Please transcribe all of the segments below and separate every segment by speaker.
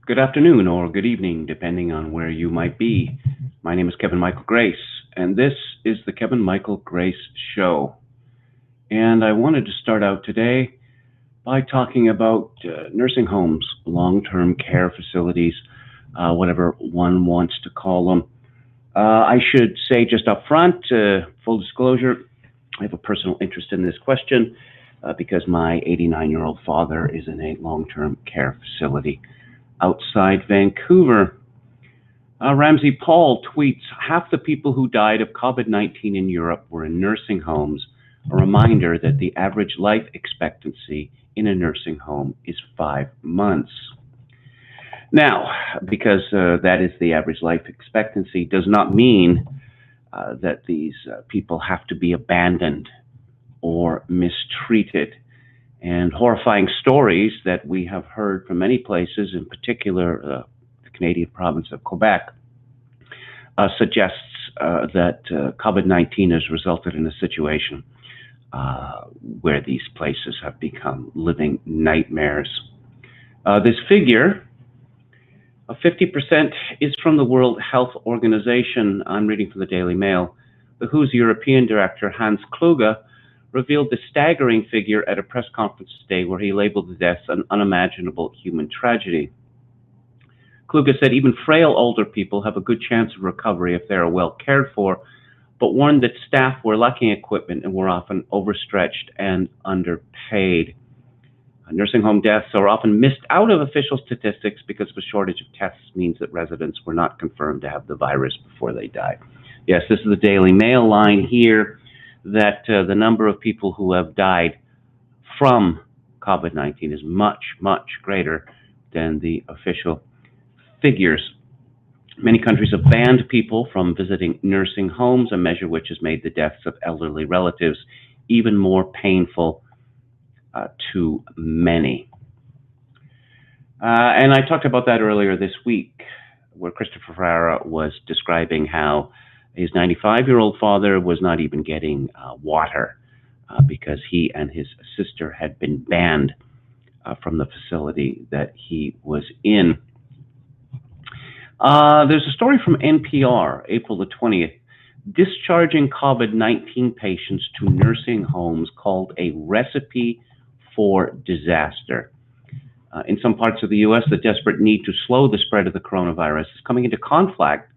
Speaker 1: Good afternoon or good evening, depending on where you might be. My name is Kevin Michael Grace, and this is the Kevin Michael Grace Show. And I wanted to start out today by talking about nursing homes, long-term care facilities, whatever one wants to call them. I should say just up front, full disclosure, I have a personal interest in this question because my 89-year-old father is in a long-term care facility outside Vancouver. Ramsey Paul tweets, half the people who died of COVID-19 in Europe were in nursing homes, a reminder that the average life expectancy in a nursing home is 5 months. Now, because that is the average life expectancy, does not mean that these people have to be abandoned or mistreated. And horrifying stories that we have heard from many places, in particular the Canadian province of Quebec, suggests that COVID-19 has resulted in a situation where these places have become living nightmares. This figure of 50% is from the World Health Organization. I'm reading from the Daily Mail. The WHO's European director, Hans Kluge, revealed the staggering figure at a press conference today where he labeled the deaths an unimaginable human tragedy. Kluge said even frail older people have a good chance of recovery if they are well cared for, but warned that staff were lacking equipment and were often overstretched and underpaid. Nursing home deaths are often missed out of official statistics because of a shortage of tests means that residents were not confirmed to have the virus before they died. Yes, this is the Daily Mail line here, that the number of people who have died from COVID-19 is much, much greater than the official figures. Many countries have banned people from visiting nursing homes, a measure which has made the deaths of elderly relatives even more painful to many. And I talked about that earlier this week, where Christopher Ferrara was describing how his 95-year-old father was not even getting water because he and his sister had been banned from the facility that he was in. There's a story from NPR, April the 20th, discharging COVID-19 patients to nursing homes called a recipe for disaster. In some parts of the U.S., the desperate need to slow the spread of the coronavirus is coming into conflict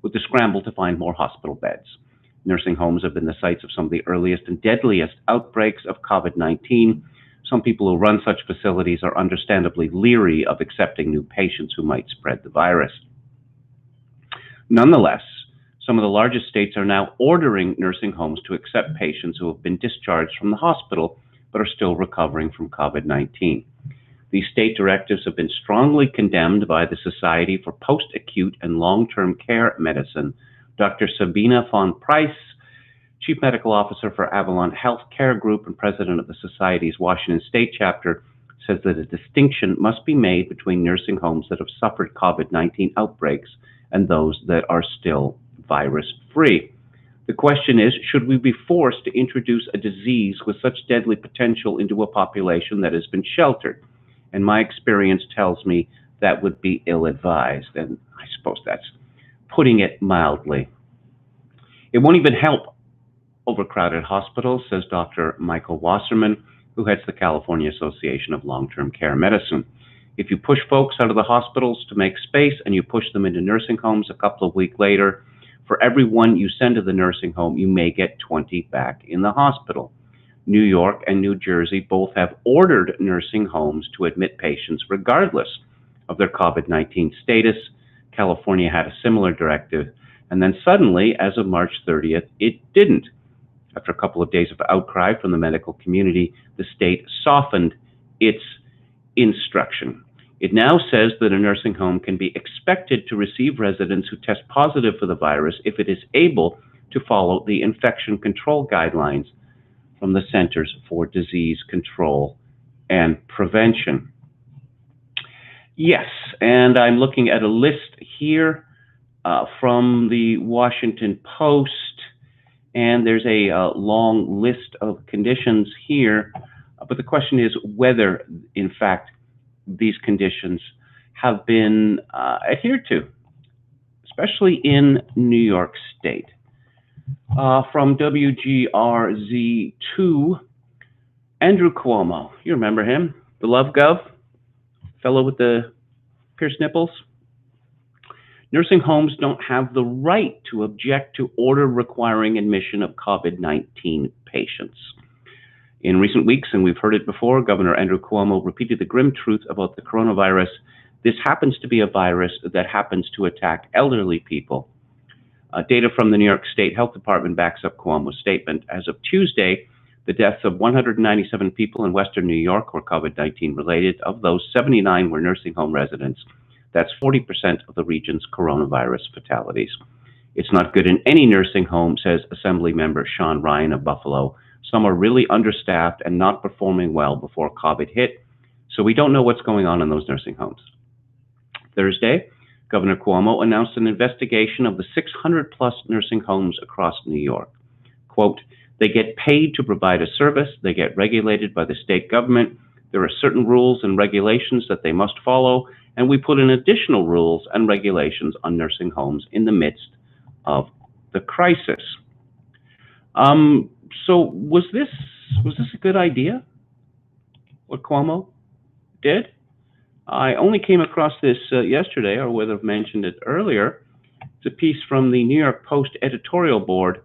Speaker 1: with the scramble to find more hospital beds. Nursing homes have been the sites of some of the earliest and deadliest outbreaks of COVID-19. Some people who run such facilities are understandably leery of accepting new patients who might spread the virus. Nonetheless, some of the largest states are now ordering nursing homes to accept patients who have been discharged from the hospital but are still recovering from COVID-19. These state directives have been strongly condemned by the Society for Post-Acute and Long-Term Care Medicine. Dr. Sabina von Price, Chief Medical Officer for Avalon Health Care Group and President of the Society's Washington State chapter, says that a distinction must be made between nursing homes that have suffered COVID-19 outbreaks and those that are still virus-free. The question is, should we be forced to introduce a disease with such deadly potential into a population that has been sheltered? And my experience tells me that would be ill-advised, and I suppose that's putting it mildly. It won't even help overcrowded hospitals, says Dr. Michael Wasserman, who heads the California Association of Long-Term Care Medicine. If you push folks out of the hospitals to make space and you push them into nursing homes a couple of weeks later, for every one you send to the nursing home, you may get 20 back in the hospital. New York and New Jersey both have ordered nursing homes to admit patients regardless of their COVID-19 status. California had a similar directive, and then suddenly, as of March 30th, it didn't. After a couple of days of outcry from the medical community, the state softened its instruction. It now says that a nursing home can be expected to receive residents who test positive for the virus if it is able to follow the infection control guidelines from the Centers for Disease Control and Prevention. Yes, and I'm looking at a list here from the Washington Post, and there's a long list of conditions here, but the question is whether, in fact, these conditions have been adhered to, especially in New York State. From WGRZ2, Andrew Cuomo. You remember him, the Love Gov, fellow with the pierced nipples? Nursing homes don't have the right to object to order requiring admission of COVID-19 patients. In recent weeks, and we've heard it before, Governor Andrew Cuomo repeated the grim truth about the coronavirus. This happens to be a virus that happens to attack elderly people. Data from the New York State Health Department backs up Cuomo's statement. As of Tuesday, the deaths of 197 people in Western New York were COVID-19 related. Of those, 79 were nursing home residents. That's 40% of the region's coronavirus fatalities. It's not good in any nursing home, says Assemblymember Sean Ryan of Buffalo. Some are really understaffed and not performing well before COVID hit, so we don't know what's going on in those nursing homes. Thursday, Governor Cuomo announced an investigation of the 600-plus nursing homes across New York. Quote, they get paid to provide a service, they get regulated by the state government, there are certain rules and regulations that they must follow, and we put in additional rules and regulations on nursing homes in the midst of the crisis. So was this a good idea, what Cuomo did? I only came across this yesterday, or would have mentioned it earlier. It's a piece from the New York Post editorial board.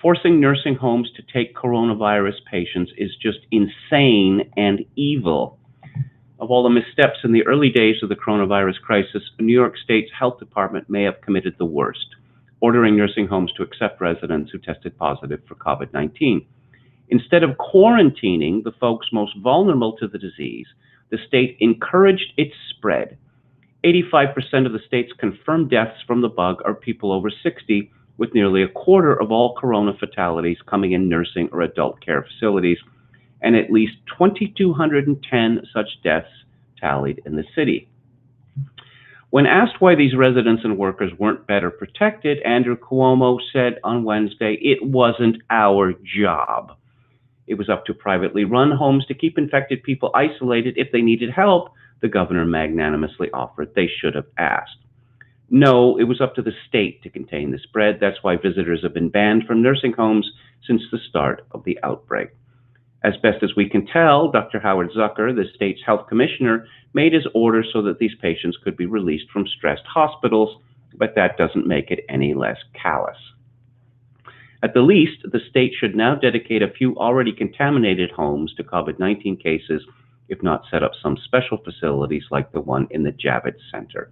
Speaker 1: Forcing nursing homes to take coronavirus patients is just insane and evil. Of all the missteps in the early days of the coronavirus crisis, New York State's health department may have committed the worst, ordering nursing homes to accept residents who tested positive for COVID-19. Instead of quarantining the folks most vulnerable to the disease, the state encouraged its spread. 85% of the state's confirmed deaths from the bug are people over 60, with nearly a quarter of all corona fatalities coming in nursing or adult care facilities, and at least 2,210 such deaths tallied in the city. When asked why these residents and workers weren't better protected, Andrew Cuomo said on Wednesday, it wasn't our job. It was up to privately run homes to keep infected people isolated. If they needed help, the governor magnanimously offered they should have asked. No, it was up to the state to contain the spread. That's why visitors have been banned from nursing homes since the start of the outbreak. As best as we can tell, Dr. Howard Zucker, the state's health commissioner, made his order so that these patients could be released from stressed hospitals, but that doesn't make it any less callous. At the least, the state should now dedicate a few already contaminated homes to COVID-19 cases, if not set up some special facilities like the one in the Javits Center.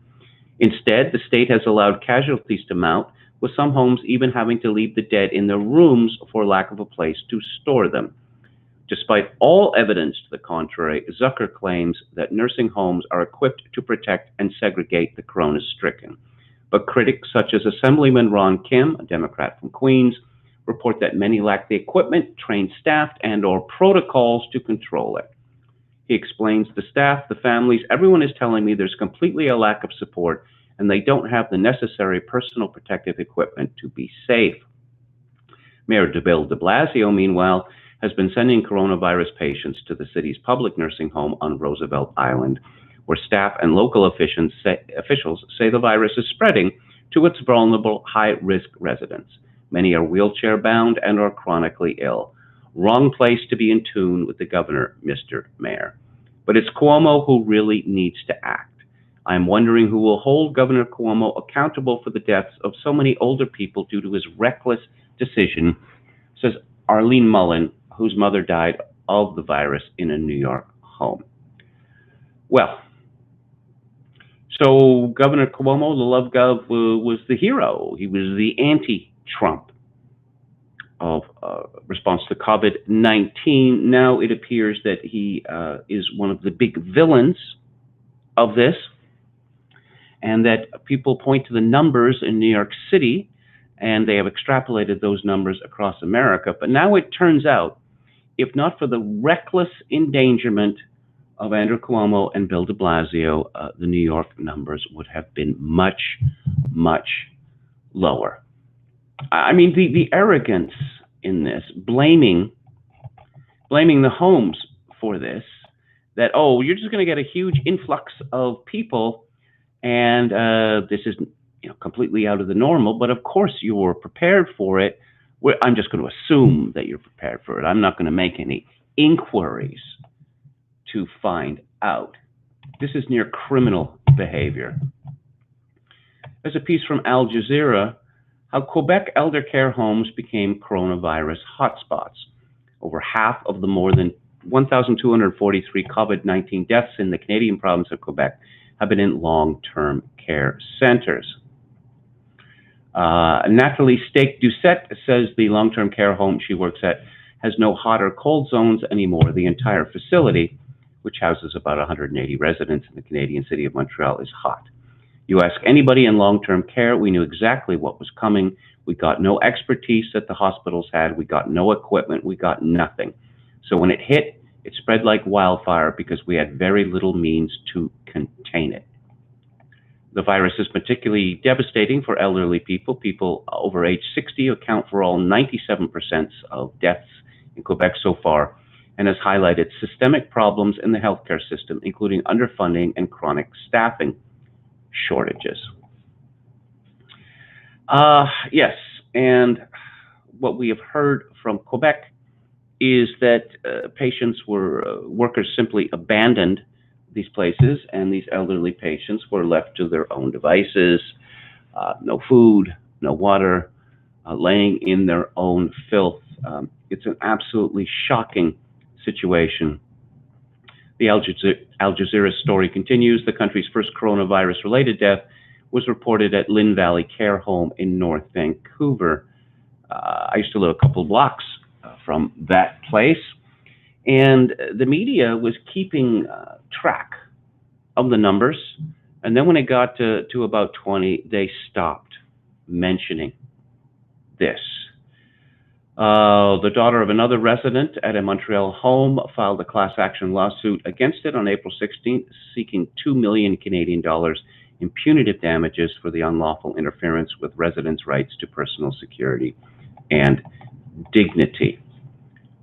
Speaker 1: Instead, the state has allowed casualties to mount, with some homes even having to leave the dead in their rooms for lack of a place to store them. Despite all evidence to the contrary, Zucker claims that nursing homes are equipped to protect and segregate the corona-stricken. But critics such as Assemblyman Ron Kim, a Democrat from Queens, report that many lack the equipment, trained staff, and/or protocols to control it. He explains the staff, the families, everyone is telling me there's completely a lack of support and they don't have the necessary personal protective equipment to be safe. Mayor Bill de Blasio, meanwhile, has been sending coronavirus patients to the city's public nursing home on Roosevelt Island, where staff and local officials say the virus is spreading to its vulnerable, high-risk residents. Many are wheelchair-bound and are chronically ill. Wrong place to be in tune with the governor, Mr. Mayor. But it's Cuomo who really needs to act. I'm wondering who will hold Governor Cuomo accountable for the deaths of so many older people due to his reckless decision, says Arlene Mullen, whose mother died of the virus in a New York home. Well, so Governor Cuomo, the Love Gov, was the hero. He was the anti-Trump of response to COVID-19. Now it appears that he is one of the big villains of this, and that people point to the numbers in New York City, and they have extrapolated those numbers across America. But now it turns out, if not for the reckless endangerment of Andrew Cuomo and Bill de Blasio, the New York numbers would have been much, much lower. I mean, the arrogance in this, blaming the homes for this, that, oh, you're just going to get a huge influx of people, and this is, completely out of the normal. But of course, you were prepared for it. I'm just going to assume that you're prepared for it. I'm not going to make any inquiries to find out. This is near criminal behavior. There's a piece from Al Jazeera, how Quebec elder care homes became coronavirus hotspots. Over half of the more than 1,243 COVID-19 deaths in the Canadian province of Quebec have been in long-term care centers. Nathalie Stake-Doucette says the long-term care home she works at has no hot or cold zones anymore. The entire facility, which houses about 180 residents in the Canadian city of Montreal, is hot. You ask anybody in long-term care, we knew exactly what was coming. We got no expertise that the hospitals had. We got no equipment. We got nothing. So when it hit, it spread like wildfire because we had very little means to contain it. The virus is particularly devastating for elderly people. People over age 60 account for all 97% of deaths in Quebec so far, and has highlighted systemic problems in the healthcare system, including underfunding and chronic staffing shortages. Yes, and what we have heard from Quebec is that workers simply abandoned these places, and these elderly patients were left to their own devices, no food, no water, laying in their own filth. It's an absolutely shocking situation. The Al Jazeera story continues. The country's first coronavirus-related death was reported at Lynn Valley Care Home in North Vancouver. I used to live a couple blocks from that place, and the media was keeping track of the numbers. And then when it got to about 20, they stopped mentioning this. The daughter of another resident at a Montreal home filed a class action lawsuit against it on April 16th, seeking 2 million Canadian dollars in punitive damages for the unlawful interference with residents' rights to personal security and dignity.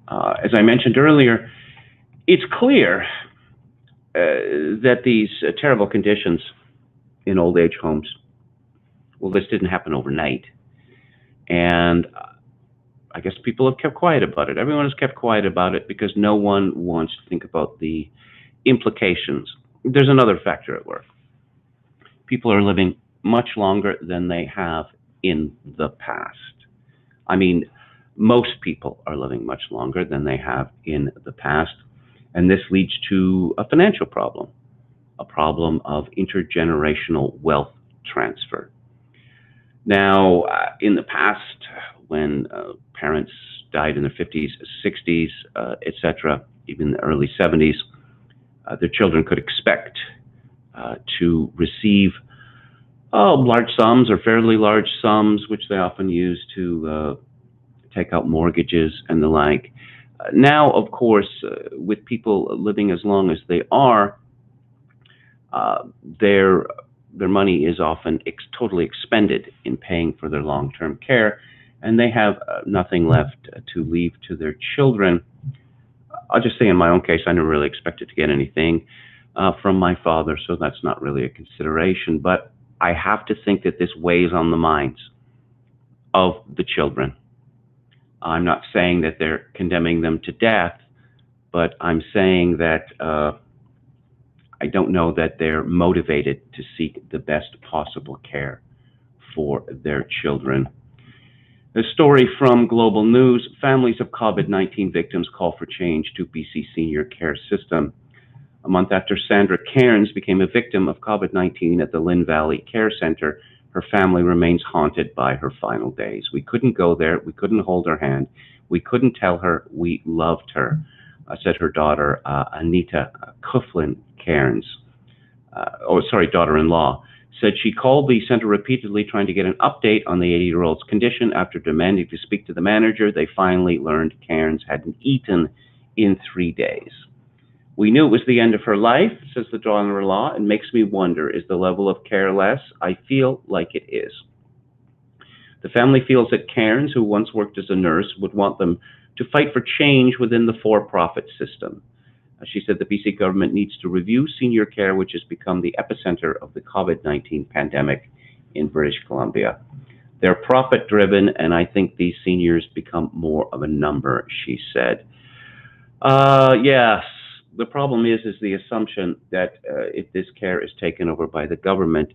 Speaker 1: As I mentioned earlier, it's clear that these terrible conditions in old age homes, well, this didn't happen overnight. And I guess people have kept quiet about it. Everyone has kept quiet about it because no one wants to think about the implications. There's another factor at work. People are living much longer than they have in the past. I mean, most people are living much longer than they have in the past, and this leads to a financial problem, a problem of intergenerational wealth transfer. Now, in the past, when parents died in their 50s, 60s, etc., even the early 70s, their children could expect to receive large sums or fairly large sums, which they often use to take out mortgages and the like. Now, of course, with people living as long as they are, their money is often totally expended in paying for their long-term care, and they have nothing left to leave to their children. I'll just say in my own case, I never really expected to get anything from my father, so that's not really a consideration. But I have to think that this weighs on the minds of the children. I'm not saying that they're condemning them to death, but I'm saying that I don't know that they're motivated to seek the best possible care for their children. A story from Global News, families of COVID-19 victims call for change to BC senior care system. A month after Sandra Cairns became a victim of COVID-19 at the Lynn Valley Care Center, her family remains haunted by her final days. We couldn't go there. We couldn't hold her hand. We couldn't tell her we loved her, said her daughter, Anita Coughlin Cairns, daughter-in-law, said she called the center repeatedly trying to get an update on the 80-year-old's condition. After demanding to speak to the manager, they finally learned Cairns hadn't eaten in 3 days. We knew it was the end of her life, says the daughter-in-law. It makes me wonder, is the level of care less? I feel like it is. The family feels that Cairns, who once worked as a nurse, would want them to fight for change within the for-profit system. She said the BC government needs to review senior care, which has become the epicenter of the COVID-19 pandemic in British Columbia. They're profit-driven, and I think these seniors become more of a number, she said. Yes, the problem is the assumption that if this care is taken over by the government,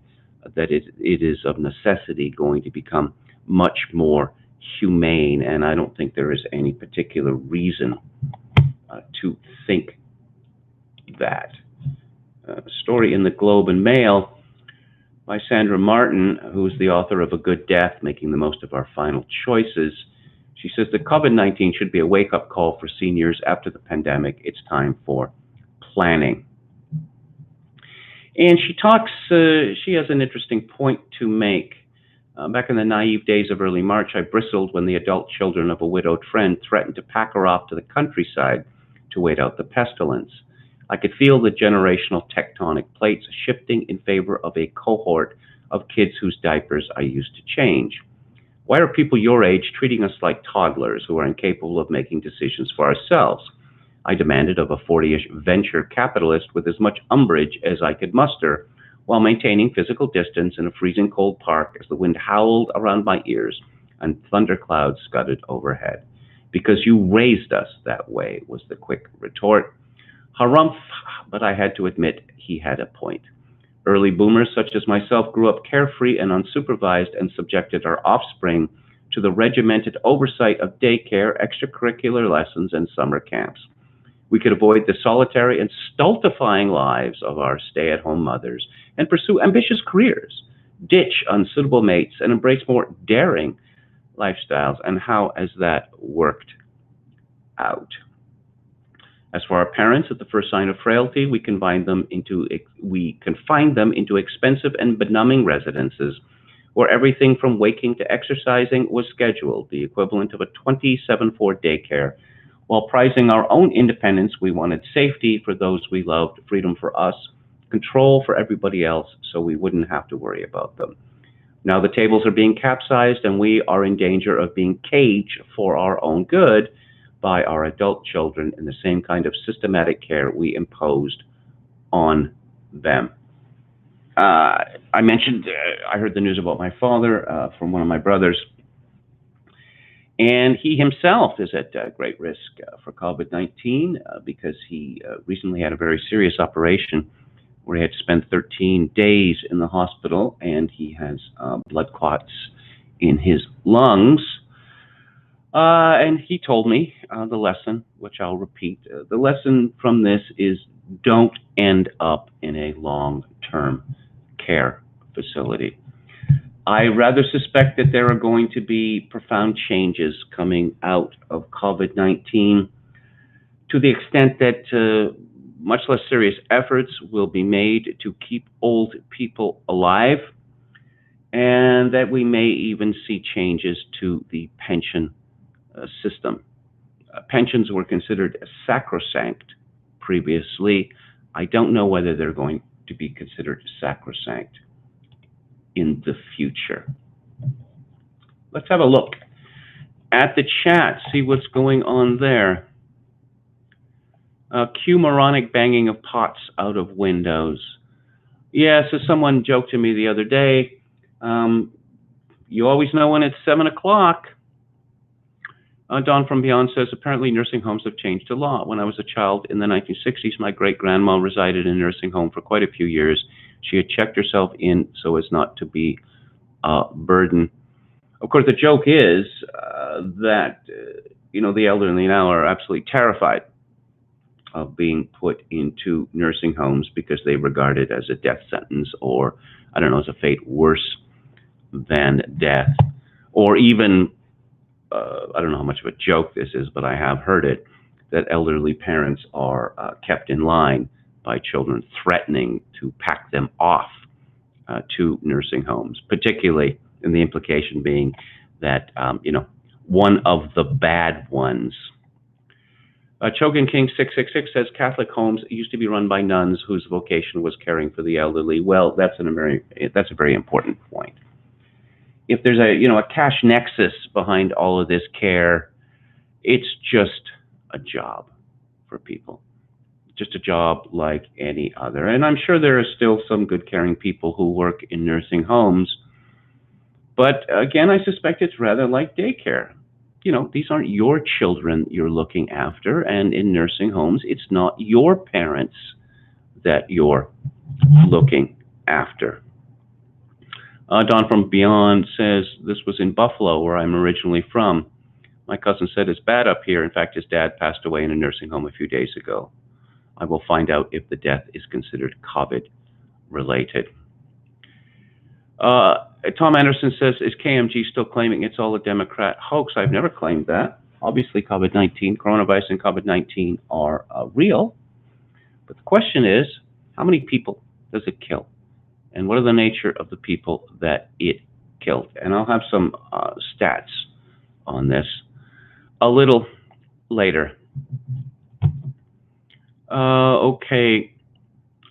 Speaker 1: that it is of necessity going to become much more humane, and I don't think there is any particular reason to think that. A story in the Globe and Mail by Sandra Martin, who is the author of A Good Death, Making the Most of Our Final Choices. She says that COVID-19 should be a wake-up call for seniors after the pandemic. It's time for planning. And she has an interesting point to make. Back in the naive days of early March, I bristled when the adult children of a widowed friend threatened to pack her off to the countryside to wait out the pestilence. I could feel the generational tectonic plates shifting in favor of a cohort of kids whose diapers I used to change. Why are people your age treating us like toddlers who are incapable of making decisions for ourselves? I demanded of a 40-ish venture capitalist with as much umbrage as I could muster, while maintaining physical distance in a freezing cold park as the wind howled around my ears and thunderclouds scudded overhead. Because you raised us that way, was the quick retort. Harumph, but I had to admit he had a point. Early boomers such as myself grew up carefree and unsupervised and subjected our offspring to the regimented oversight of daycare, extracurricular lessons, and summer camps. We could avoid the solitary and stultifying lives of our stay-at-home mothers and pursue ambitious careers, ditch unsuitable mates, and embrace more daring lifestyles. And how has that worked out? As for our parents, at the first sign of frailty, we confined them into expensive and benumbing residences where everything from waking to exercising was scheduled, the equivalent of a 27/4 daycare. While prizing our own independence, we wanted safety for those we loved, freedom for us, control for everybody else, so we wouldn't have to worry about them. Now the tables are being capsized, and we are in danger of being caged for our own good by our adult children in the same kind of systematic care we imposed on them. I mentioned, I heard the news about my father from one of my brothers, and he himself is at great risk for COVID-19 because he recently had a very serious operation where he had to spend 13 days in the hospital, and he has blood clots in his lungs. And he told me the lesson, which I'll repeat. The lesson from this is don't end up in a long-term care facility. I rather suspect that there are going to be profound changes coming out of COVID-19 to the extent that much less serious efforts will be made to keep old people alive, and that we may even see changes to the pension system. Pensions were considered sacrosanct previously. I don't know whether they're going to be considered sacrosanct in the future. Let's have a look at the chat, see what's going on there. Cue moronic banging of pots out of windows. Yeah, so someone joked to me the other day, you always know when it's 7 o'clock. Dawn from Beyond says, apparently nursing homes have changed the law. When I was a child in the 1960s, my great-grandma resided in a nursing home for quite a few years. She had checked herself in so as not to be a burden. Of course, the joke is that, the elderly now are absolutely terrified of being put into nursing homes because they regard it as a death sentence or, I don't know, as a fate worse than death. Or even, I don't know how much of a joke this is, but I have heard it, that elderly parents are kept in line by children threatening to pack them off to nursing homes, particularly, and the implication being that, one of the bad ones. Chogan King 666 says Catholic homes used to be run by nuns whose vocation was caring for the elderly. Well, that's a very important point. If there's a cash nexus behind all of this care, it's just a job for people. just a job like any other. And I'm sure there are still some good, caring people who work in nursing homes. But again, I suspect it's rather like daycare. These aren't your children you're looking after. And in nursing homes, it's not your parents that you're looking after. Don from Beyond says, this was in Buffalo, where I'm originally from. My cousin said it's bad up here. In fact, his dad passed away in a nursing home a few days ago. I will find out if the death is considered COVID-related. Tom Anderson says, is KMG still claiming it's all a Democrat hoax? I've never claimed that. Obviously, coronavirus and COVID-19 are real. But the question is, how many people does it kill? And what are the nature of the people that it killed? And I'll have some stats on this a little later. Okay.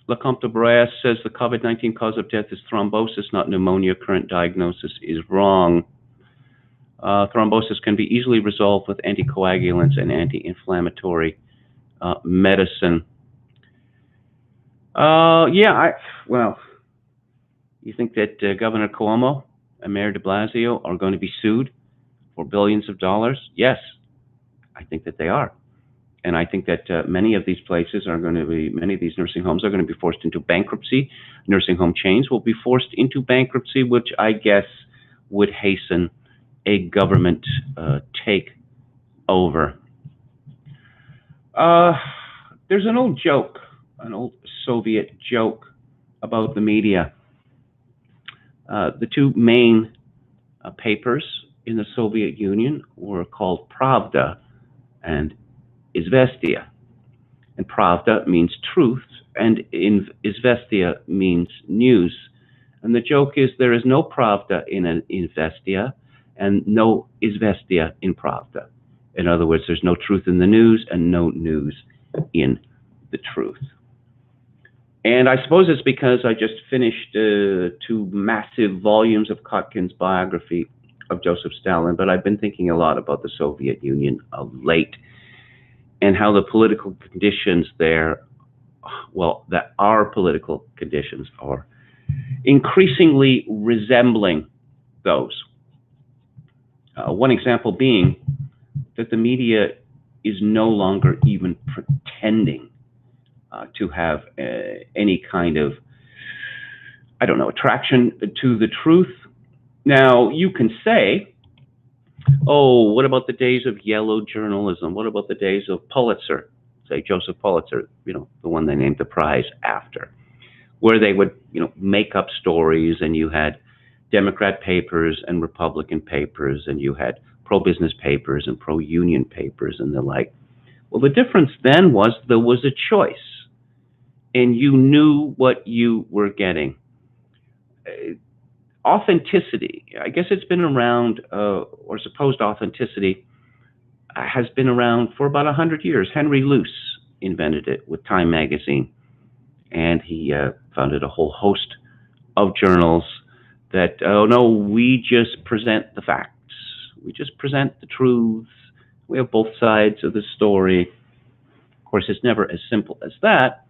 Speaker 1: Lecomte de Bruyas says the COVID-19 cause of death is thrombosis, not pneumonia. Current diagnosis is wrong. Thrombosis can be easily resolved with anticoagulants and anti-inflammatory medicine. Well, you think that Governor Cuomo and Mayor de Blasio are going to be sued for billions of dollars? Yes, I think that they are. And I think that many of these nursing homes are going to be forced into bankruptcy. Nursing home chains will be forced into bankruptcy, which I guess would hasten a government takeover. There's an old joke, an old Soviet joke about the media. The two main papers in the Soviet Union were called Pravda and Izvestia. And Pravda means truth, and Izvestia means news. And the joke is there is no Pravda in an Izvestia and no Izvestia in Pravda. In other words, there's no truth in the news and no news in the truth. And I suppose it's because I just finished 2 massive volumes of Kotkin's biography of Joseph Stalin, but I've been thinking a lot about the Soviet Union of late, and how the political conditions there, that our political conditions are increasingly resembling those. One example being that the media is no longer even pretending to have any kind of, attraction to the truth. Now, you can say, oh, what about the days of yellow journalism? What about the days of Pulitzer? Say Joseph Pulitzer, the one they named the prize after, where they would, make up stories, and you had Democrat papers and Republican papers, and you had pro-business papers and pro-union papers and the like. Well, the difference then was there was a choice, and you knew what you were getting. Authenticity, I guess it's been around, or supposed authenticity has been around for about 100 years. Henry Luce invented it with Time magazine, and he founded a whole host of journals that, we just present the facts. We just present the truth. We have both sides of the story. Of course, it's never as simple as that.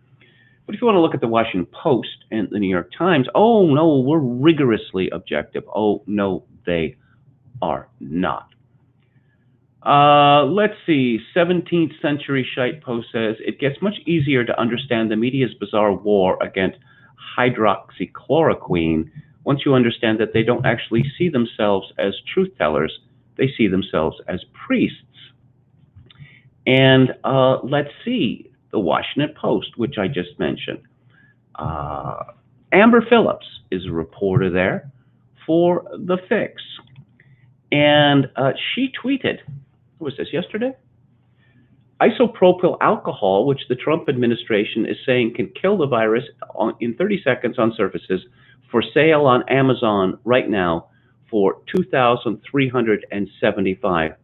Speaker 1: But if you want to look at the Washington Post and the New York Times, oh, no, we're rigorously objective. Oh, no, they are not. Let's see. 17th century Shite Post says, it gets much easier to understand the media's bizarre war against hydroxychloroquine once you understand that they don't actually see themselves as truth tellers. They see themselves as priests. And let's see. The Washington Post, which I just mentioned. Amber Phillips is a reporter there for The Fix. And she tweeted, was this yesterday? Isopropyl alcohol, which the Trump administration is saying can kill the virus in 30 seconds on surfaces, for sale on Amazon right now for $2,375.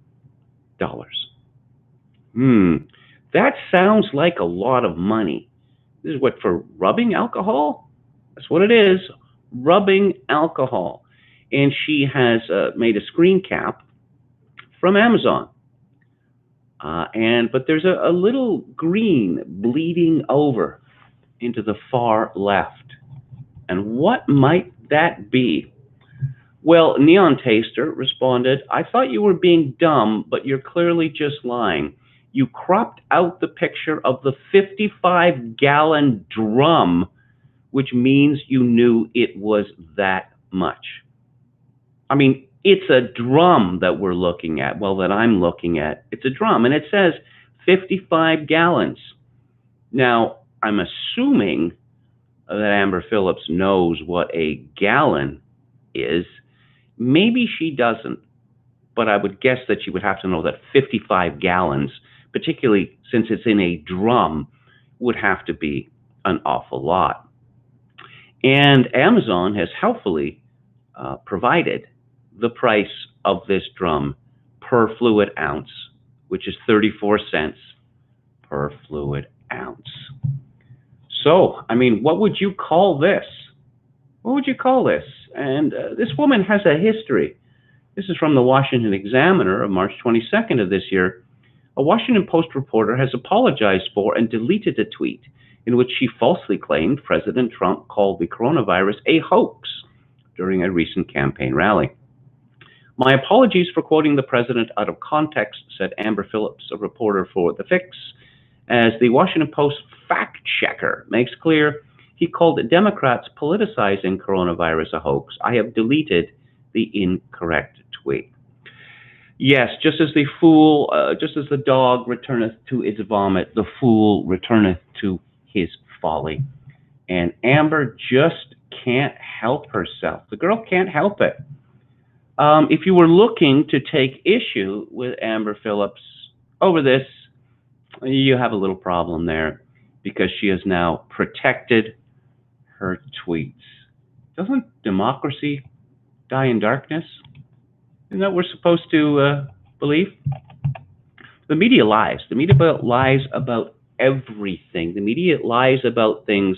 Speaker 1: That sounds like a lot of money. This is what, for rubbing alcohol? That's what it is, rubbing alcohol. And she has made a screen cap from Amazon. But there's a little green bleeding over into the far left. And what might that be? Well, Neon Taster responded, I thought you were being dumb, but you're clearly just lying. You cropped out the picture of the 55-gallon drum, which means you knew it was that much. I mean, it's a drum that we're looking at. Well, that I'm looking at. It's a drum, and it says 55 gallons. Now, I'm assuming that Amber Phillips knows what a gallon is. Maybe she doesn't, but I would guess that she would have to know that 55 gallons, particularly since it's in a drum, would have to be an awful lot. And Amazon has helpfully provided the price of this drum per fluid ounce, which is 34 cents per fluid ounce. So, I mean, what would you call this? What would you call this? And this woman has a history. This is from the Washington Examiner of March 22nd of this year. A Washington Post reporter has apologized for and deleted a tweet in which she falsely claimed President Trump called the coronavirus a hoax during a recent campaign rally. My apologies for quoting the president out of context, said Amber Phillips, a reporter for The Fix. As the Washington Post fact checker makes clear, he called Democrats politicizing coronavirus a hoax. I have deleted the incorrect tweet. Yes, just as the dog returneth to its vomit, the fool returneth to his folly. And Amber just can't help herself. The girl can't help it. If you were looking to take issue with Amber Phillips over this, you have a little problem there, because she has now protected her tweets. Doesn't democracy die in darkness? Isn't that what we're supposed to believe? The media lies. The media lies about everything. The media lies about things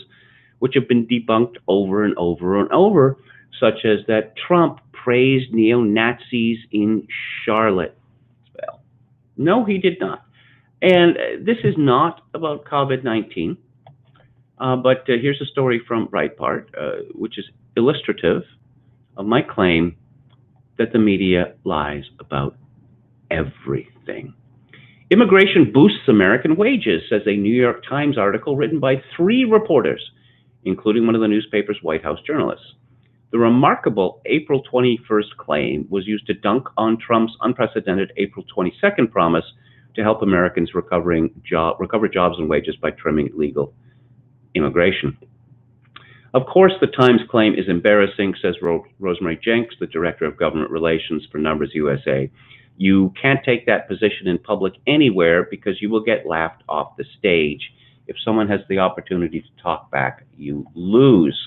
Speaker 1: which have been debunked over and over and over, such as that Trump praised neo-Nazis in Charlottesville. No, he did not. And this is not about COVID-19, but here's a story from Breitbart, which is illustrative of my claim that the media lies about everything. Immigration boosts American wages, says a New York Times article written by 3 reporters, including one of the newspaper's White House journalists. The remarkable April 21st claim was used to dunk on Trump's unprecedented April 22nd promise to help Americans recover jobs and wages by trimming illegal immigration. Of course, the Times claim is embarrassing, says Rosemary Jenks, the Director of Government Relations for Numbers USA. You can't take that position in public anywhere because you will get laughed off the stage. If someone has the opportunity to talk back, you lose.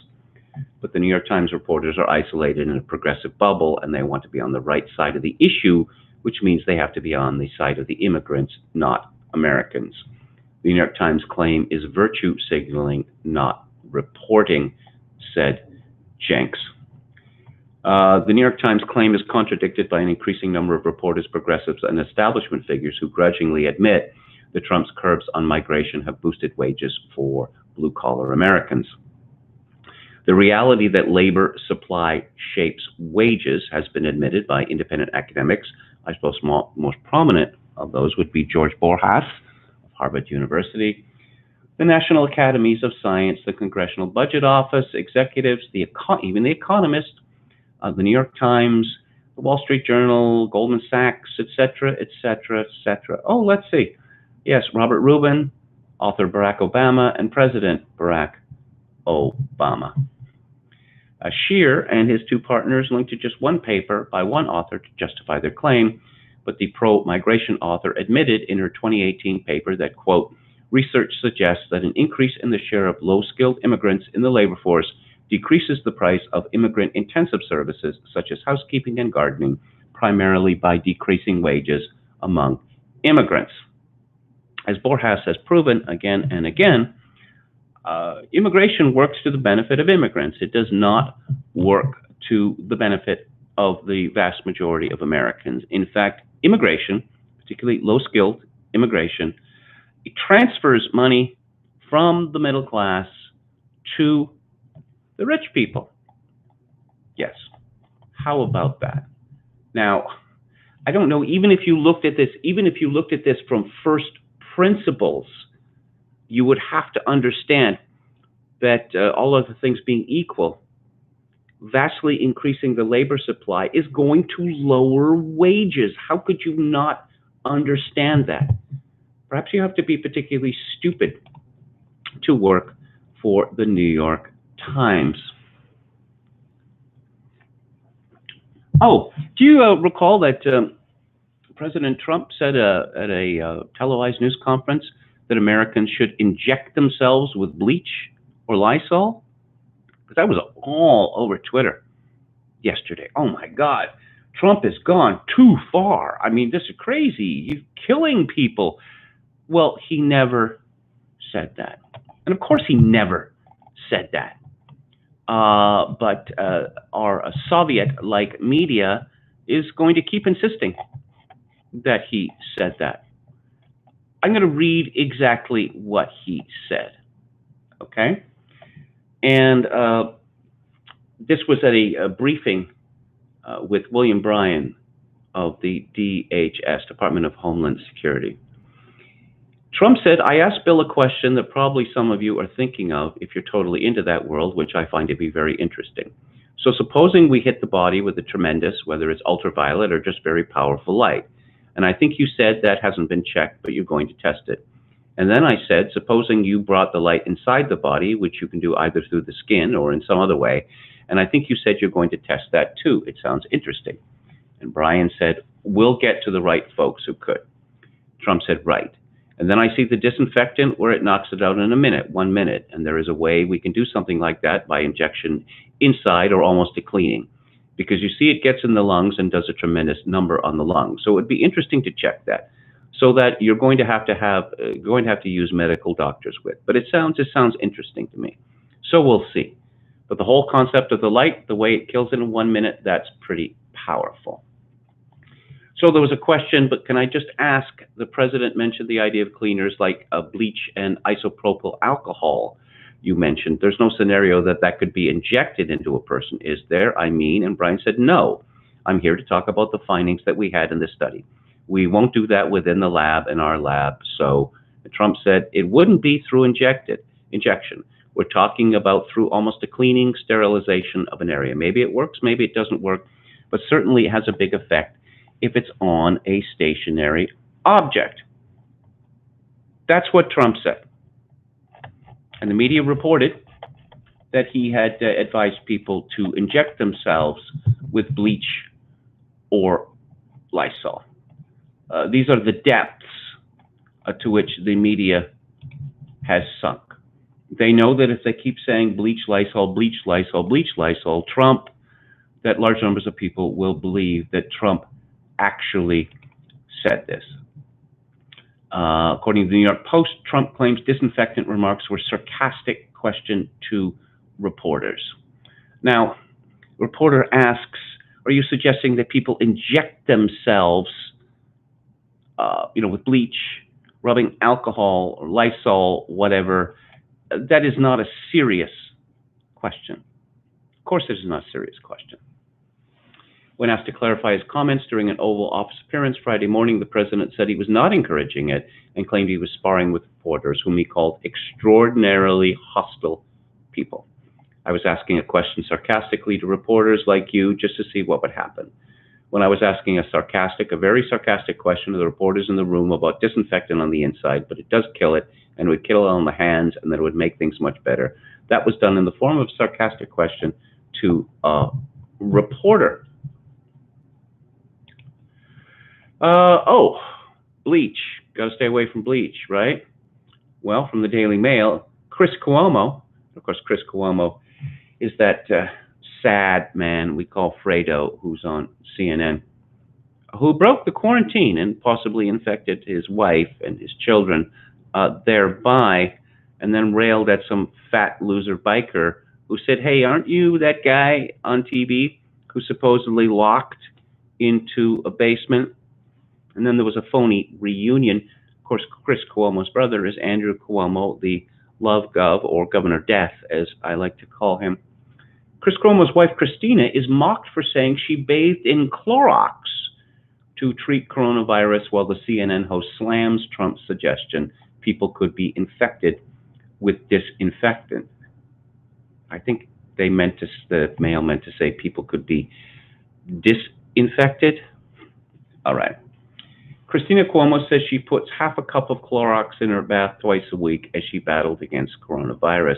Speaker 1: But the New York Times reporters are isolated in a progressive bubble, and they want to be on the right side of the issue, which means they have to be on the side of the immigrants, not Americans. The New York Times claim is virtue signaling, not reporting, said Jenks. The New York Times claim is contradicted by an increasing number of reporters, progressives, and establishment figures who grudgingly admit that Trump's curbs on migration have boosted wages for blue-collar Americans. The reality that labor supply shapes wages has been admitted by independent academics. I suppose most prominent of those would be George Borjas of Harvard University, the National Academies of Science, the Congressional Budget Office, executives, even The Economist, the New York Times, the Wall Street Journal, Goldman Sachs, etc., etc., etc. Oh, let's see. Yes, Robert Rubin, author Barack Obama, and President Barack Obama. Scheer and his 2 partners linked to just one paper by one author to justify their claim, but the pro-migration author admitted in her 2018 paper that, quote, research suggests that an increase in the share of low-skilled immigrants in the labor force decreases the price of immigrant-intensive services such as housekeeping and gardening, primarily by decreasing wages among immigrants. As Borjas has proven again and again, immigration works to the benefit of immigrants. It does not work to the benefit of the vast majority of Americans. In fact, immigration, particularly low-skilled immigration. It transfers money from the middle class to the rich people. Yes. How about that? Now, I don't know, even if you looked at this from first principles, you would have to understand that all other things being equal, vastly increasing the labor supply is going to lower wages. How could you not understand that? Perhaps you have to be particularly stupid to work for the New York Times. Oh, do you recall that President Trump said at a televised news conference that Americans should inject themselves with bleach or Lysol? Because that was all over Twitter yesterday. Oh my God, Trump has gone too far. I mean, this is crazy. He's killing people. Well, he never said that. And of course he never said that. But our Soviet-like media is going to keep insisting that he said that. I'm going to read exactly what he said, okay? And this was at a briefing with William Bryan of the DHS, Department of Homeland Security. Trump said, I asked Bill a question that probably some of you are thinking of if you're totally into that world, which I find to be very interesting. So supposing we hit the body with a tremendous, whether it's ultraviolet or just very powerful light. And I think you said that hasn't been checked, but you're going to test it. And then I said, supposing you brought the light inside the body, which you can do either through the skin or in some other way. And I think you said you're going to test that too. It sounds interesting. And Bryan said, we'll get to the right folks who could. Trump said, right. And then I see the disinfectant where it knocks it out in a minute, 1 minute. And there is a way we can do something like that by injection inside or almost to cleaning. Because you see it gets in the lungs and does a tremendous number on the lungs. So it would be interesting to check that. So that you're going to have to use medical doctors with. But it sounds interesting to me. So we'll see. But the whole concept of the light, the way it kills it in 1 minute, that's pretty powerful. So there was a question, but can I just ask, the president mentioned the idea of cleaners like bleach and isopropyl alcohol you mentioned. There's no scenario that could be injected into a person, is there? I mean, and Bryan said, no. I'm here to talk about the findings that we had in this study. We won't do that within the lab, in our lab. So Trump said it wouldn't be through injection. We're talking about through almost a cleaning, sterilization of an area. Maybe it works, maybe it doesn't work, but certainly it has a big effect if it's on a stationary object. That's what Trump said. And the media reported that he had advised people to inject themselves with bleach or Lysol. These are the depths to which the media has sunk. They know that if they keep saying bleach, Lysol, bleach, Lysol, bleach, Lysol, Trump, that large numbers of people will believe that Trump actually said this. According to the New York Post, Trump claims disinfectant remarks were sarcastic question to reporters. Now, reporter asks, are you suggesting that people inject themselves with bleach, rubbing alcohol or Lysol, whatever? That is not a serious question. Of course, this is not a serious question. When asked to clarify his comments during an Oval Office appearance Friday morning, the president said he was not encouraging it and claimed he was sparring with reporters, whom he called extraordinarily hostile people. I was asking a question sarcastically to reporters like you just to see what would happen. When I was asking a very sarcastic question to the reporters in the room about disinfectant on the inside, but it does kill it, and it would kill it on the hands, and then it would make things much better. That was done in the form of a sarcastic question to a reporter. Bleach. Got to stay away from bleach, right? Well, from the Daily Mail, Chris Cuomo, of course, Chris Cuomo is that sad man we call Fredo, who's on CNN, who broke the quarantine and possibly infected his wife and his children thereby, and then railed at some fat loser biker who said, hey, aren't you that guy on TV who supposedly locked into a basement? And then there was a phony reunion. course, Chris Cuomo's brother is Andrew Cuomo, the Love Gov, or Governor Death, as I like to call him. Chris Cuomo's wife, Christina, is mocked for saying she bathed in Clorox to treat coronavirus, while the CNN host slams Trump's suggestion people could be infected with disinfectant. I think the mail meant to say people could be disinfected. All right. Christina Cuomo says she puts half a cup of Clorox in her bath twice a week as she battled against coronavirus.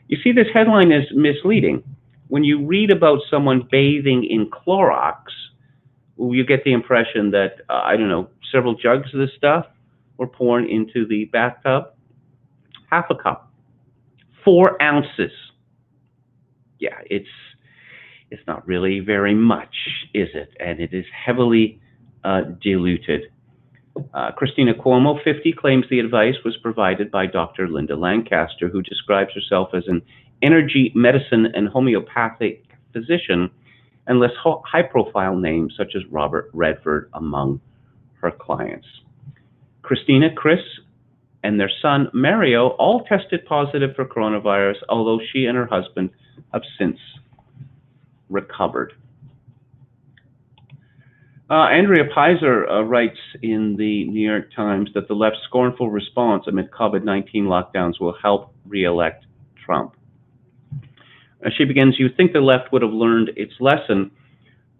Speaker 1: You see, this headline is misleading. When you read about someone bathing in Clorox, you get the impression that, several jugs of this stuff were poured into the bathtub. Half a cup. 4 ounces. Yeah, it's not really very much, is it? And it is heavily diluted. Christina Cuomo, 50, claims the advice was provided by Dr. Linda Lancaster, who describes herself as an energy medicine and homeopathic physician, and less high-profile names such as Robert Redford among her clients. Christina, Chris, and their son Mario all tested positive for coronavirus, although she and her husband have since recovered. Andrea Pizer writes in the New York Times that the left's scornful response amid COVID-19 lockdowns will help re-elect Trump. She begins, "You think the left would have learned its lesson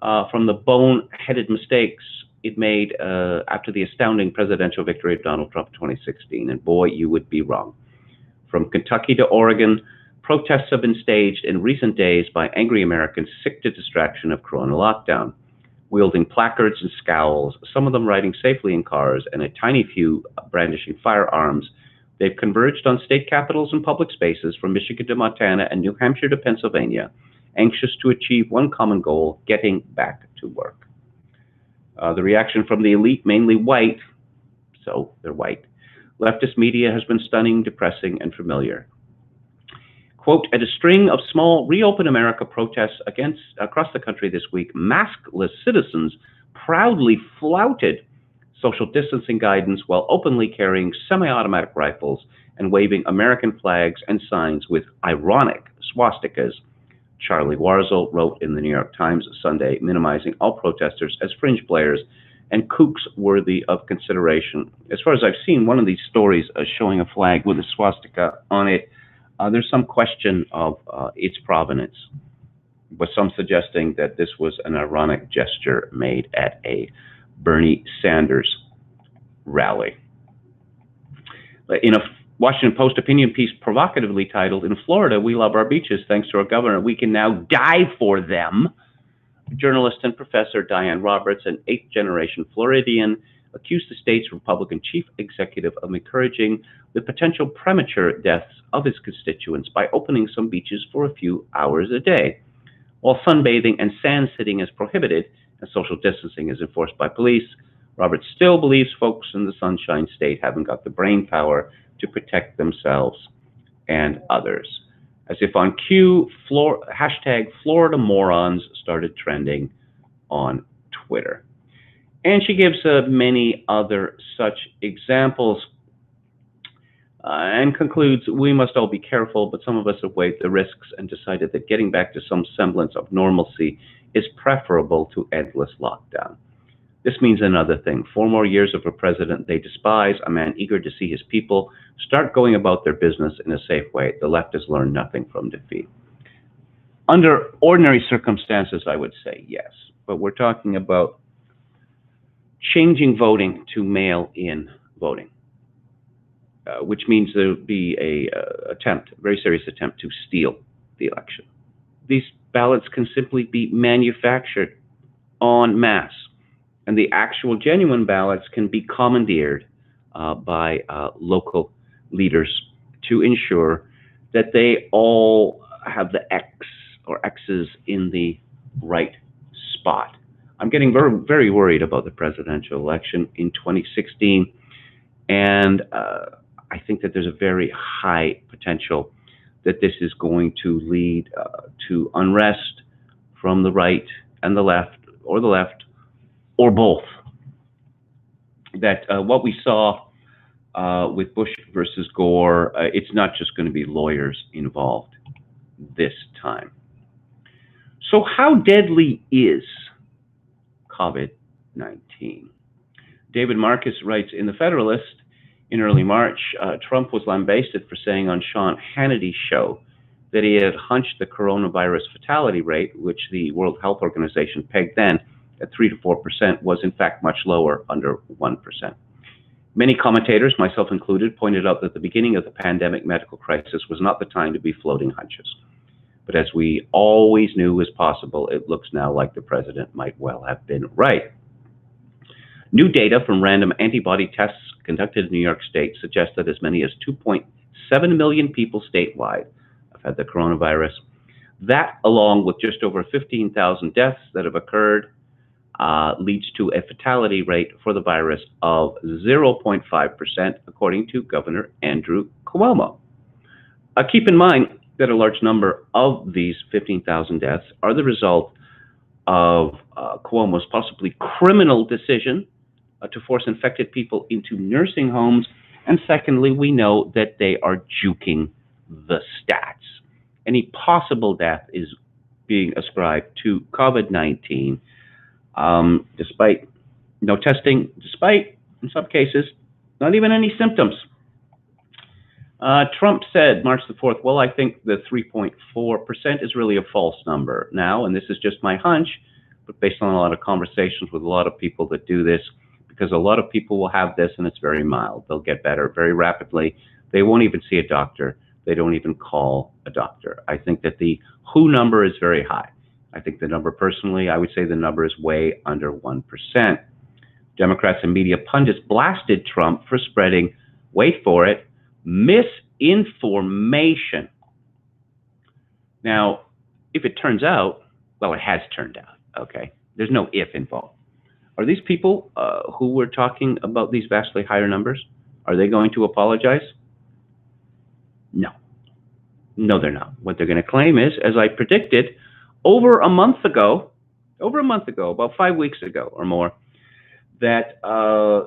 Speaker 1: from the bone-headed mistakes it made after the astounding presidential victory of Donald Trump in 2016, and boy, you would be wrong. From Kentucky to Oregon, protests have been staged in recent days by angry Americans sick to distraction of corona lockdown. Wielding placards and scowls, some of them riding safely in cars, and a tiny few brandishing firearms, they've converged on state capitals and public spaces from Michigan to Montana and New Hampshire to Pennsylvania, anxious to achieve one common goal: getting back to work. The reaction from the elite, mainly white, so they're white, leftist media has been stunning, depressing, and familiar. Quote, at a string of small Reopen America protests across the country this week, maskless citizens proudly flouted social distancing guidance while openly carrying semi-automatic rifles and waving American flags and signs with ironic swastikas. Charlie Warzel wrote in the New York Times Sunday, minimizing all protesters as fringe players and kooks worthy of consideration. As far as I've seen, one of these stories showing a flag with a swastika on it, there's some question of its provenance, with some suggesting that this was an ironic gesture made at a Bernie Sanders rally. In a Washington Post opinion piece provocatively titled, "In Florida, we love our beaches. Thanks to our governor, we can now die for them," journalist and professor Diane Roberts, an 8th-generation Floridian, accused the state's Republican chief executive of encouraging the potential premature deaths of his constituents by opening some beaches for a few hours a day. While sunbathing and sand sitting is prohibited and social distancing is enforced by police, Roberts still believes folks in the Sunshine State haven't got the brain power to protect themselves and others. As if on cue, hashtag Florida morons started trending on Twitter. And she gives many other such examples and concludes, we must all be careful, but some of us have weighed the risks and decided that getting back to some semblance of normalcy is preferable to endless lockdown. This means another thing: 4 more years of a president they despise, a man eager to see his people start going about their business in a safe way. The left has learned nothing from defeat. Under ordinary circumstances, I would say yes, but we're talking about changing voting to mail-in voting, which means there would be a very serious attempt to steal the election. These ballots can simply be manufactured en masse, and the actual genuine ballots can be commandeered by local leaders to ensure that they all have the X or X's in the right spot. I'm getting very, very worried about the presidential election in 2016, and I think that there's a very high potential that this is going to lead to unrest from the right and the left, or both. That what we saw with Bush versus Gore. It's not just going to be lawyers involved this time. So how deadly is COVID-19? David Marcus writes in The Federalist in early March, Trump was lambasted for saying on Sean Hannity's show that he had hunched the coronavirus fatality rate, which the World Health Organization pegged then at 3 to 4%, was in fact much lower, under 1%. Many commentators, myself included, pointed out that the beginning of the pandemic medical crisis was not the time to be floating hunches. But as we always knew was possible, it looks now like the president might well have been right. New data from random antibody tests conducted in New York State suggests that as many as 2.7 million people statewide have had the coronavirus. That, along with just over 15,000 deaths that have occurred, leads to a fatality rate for the virus of 0.5%, according to Governor Andrew Cuomo. Keep in mind that a large number of these 15,000 deaths are the result of Cuomo's possibly criminal decision to force infected people into nursing homes. And secondly, we know that they are juking the stats. Any possible death is being ascribed to COVID-19, despite no testing, despite, in some cases, not even any symptoms. Trump said March the 4th, well, I think the 3.4% is really a false number now, and this is just my hunch, but based on a lot of conversations with a lot of people that do this, because a lot of people will have this and it's very mild. They'll get better very rapidly. They won't even see a doctor. They don't even call a doctor. I think that the WHO number is very high. I think the number, personally, I would say the number is way under 1%. Democrats and media pundits blasted Trump for spreading, wait for it, misinformation. Now, if it turns out, well, it has turned out, okay? There's no if involved. Are these people who were talking about these vastly higher numbers, are they going to apologize? No. No, they're not. What they're going to claim is, as I predicted, over a month ago, about 5 weeks ago or more, that,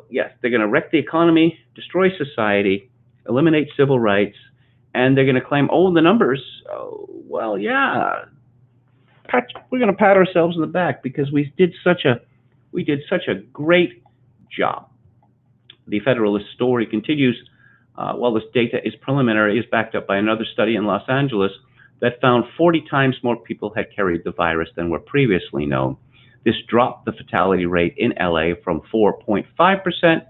Speaker 1: yes, they're going to wreck the economy, destroy society, eliminate civil rights, and they're going to claim, oh, the numbers, well, yeah, we're going to pat ourselves on the back because we did such a great job. The Federalist story continues. While this data is preliminary, is backed up by another study in Los Angeles that found 40 times more people had carried the virus than were previously known. This dropped the fatality rate in LA from 4.5%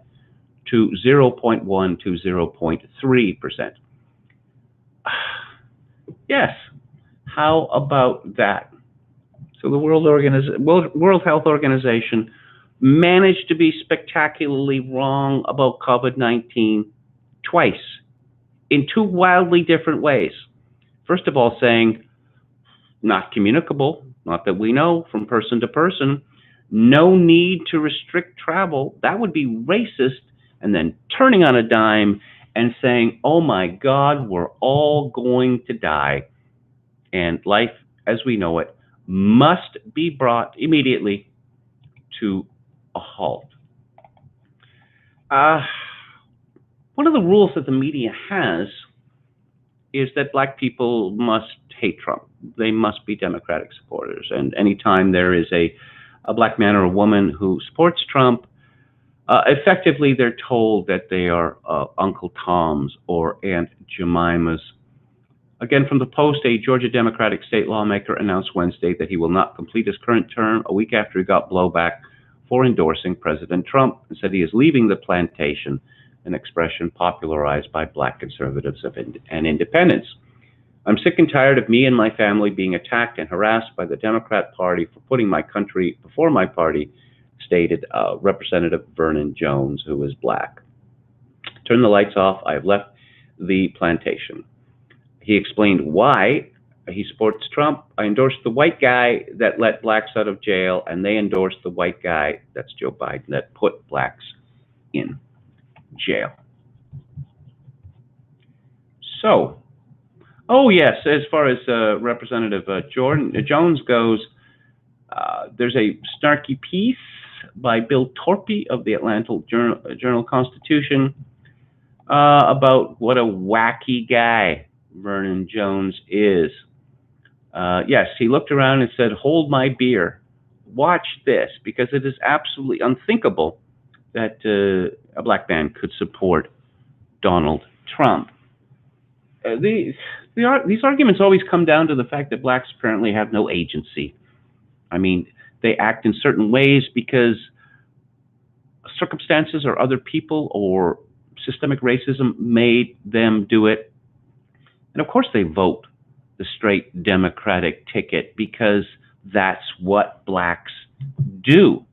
Speaker 1: to 0.1 to 0.3%. Yes, how about that? So the World Health Organization managed to be spectacularly wrong about COVID-19 twice in two wildly different ways. First of all, saying not communicable, not that we know, from person to person, no need to restrict travel, that would be racist, and then turning on a dime and saying, oh my God, we're all going to die, and life as we know it must be brought immediately to a halt. One of the rules that the media has is that black people must hate Trump. They must be Democratic supporters. And anytime there is a black man or a woman who supports Trump, effectively they're told that they are Uncle Tom's or Aunt Jemima's. Again, from the Post, a Georgia Democratic state lawmaker announced Wednesday that he will not complete his current term a week after he got blowback for endorsing President Trump, and said he is leaving the plantation, an expression popularized by black conservatives and independents. I'm sick and tired of me and my family being attacked and harassed by the Democrat Party for putting my country before my party, stated Representative Vernon Jones, who is black. Turn the lights off. I have left the plantation. He explained why he supports Trump. I endorsed the white guy that let blacks out of jail, and they endorsed the white guy, that's Joe Biden, that put blacks in jail. So, oh yes, as far as Representative Jones goes, there's a snarky piece by Bill Torpy of the Atlanta Journal-Constitution about what a wacky guy Vernon Jones is. Yes, he looked around and said, "Hold my beer. Watch this," because it is absolutely unthinkable that a black man could support Donald Trump. These arguments always come down to the fact that blacks apparently have no agency. I mean, they act in certain ways because circumstances or other people or systemic racism made them do it. And of course, they vote the straight Democratic ticket because that's what blacks do.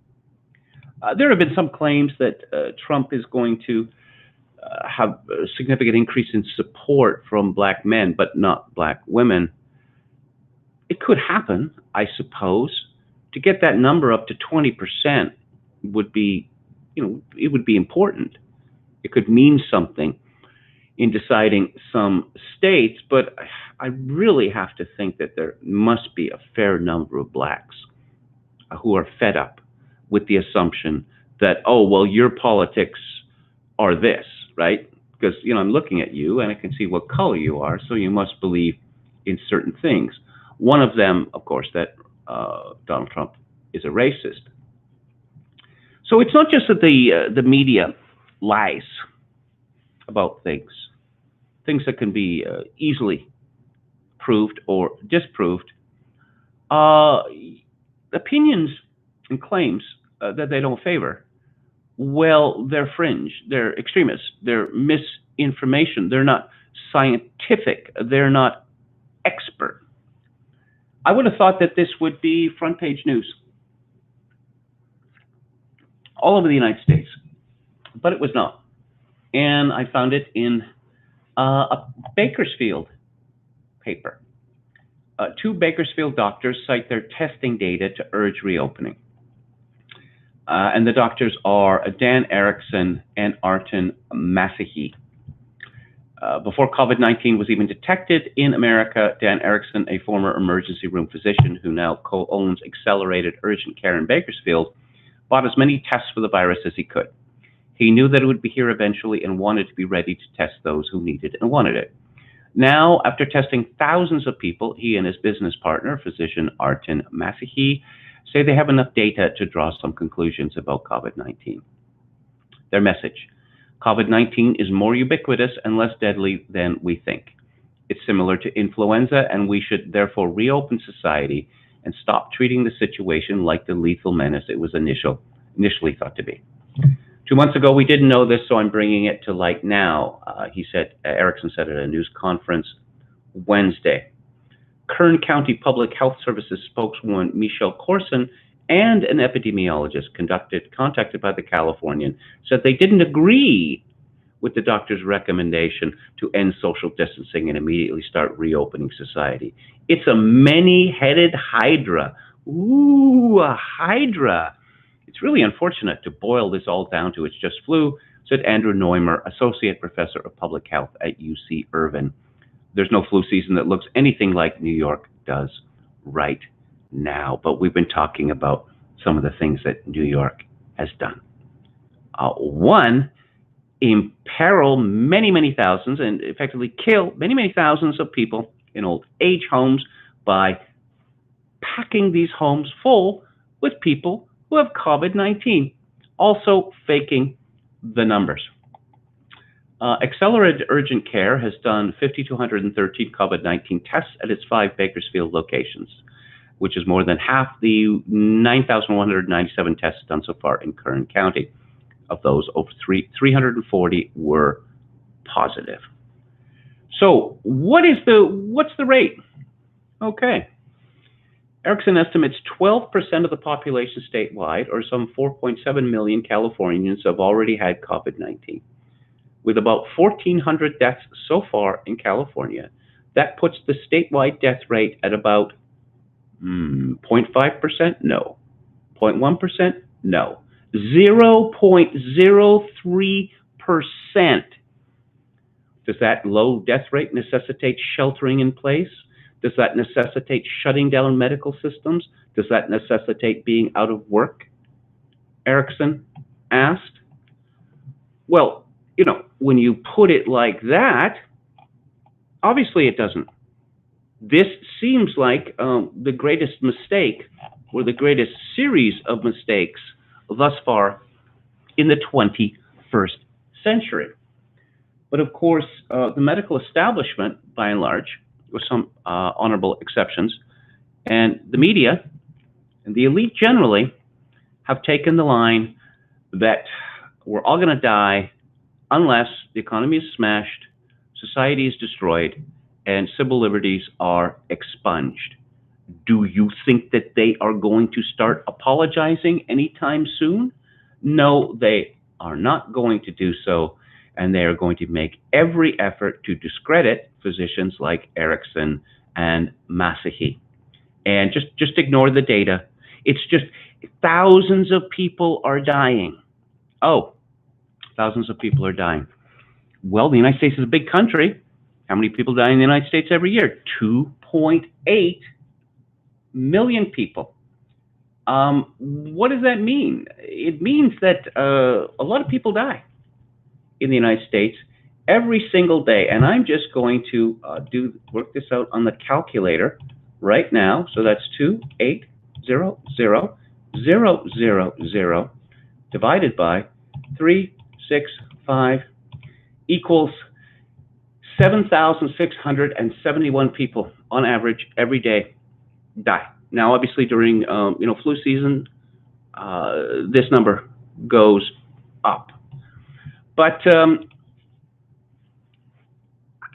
Speaker 1: There have been some claims that Trump is going to have a significant increase in support from black men, but not black women. It could happen, I suppose. To get that number up to 20% would be, it would be important. It could mean something in deciding some states, but I really have to think that there must be a fair number of blacks who are fed up with the assumption that, oh, well, your politics are this, right? Because, I'm looking at you and I can see what color you are, so you must believe in certain things. One of them, of course, that Donald Trump is a racist. So it's not just that the media lies about things that can be easily proved or disproved. Opinions and claims that they don't favor, well, they're fringe, they're extremists, they're misinformation, they're not scientific, they're not expert. I would have thought that this would be front page news all over the United States, but it was not. And I found it in a Bakersfield paper. Two Bakersfield doctors cite their testing data to urge reopening. And the doctors are Dan Erickson and Artin Masahi. Before COVID-19 was even detected in America, Dan Erickson, a former emergency room physician who now co-owns Accelerated Urgent Care in Bakersfield, bought as many tests for the virus as he could. He knew that it would be here eventually and wanted to be ready to test those who needed and wanted it. Now, after testing thousands of people, he and his business partner, physician Artin Masahi, say they have enough data to draw some conclusions about COVID-19. Their message: COVID-19 is more ubiquitous and less deadly than we think. It's similar to influenza, and we should therefore reopen society and stop treating the situation like the lethal menace it was initially thought to be. 2 months ago, we didn't know this, so I'm bringing it to light now, Erickson said at a news conference Wednesday. Kern County Public Health Services spokeswoman Michelle Corson and an epidemiologist contacted by the Californian said they didn't agree with the doctor's recommendation to end social distancing and immediately start reopening society. It's a many-headed hydra. Ooh, a hydra. It's really unfortunate to boil this all down to it's just flu, said Andrew Neumer, associate professor of public health at UC Irvine. There's no flu season that looks anything like New York does right now, but we've been talking about some of the things that New York has done. One, imperil many, many thousands and effectively kill many, many thousands of people in old age homes by packing these homes full with people who have COVID-19, also faking the numbers. Accelerated Urgent Care has done 5,213 COVID-19 tests at its 5 Bakersfield locations, which is more than half the 9,197 tests done so far in Kern County. Of those, over 340 were positive. So what's the rate? Okay. Erickson estimates 12% of the population statewide, or some 4.7 million Californians, have already had COVID-19. With about 1,400 deaths so far in California, that puts the statewide death rate at about 0.5%? No. 0.1%? No. 0.03%. Does that low death rate necessitate sheltering in place? Does that necessitate shutting down medical systems? Does that necessitate being out of work? Erickson asked. Well, when you put it like that, obviously it doesn't. This seems like the greatest mistake, or the greatest series of mistakes thus far in the 21st century. But of course, the medical establishment, by and large, with some honorable exceptions, and the media and the elite generally, have taken the line that we're all going to die unless the economy is smashed, society is destroyed, and civil liberties are expunged. Do you think that they are going to start apologizing anytime soon? No, they are not going to do so, and they are going to make every effort to discredit physicians like Erickson and Masahi. And just ignore the data. It's just thousands of people are dying. Oh, thousands of people are dying. Well, the United States is a big country. How many people die in the United States every year? 2.8 million people. What does that mean? It means that a lot of people die in the United States every single day. And I'm just going to work this out on the calculator right now. So that's 2,800,000 divided by 365 equals 7,671 people on average every day die. Now, obviously, during flu season, this number goes up. But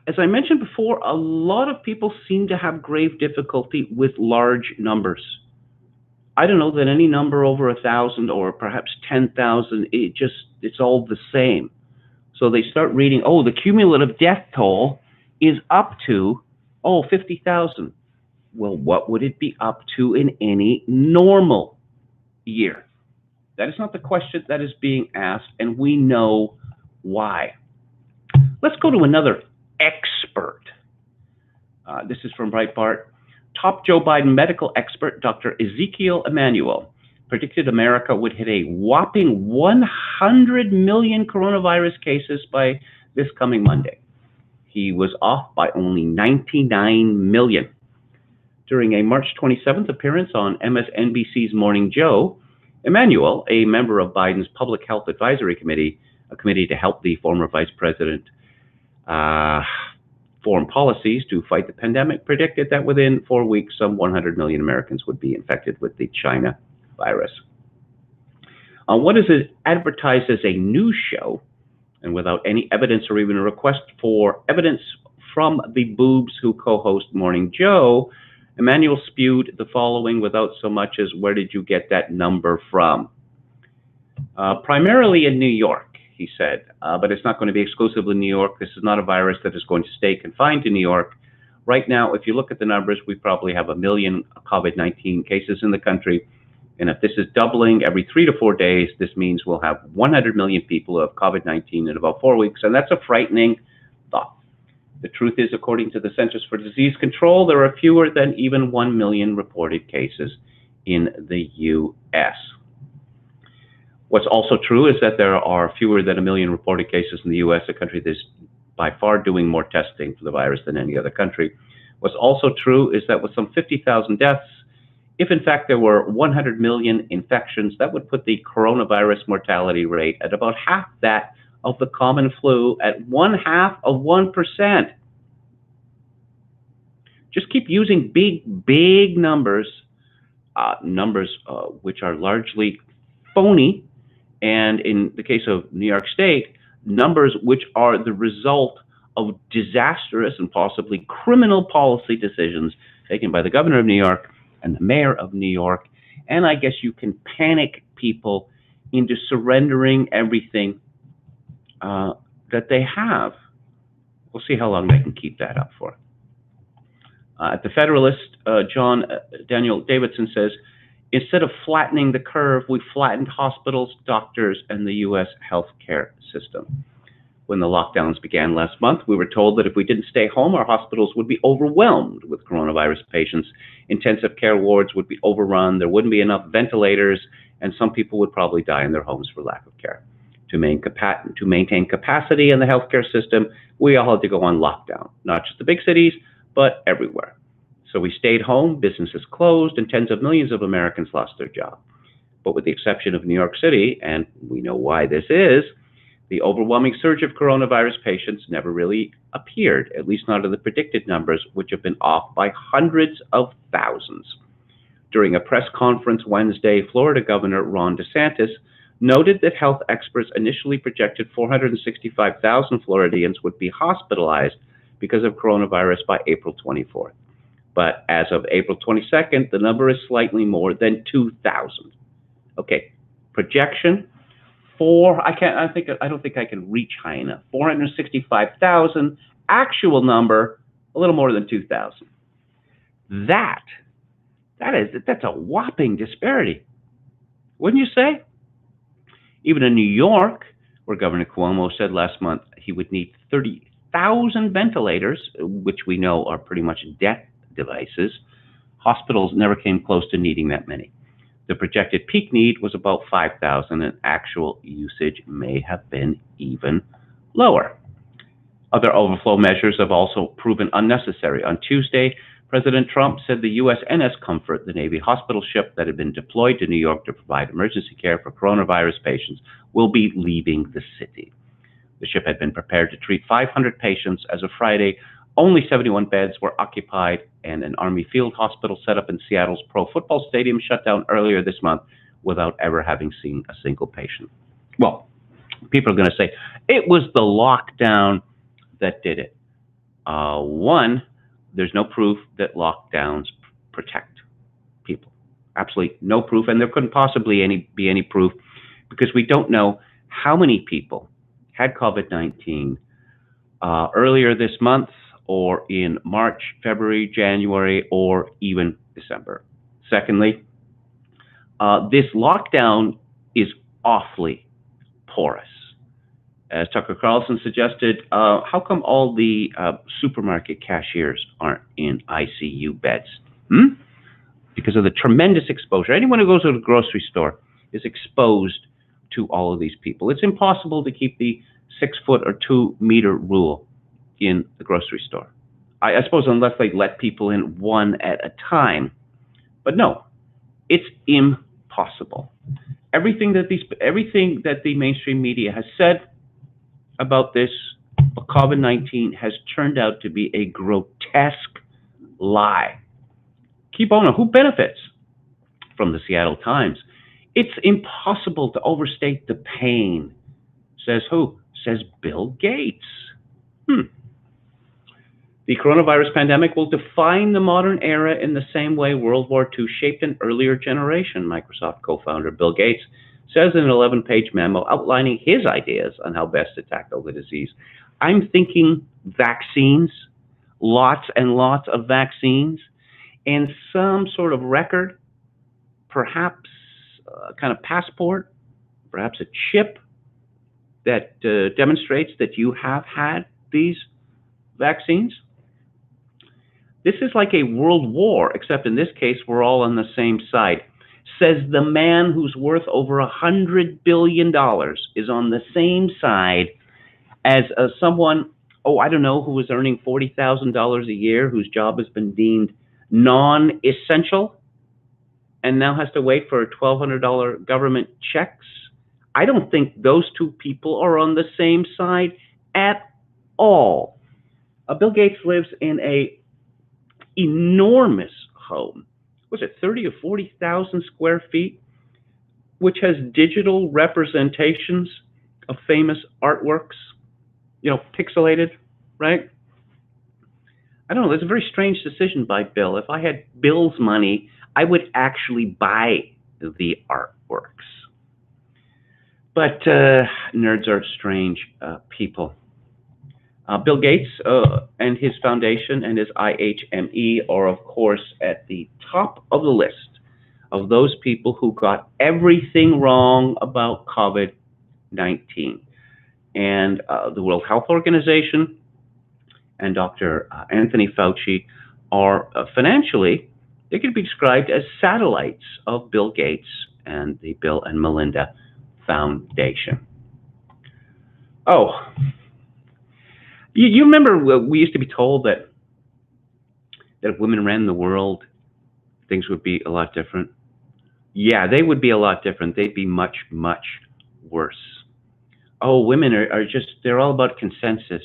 Speaker 1: as I mentioned before, a lot of people seem to have grave difficulty with large numbers. I don't know that any number over 1,000 or perhaps 10,000, it's all the same. So they start reading, oh, the cumulative death toll is up to, 50,000. Well, what would it be up to in any normal year? That is not the question that is being asked, and we know why. Let's go to another expert. This is from Breitbart. Top Joe Biden medical expert, Dr. Ezekiel Emanuel, predicted America would hit a whopping 100 million coronavirus cases by this coming Monday. He was off by only 99 million. During a March 27th appearance on MSNBC's Morning Joe, Emanuel, a member of Biden's Public Health Advisory Committee, a committee to help the former vice president form policies to fight the pandemic, predicted that within 4 weeks, some 100 million Americans would be infected with the China virus. What is it advertised as a news show, and without any evidence or even a request for evidence from the boobs who co-host Morning Joe, Emanuel spewed the following without so much as, where did you get that number from? Primarily in New York, he said, but it's not going to be exclusively in New York. This is not a virus that is going to stay confined to New York. Right now, if you look at the numbers, we probably have 1 million COVID-19 cases in the country. And if this is doubling every 3 to 4 days, this means we'll have 100 million people who have COVID-19 in about 4 weeks. And that's a frightening thought. The truth is, according to the Centers for Disease Control, there are fewer than even 1 million reported cases in the U.S. What's also true is that there are fewer than 1 million reported cases in the U.S., a country that's by far doing more testing for the virus than any other country. What's also true is that with some 50,000 deaths, if in fact there were 100 million infections, that would put the coronavirus mortality rate at about half that of the common flu, at 0.5%. Just keep using big numbers, which are largely phony, and in the case of New York State, numbers which are the result of disastrous and possibly criminal policy decisions taken by the governor of New York and the mayor of New York. And I guess you can panic people into surrendering everything that they have. We'll see how long they can keep that up for. At the Federalist, John Daniel Davidson says, instead of flattening the curve, we flattened hospitals, doctors, and the U.S. healthcare system. When the lockdowns began last month, we were told that if we didn't stay home, our hospitals would be overwhelmed with coronavirus patients. Intensive care wards would be overrun, there wouldn't be enough ventilators, and some people would probably die in their homes for lack of care. to maintain capacity in the healthcare system, we all had to go on lockdown, not just the big cities, but everywhere. So we stayed home, businesses closed, and tens of millions of Americans lost their job. But with the exception of New York City, and we know why this is, the overwhelming surge of coronavirus patients never really appeared, at least not in the predicted numbers, which have been off by hundreds of thousands. During a press conference Wednesday, Florida Governor Ron DeSantis noted that health experts initially projected 465,000 Floridians would be hospitalized because of coronavirus by April 24th. But as of April 22nd, the number is slightly more than 2,000. Okay, projection. I don't think I can reach high enough. 465,000, actual number, a little more than 2,000. That's a whopping disparity, wouldn't you say? Even in New York, where Governor Cuomo said last month he would need 30,000 ventilators, which we know are pretty much death devices, hospitals never came close to needing that many. The projected peak need was about 5,000, and actual usage may have been even lower. Other overflow measures have also proven unnecessary. On Tuesday, President Trump said the USNS Comfort, the Navy hospital ship that had been deployed to New York to provide emergency care for coronavirus patients, will be leaving the city. The ship had been prepared to treat 500 patients. As of Friday, only 71 beds were occupied, and an Army field hospital set up in Seattle's Pro Football Stadium shut down earlier this month without ever having seen a single patient. Well, people are going to say, it was the lockdown that did it. One, there's no proof that lockdowns protect people. Absolutely no proof, and there couldn't possibly be any proof because we don't know how many people had COVID-19 earlier this month, or in March, February, January, or even December. Secondly, this lockdown is awfully porous. As Tucker Carlson suggested, how come all the supermarket cashiers aren't in ICU beds? Because of the tremendous exposure. Anyone who goes to the grocery store is exposed to all of these people. It's impossible to keep the 6 foot or 2 meter rule in the grocery store. I suppose unless they let people in one at a time. But no, it's impossible. Everything that the mainstream media has said about this COVID-19 has turned out to be a grotesque lie. Keep on. Who benefits from the Seattle Times? It's impossible to overstate the pain. Says who? Says Bill Gates. The coronavirus pandemic will define the modern era in the same way World War II shaped an earlier generation, Microsoft co-founder Bill Gates says in an 11-page memo outlining his ideas on how best to tackle the disease. I'm thinking vaccines, lots and lots of vaccines, and some sort of record, perhaps a kind of passport, perhaps a chip that demonstrates that you have had these vaccines. This is like a world war, except in this case, we're all on the same side. Says the man who's worth over $100 billion is on the same side as someone, I don't know, who was earning $40,000 a year, whose job has been deemed non-essential, and now has to wait for $1,200 government checks. I don't think those two people are on the same side at all. Bill Gates lives in a enormous home. Was it 30 or 40,000 square feet, which has digital representations of famous artworks, pixelated, right? I don't know. It's a very strange decision by Bill. If I had Bill's money, I would actually buy the artworks. But nerds are strange people. Bill Gates and his foundation and his IHME are, of course, at the top of the list of those people who got everything wrong about COVID-19. And the World Health Organization and Dr. Anthony Fauci are financially, they can be described as satellites of Bill Gates and the Bill and Melinda Foundation. Oh, you remember we used to be told that if women ran the world, things would be a lot different? Yeah, they would be a lot different. They'd be much, much worse. Oh, women are just, they're all about consensus.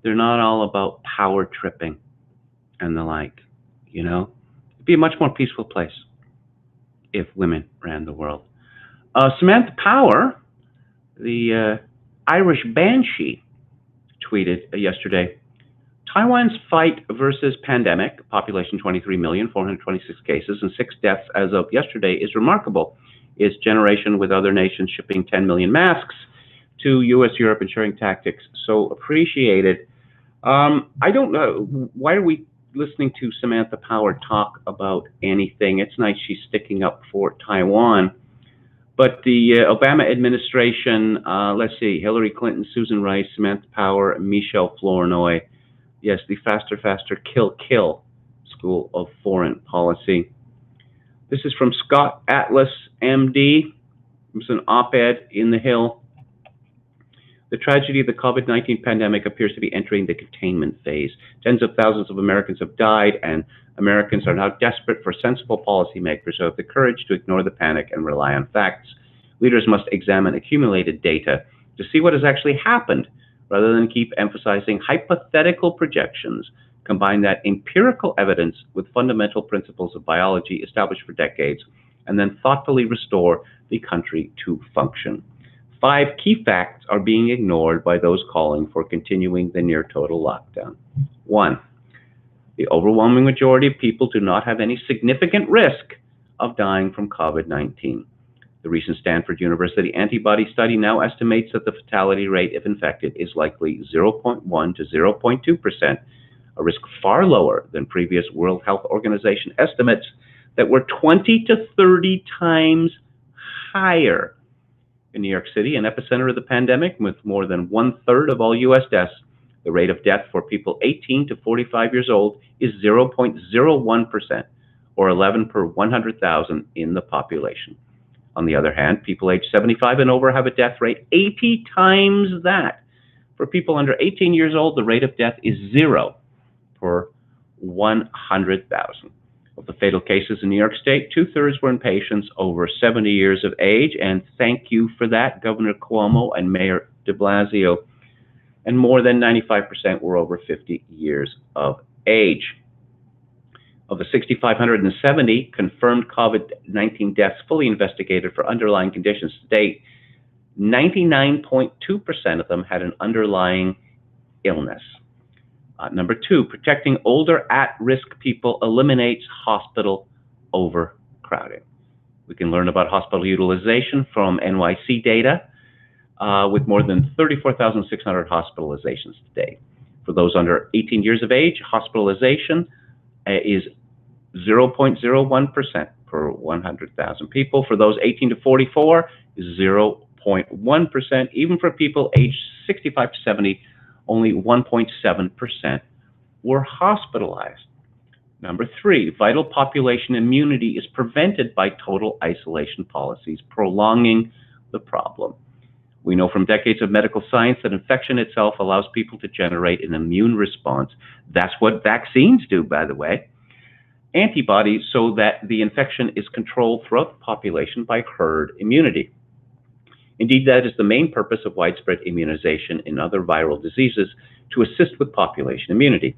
Speaker 1: They're not all about power tripping and the like, you know? It'd be a much more peaceful place if women ran the world. Samantha Power, the Irish banshee, tweeted yesterday, Taiwan's fight versus pandemic, population 23,426 cases and 6 deaths as of yesterday, is remarkable. Its generation with other nations shipping 10 million masks to U.S., Europe, and sharing tactics so appreciated. I don't know. Why are we listening to Samantha Power talk about anything? It's nice she's sticking up for Taiwan. But the Obama administration, let's see, Hillary Clinton, Susan Rice, Samantha Power, Michelle Flournoy, yes, the faster, kill School of Foreign Policy. This is from Scott Atlas, MD. It's an op-ed in The Hill. The tragedy of the COVID-19 pandemic appears to be entering the containment phase. Tens of thousands of Americans have died, and Americans are now desperate for sensible policymakers who have the courage to ignore the panic and rely on facts. Leaders must examine accumulated data to see what has actually happened, rather than keep emphasizing hypothetical projections. Combine that empirical evidence with fundamental principles of biology established for decades, and then thoughtfully restore the country to function. 5 key facts are being ignored by those calling for continuing the near-total lockdown. 1, the overwhelming majority of people do not have any significant risk of dying from COVID-19. The recent Stanford University antibody study now estimates that the fatality rate, if infected, is likely 0.1 to 0.2%, a risk far lower than previous World Health Organization estimates that were 20 to 30 times higher. In New York City, an epicenter of the pandemic, with more than 1/3 of all U.S. deaths, the rate of death for people 18 to 45 years old is 0.01%, or 11 per 100,000 in the population. On the other hand, people aged 75 and over have a death rate 80 times that. For people under 18 years old, the rate of death is 0 per 100,000. Of the fatal cases in New York State, 2/3 were in patients over 70 years of age, and thank you for that, Governor Cuomo and Mayor de Blasio. And more than 95% were over 50 years of age. Of the 6,570 confirmed COVID-19 deaths fully investigated for underlying conditions to date, 99.2% of them had an underlying illness. Number 2, protecting older at-risk people eliminates hospital overcrowding. We can learn about hospital utilization from NYC data with more than 34,600 hospitalizations today. For those under 18 years of age, hospitalization is 0.01% per 100,000 people. For those 18 to 44, 0.1%. Even for people aged 65 to 70, only 1.7% were hospitalized. Number 3, vital population immunity is prevented by total isolation policies, prolonging the problem. We know from decades of medical science that infection itself allows people to generate an immune response. That's what vaccines do, by the way. Antibodies, so that the infection is controlled throughout the population by herd immunity. Indeed, that is the main purpose of widespread immunization in other viral diseases, to assist with population immunity.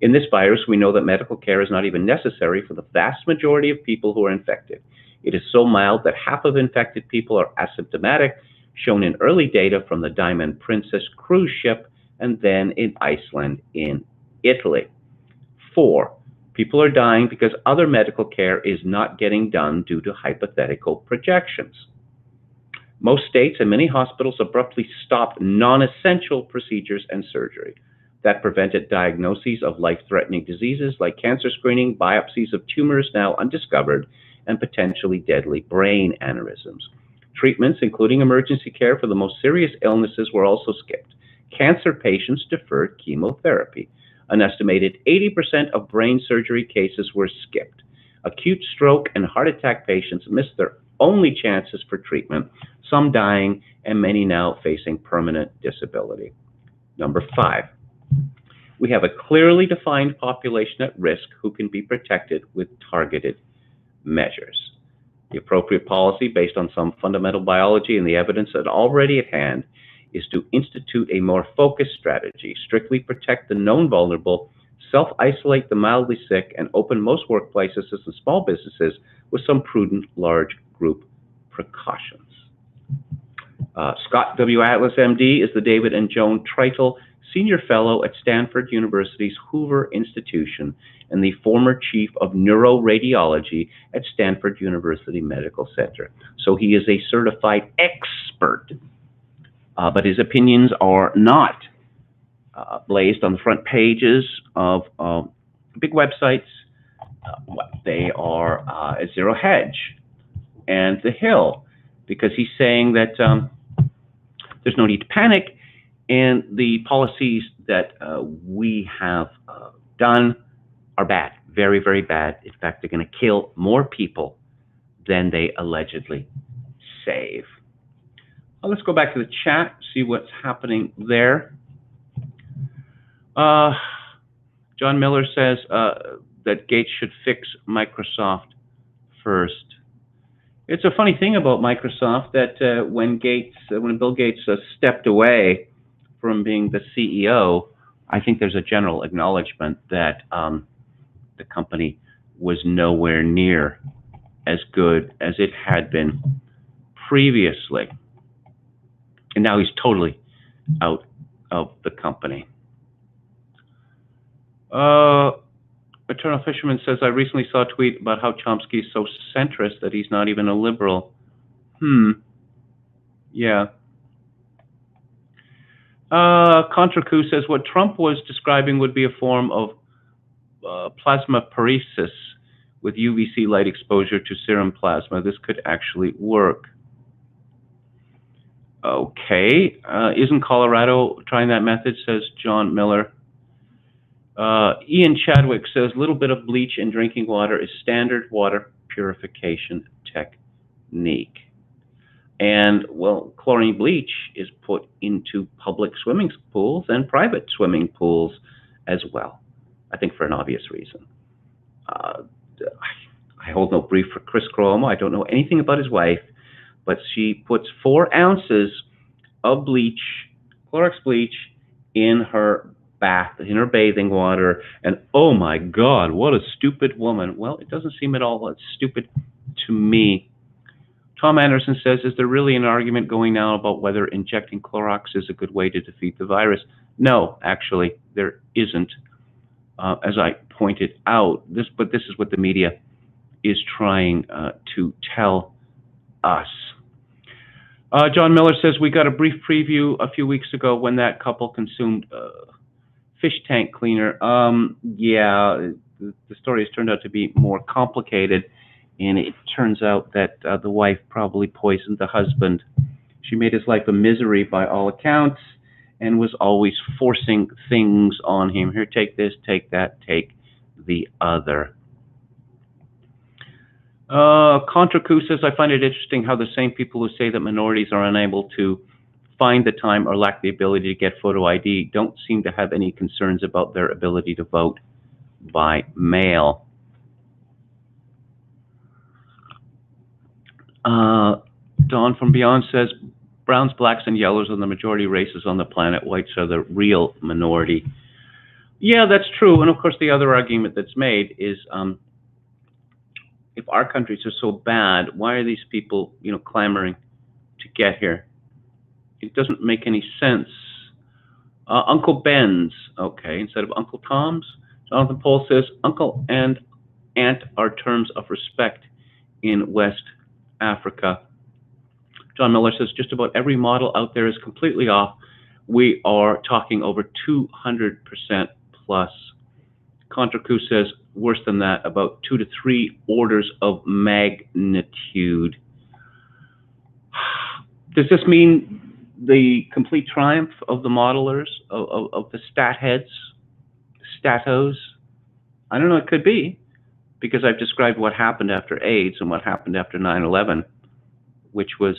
Speaker 1: In this virus, we know that medical care is not even necessary for the vast majority of people who are infected. It is so mild that half of infected people are asymptomatic, shown in early data from the Diamond Princess cruise ship and then in Iceland in Italy. 4, people are dying because other medical care is not getting done due to hypothetical projections. Most states and many hospitals abruptly stopped non-essential procedures and surgery. That prevented diagnoses of life-threatening diseases like cancer screening, biopsies of tumors now undiscovered, and potentially deadly brain aneurysms. Treatments, including emergency care for the most serious illnesses, were also skipped. Cancer patients deferred chemotherapy. An estimated 80% of brain surgery cases were skipped. Acute stroke and heart attack patients missed their
Speaker 2: only chances for treatment, some dying, and many now facing permanent disability. Number 5, we have a clearly defined population at risk who can be protected with targeted measures. The appropriate policy, based on some fundamental biology and the evidence that already at hand, is to institute a more focused strategy, strictly protect the known vulnerable, self-isolate the mildly sick, and open most workplaces and small businesses with some prudent large group precautions. Scott W. Atlas, MD, is the David and Joan Treitel Senior Fellow at Stanford University's Hoover Institution and the former Chief of Neuroradiology at Stanford University Medical Center. So he is a certified expert, but his opinions are not blazed on the front pages of big websites. They are at Zero Hedge and The Hill, because he's saying that there's no need to panic, and the policies that we have done are bad, very, very bad. In fact, they're going to kill more people than they allegedly save. Let's go back to the chat, see what's happening there. John Miller says that Gates should fix Microsoft first. It's a funny thing about Microsoft that when Bill Gates stepped away from being the CEO, I think there's a general acknowledgement that the company was nowhere near as good as it had been previously. And now he's totally out of the company. Eternal Fisherman says, I recently saw a tweet about how Chomsky is so centrist that he's not even a liberal. Yeah. Contracu says, what Trump was describing would be a form of plasmapheresis with UVC light exposure to serum plasma. This could actually work. Okay. Isn't Colorado trying that method, says John Miller. Ian Chadwick says, little bit of bleach in drinking water is standard water purification technique. And, well, chlorine bleach is put into public swimming pools and private swimming pools as well, I think for an obvious reason. I hold no brief for Chris Cuomo. I don't know anything about his wife, but she puts 4 ounces of bleach, Clorox bleach, in her bath, in her bathing water, and oh my God, what a stupid woman. Well, it doesn't seem at all stupid to me. Tom Anderson says, is there really an argument going now about whether injecting Clorox is a good way to defeat the virus? No, actually, there isn't. As I pointed out, this is what the media is trying to tell us. John Miller says, we got a brief preview a few weeks ago when that couple consumed fish tank cleaner. Yeah, the story has turned out to be more complicated, and it turns out that the wife probably poisoned the husband. She made his life a misery by all accounts and was always forcing things on him. Here, take this, take that, take the other. Contracu says, I find it interesting how the same people who say that minorities are unable to find the time or lack the ability to get photo ID don't seem to have any concerns about their ability to vote by mail. Dawn from Beyond says, browns, blacks, and yellows are the majority races on the planet. Whites are the real minority. Yeah, that's true. And of course, the other argument that's made is, if our countries are so bad, why are these people, clamoring to get here? It doesn't make any sense. Uncle Ben's, okay, instead of Uncle Tom's. Jonathan Pohl says, uncle and aunt are terms of respect in West Africa. John Miller says, just about every model out there is completely off. We are talking over 200% plus. Contracu says, worse than that, about 2 to 3 orders of magnitude. Does this mean the complete triumph of the modelers, of the stat heads, statos? I don't know, it could be, because I've described what happened after AIDS and what happened after 9/11. which was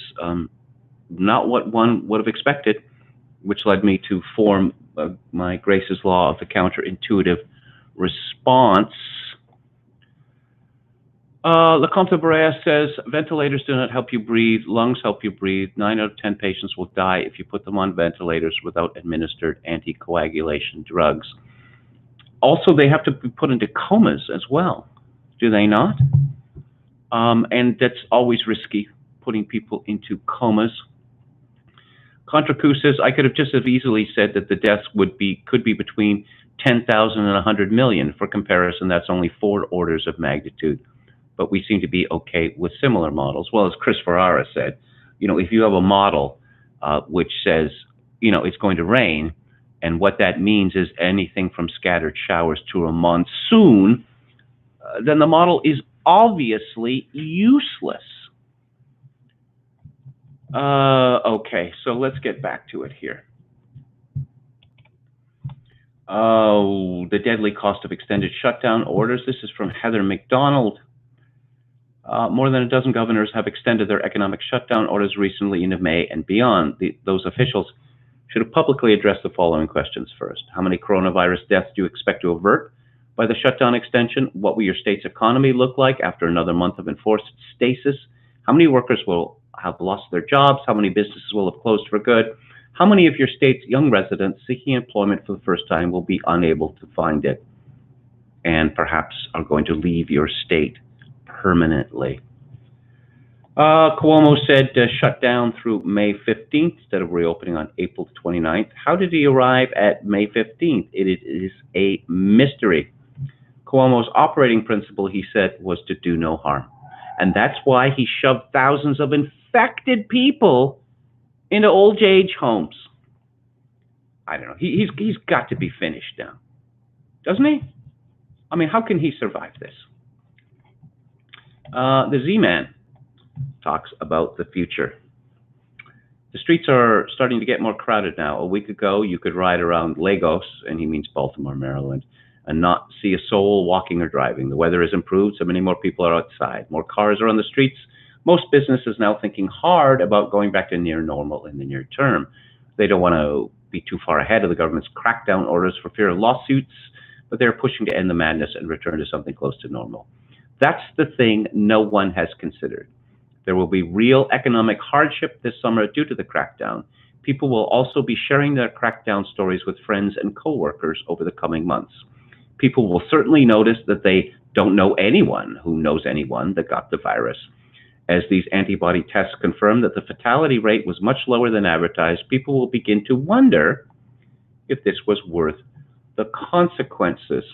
Speaker 2: not what one would have expected, which led me to form my Grace's Law of the Counterintuitive Response. LeComte de Brea says, ventilators do not help you breathe, lungs help you breathe. 9 out of 10 patients will die if you put them on ventilators without administered anticoagulation drugs. Also, they have to be put into comas as well, do they not? And that's always risky, putting people into comas. Contra Q says, I could have just as easily said that the deaths could be between 10,000 and 100 million. For comparison, that's only 4 orders of magnitude. But we seem to be okay with similar models. Well, as Chris Ferrara said, if you have a model which says, it's going to rain, and what that means is anything from scattered showers to a monsoon, then the model is obviously useless. Okay, so let's get back to it here. Oh, the deadly cost of extended shutdown orders. This is from Heather McDonald. More than a dozen governors have extended their economic shutdown orders recently into May and beyond. Those officials should have publicly addressed the following questions first. How many coronavirus deaths do you expect to avert by the shutdown extension? What will your state's economy look like after another month of enforced stasis? How many workers will have lost their jobs? How many businesses will have closed for good? How many of your state's young residents seeking employment for the first time will be unable to find it and perhaps are going to leave your state permanently? Cuomo said shut down through May 15th instead of reopening on April 29th. How did he arrive at May 15th? It is a mystery. Cuomo's operating principle, he said, was to do no harm. And that's why he shoved thousands of infected people into old age homes. I don't know. He's got to be finished now, doesn't he? I mean, how can he survive this? The Z-Man talks about the future. The streets are starting to get more crowded now. A week ago, you could ride around Lagos, and he means Baltimore, Maryland, and not see a soul walking or driving. The weather has improved, so many more people are outside. More cars are on the streets. Most businesses now thinking hard about going back to near normal in the near term. They don't want to be too far ahead of the government's crackdown orders for fear of lawsuits, but they're pushing to end the madness and return to something close to normal. That's the thing no one has considered. There will be real economic hardship this summer due to the crackdown. People will also be sharing their crackdown stories with friends and coworkers over the coming months. People will certainly notice that they don't know anyone who knows anyone that got the virus. As these antibody tests confirm that the fatality rate was much lower than advertised, people will begin to wonder if this was worth the consequences.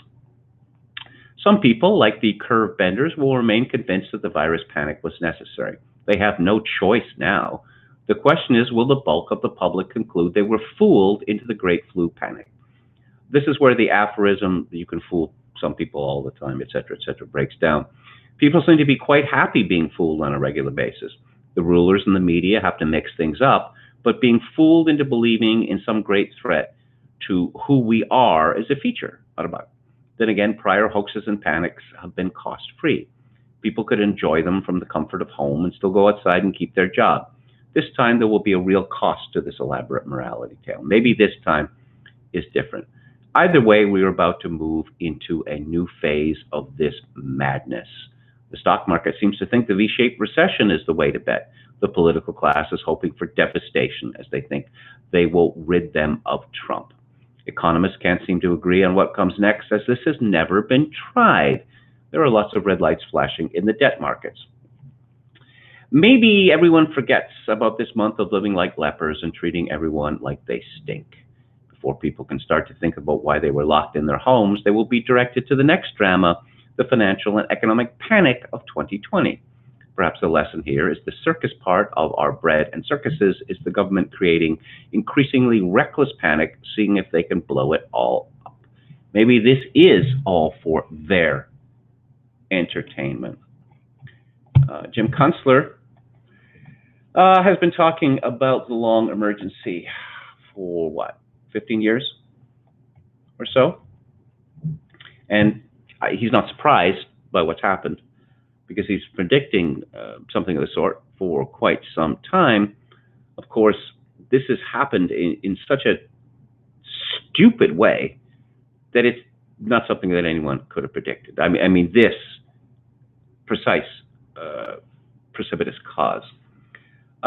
Speaker 2: Some people, like the curve benders, will remain convinced that the virus panic was necessary. They have no choice now. The question is, will the bulk of the public conclude they were fooled into the great flu panic? This is where the aphorism, you can fool some people all the time, et cetera, breaks down. People seem to be quite happy being fooled on a regular basis. The rulers and the media have to mix things up, but being fooled into believing in some great threat to who we are is a feature. What about it? Then again, prior hoaxes and panics have been cost-free. People could enjoy them from the comfort of home and still go outside and keep their job. This time, there will be a real cost to this elaborate morality tale. Maybe this time is different. Either way, we are about to move into a new phase of this madness. The stock market seems to think the V-shaped recession is the way to bet. The political class is hoping for devastation as they think they will rid them of Trump. Economists can't seem to agree on what comes next, as this has never been tried. There are lots of red lights flashing in the debt markets. Maybe everyone forgets about this month of living like lepers and treating everyone like they stink. Before people can start to think about why they were locked in their homes, they will be directed to the next drama, the financial and economic panic of 2020. Perhaps the lesson here is the circus part of our bread and circuses is the government creating increasingly reckless panic, seeing if they can blow it all up. Maybe this is all for their entertainment. Jim Kunstler has been talking about the long emergency for what, 15 years or so? And he's not surprised by what's happened. because he's predicting something of the sort for quite some time. Of course, this has happened in such a stupid way that it's not something that anyone could have predicted. I mean this precise, precipitous cause.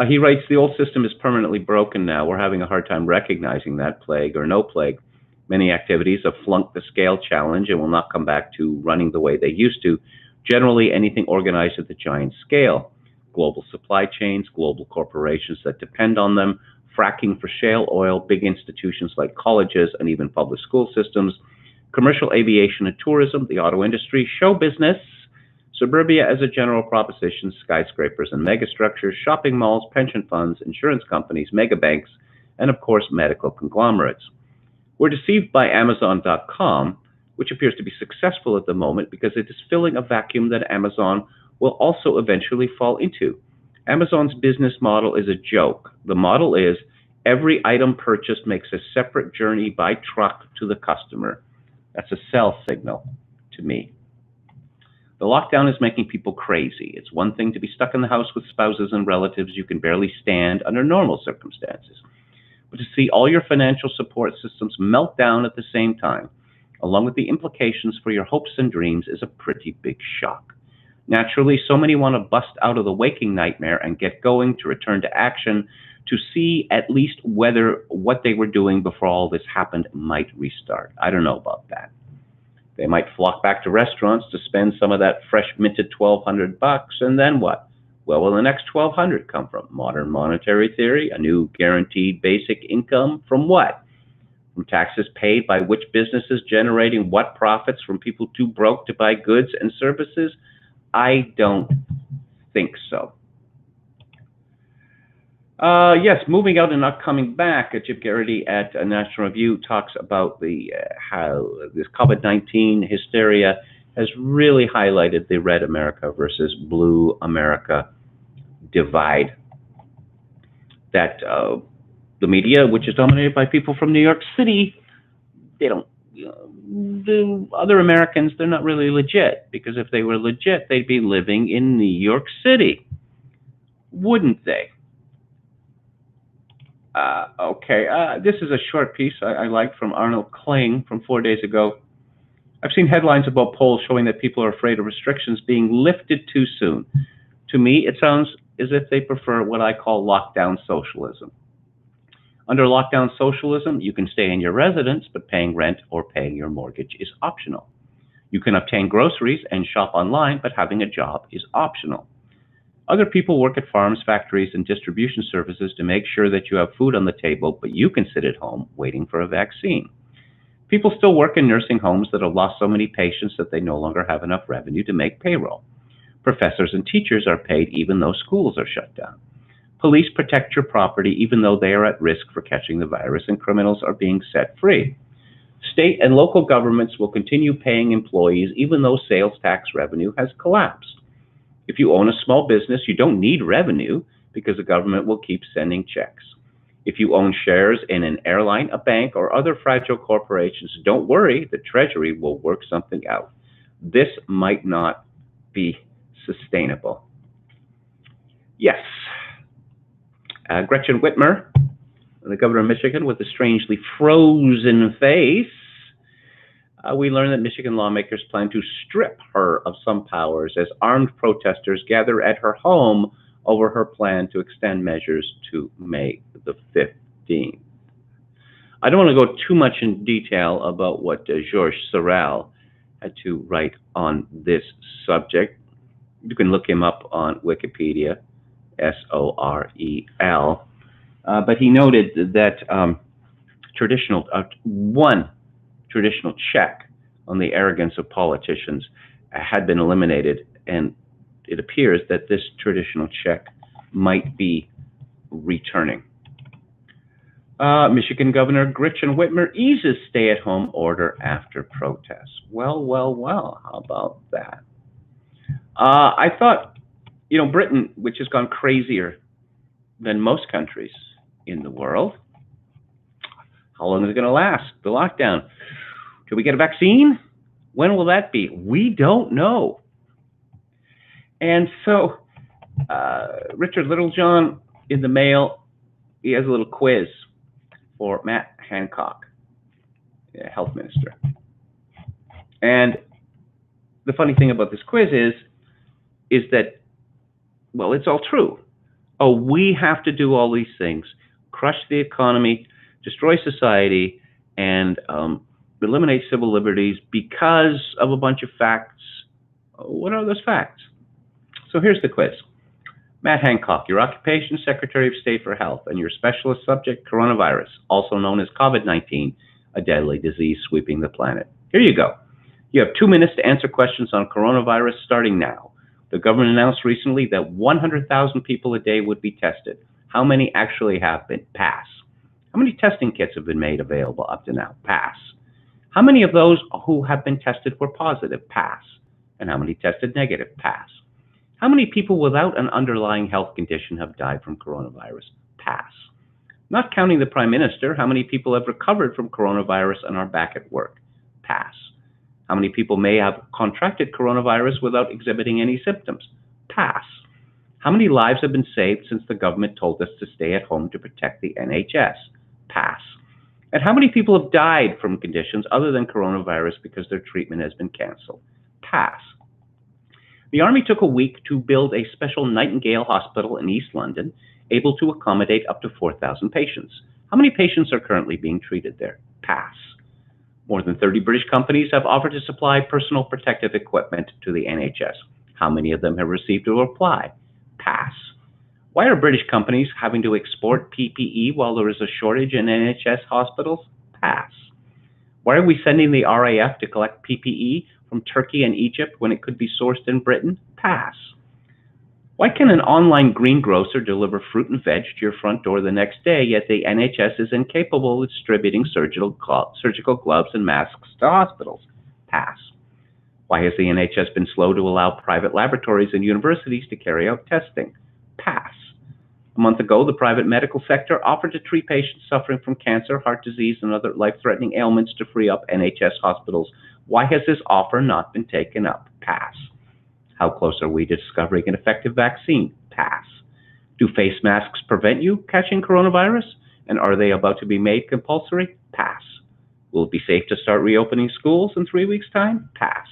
Speaker 2: He writes, the old system is permanently broken now. We're having a hard time recognizing that, plague or no plague. Many activities have flunked the scale challenge and will not come back to running the way they used to. Generally, anything organized at the giant scale. Global supply chains, global corporations that depend on them, fracking for shale oil, big institutions like colleges and even public school systems, commercial aviation and tourism, the auto industry, show business, suburbia as a general proposition, skyscrapers and megastructures, shopping malls, pension funds, insurance companies, mega banks, and of course, medical conglomerates. We're deceived by Amazon.com, which appears to be successful at the moment because it is filling a vacuum that Amazon will also eventually fall into. Amazon's business model is a joke. The model is every item purchased makes a separate journey by truck to the customer. That's a sell signal to me. The lockdown is making people crazy. It's one thing to be stuck in the house with spouses and relatives you can barely stand under normal circumstances. But to see all your financial support systems melt down at the same time, along with the implications for your hopes and dreams, is a pretty big shock. Naturally, so many want to bust out of the waking nightmare and get going to return to action, to see at least whether what they were doing before all this happened might restart. I don't know about that. They might flock back to restaurants to spend some of that fresh minted $1,200, and then what? Where will the next $1,200 come from? Modern monetary theory? A new guaranteed basic income? From what? From taxes paid by which businesses generating what profits from people too broke to buy goods and services? I don't think so. Yes, moving out and not coming back. Chip Garrity at National Review talks about how this COVID-19 hysteria has really highlighted the red America versus blue America divide. That the media, which is dominated by people from New York City, they don't. The other Americans, they're not really legit, because if they were legit, they'd be living in New York City, wouldn't they? Okay, this is a short piece I liked from Arnold Kling from 4 days ago. I've seen headlines about polls showing that people are afraid of restrictions being lifted too soon. To me, it sounds as if they prefer what I call lockdown socialism. Under lockdown socialism, you can stay in your residence, but paying rent or paying your mortgage is optional. You can obtain groceries and shop online, but having a job is optional. Other people work at farms, factories, and distribution services to make sure that you have food on the table, but you can sit at home waiting for a vaccine. People still work in nursing homes that have lost so many patients that they no longer have enough revenue to make payroll. Professors and teachers are paid even though schools are shut down. Police protect your property even though they are at risk for catching the virus, and criminals are being set free. State and local governments will continue paying employees even though sales tax revenue has collapsed. If you own a small business, you don't need revenue because the government will keep sending checks. If you own shares in an airline, a bank, or other fragile corporations, don't worry, the Treasury will work something out. This might not be sustainable. Yes. Gretchen Whitmer, the governor of Michigan, with a strangely frozen face. We learn that Michigan lawmakers plan to strip her of some powers as armed protesters gather at her home over her plan to extend measures to May the 15th. I don't want to go too much in detail about what Georges Sorel had to write on this subject. You can look him up on Wikipedia, Sorel. But he noted that one traditional check on the arrogance of politicians had been eliminated, and it appears that this traditional check might be returning. Michigan Governor Gretchen Whitmer eases stay-at-home order after protests. Well, how about that? I thought, Britain, which has gone crazier than most countries in the world, how long is it going to last, the lockdown? Can we get a vaccine? When will that be? We don't know. And so Richard Littlejohn in the mail, he has a little quiz for Matt Hancock, health minister. And the funny thing about this quiz is that, well, it's all true. Oh, we have to do all these things, crush the economy, destroy society, and eliminate civil liberties because of a bunch of facts. What are those facts? So here's the quiz. Matt Hancock, your occupation, Secretary of State for Health, and your specialist subject, coronavirus, also known as COVID-19, a deadly disease sweeping the planet. Here you go. You have 2 minutes to answer questions on coronavirus starting now. The government announced recently that 100,000 people a day would be tested. How many actually have been? Pass. How many testing kits have been made available up to now? Pass. How many of those who have been tested were positive? Pass. And how many tested negative? Pass. How many people without an underlying health condition have died from coronavirus? Pass. Not counting the Prime Minister, how many people have recovered from coronavirus and are back at work? Pass. How many people may have contracted coronavirus without exhibiting any symptoms? Pass. How many lives have been saved since the government told us to stay at home to protect the NHS? Pass. And how many people have died from conditions other than coronavirus because their treatment has been canceled? Pass. The Army took a week to build a special Nightingale hospital in East London, able to accommodate up to 4,000 patients. How many patients are currently being treated there? Pass. More than 30 British companies have offered to supply personal protective equipment to the NHS. How many of them have received a reply? Pass. Why are British companies having to export PPE while there is a shortage in NHS hospitals? Pass. Why are we sending the RAF to collect PPE from Turkey and Egypt when it could be sourced in Britain? Pass. Why can an online greengrocer deliver fruit and veg to your front door the next day, yet the NHS is incapable of distributing surgical gloves and masks to hospitals? Pass. Why has the NHS been slow to allow private laboratories and universities to carry out testing? Pass. A month ago, the private medical sector offered to treat patients suffering from cancer, heart disease, and other life-threatening ailments to free up NHS hospitals. Why has this offer not been taken up? Pass. How close are we to discovering an effective vaccine? Pass. Do face masks prevent you catching coronavirus? And are they about to be made compulsory? Pass. Will it be safe to start reopening schools in 3 weeks' time? Pass.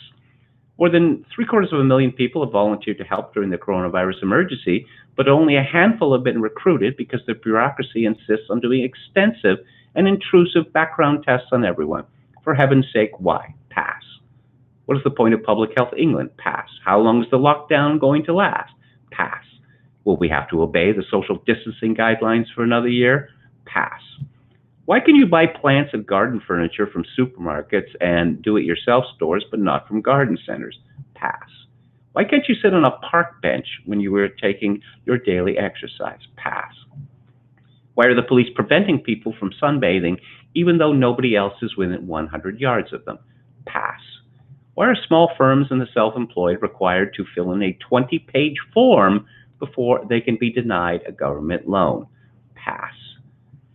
Speaker 2: More than 750,000 people have volunteered to help during the coronavirus emergency, but only a handful have been recruited because the bureaucracy insists on doing extensive and intrusive background tests on everyone. For heaven's sake, why? Pass. What is the point of Public Health England? Pass. How long is the lockdown going to last? Pass. Will we have to obey the social distancing guidelines for another year? Pass. Why can you buy plants and garden furniture from supermarkets and do-it-yourself stores, but not from garden centers? Pass. Why can't you sit on a park bench when you were taking your daily exercise? Pass. Why are the police preventing people from sunbathing even though nobody else is within 100 yards of them? Pass. Why are small firms and the self-employed required to fill in a 20-page form before they can be denied a government loan? Pass.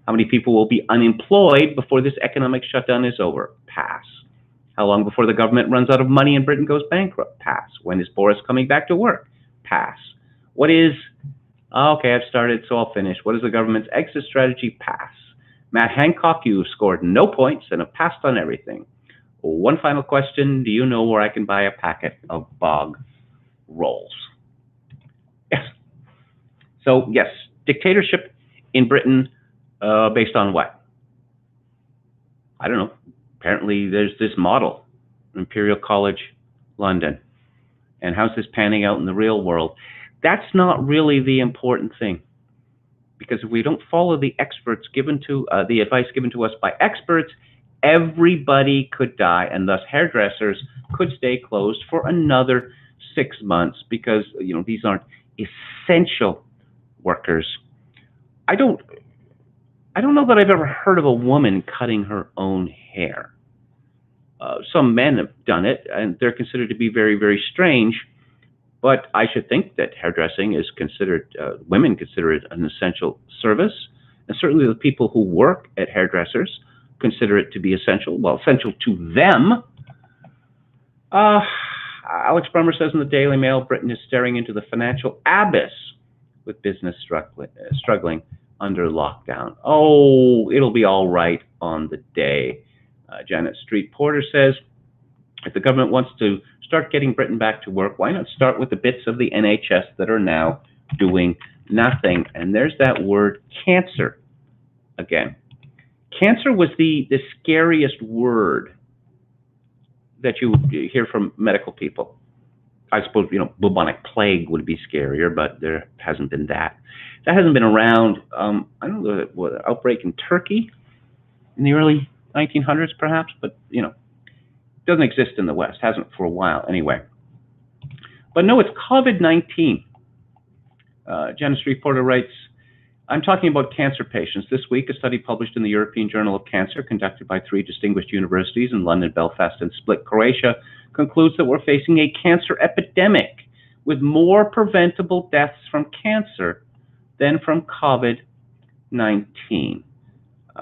Speaker 2: How many people will be unemployed before this economic shutdown is over? Pass. How long before the government runs out of money and Britain goes bankrupt? Pass. When is Boris coming back to work? Pass. What is... Okay, I've started, so I'll finish. What is the government's exit strategy? Pass. Matt Hancock, you have scored no points and have passed on everything. One final question. Do you know where I can buy a packet of bog rolls? Yes. So, yes, dictatorship in Britain based on what? I don't know. Apparently, there's this model, Imperial College London. And how's this panning out in the real world? That's not really the important thing. Because if we don't follow the experts the advice given to us by experts, everybody could die, and thus hairdressers could stay closed for another 6 months because these aren't essential workers. I don't know that I've ever heard of a woman cutting her own hair. Some men have done it, and they're considered to be very, very strange. But I should think that hairdressing is considered, women consider it an essential service, and certainly the people who work at hairdressers consider it to be essential, well, essential to them. Alex Brummer says in the Daily Mail, Britain is staring into the financial abyss with business struggling under lockdown. Oh, it'll be all right on the day. Janet Street Porter says, if the government wants to start getting Britain back to work, why not start with the bits of the NHS that are now doing nothing? And there's that word cancer again. Cancer was the scariest word that you would hear from medical people. I suppose, bubonic plague would be scarier, but there hasn't been that. That hasn't been around. I don't know, what outbreak in Turkey in the early 1900s, perhaps, but, doesn't exist in the West, hasn't for a while anyway. But no, it's COVID-19. Janet Street Porter writes, I'm talking about cancer patients. This week, a study published in the European Journal of Cancer, conducted by 3 distinguished universities in London, Belfast, and Split, Croatia, concludes that we're facing a cancer epidemic with more preventable deaths from cancer than from COVID-19.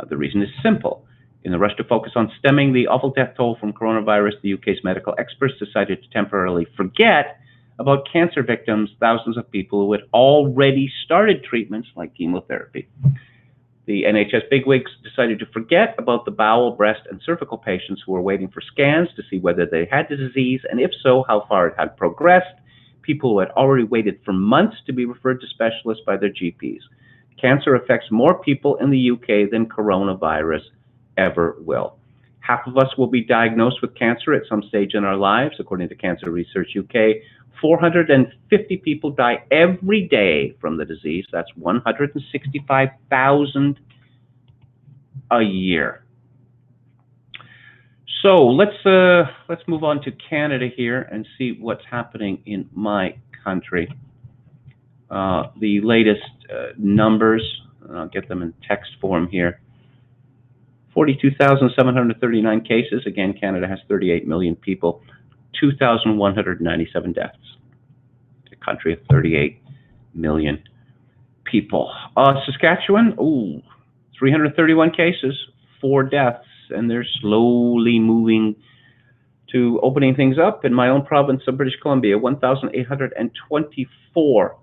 Speaker 2: The reason is simple. In the rush to focus on stemming the awful death toll from coronavirus, the UK's medical experts decided to temporarily forget about cancer victims, thousands of people who had already started treatments like chemotherapy. The NHS bigwigs decided to forget about the bowel, breast, and cervical patients who were waiting for scans to see whether they had the disease, and if so, how far it had progressed, people who had already waited for months to be referred to specialists by their GPs. Cancer affects more people in the UK than coronavirus ever will. Half of us will be diagnosed with cancer at some stage in our lives, according to Cancer Research UK. 450 people die every day from the disease. That's 165,000 a year. So let's move on to Canada here and see what's happening in my country. The latest numbers, I'll get them in text form here. 42,739 cases. Again, Canada has 38 million people. 2,197 deaths. A country of 38 million people. Saskatchewan, 331 cases, 4 deaths, and they're slowly moving to opening things up. In my own province of British Columbia, 1,824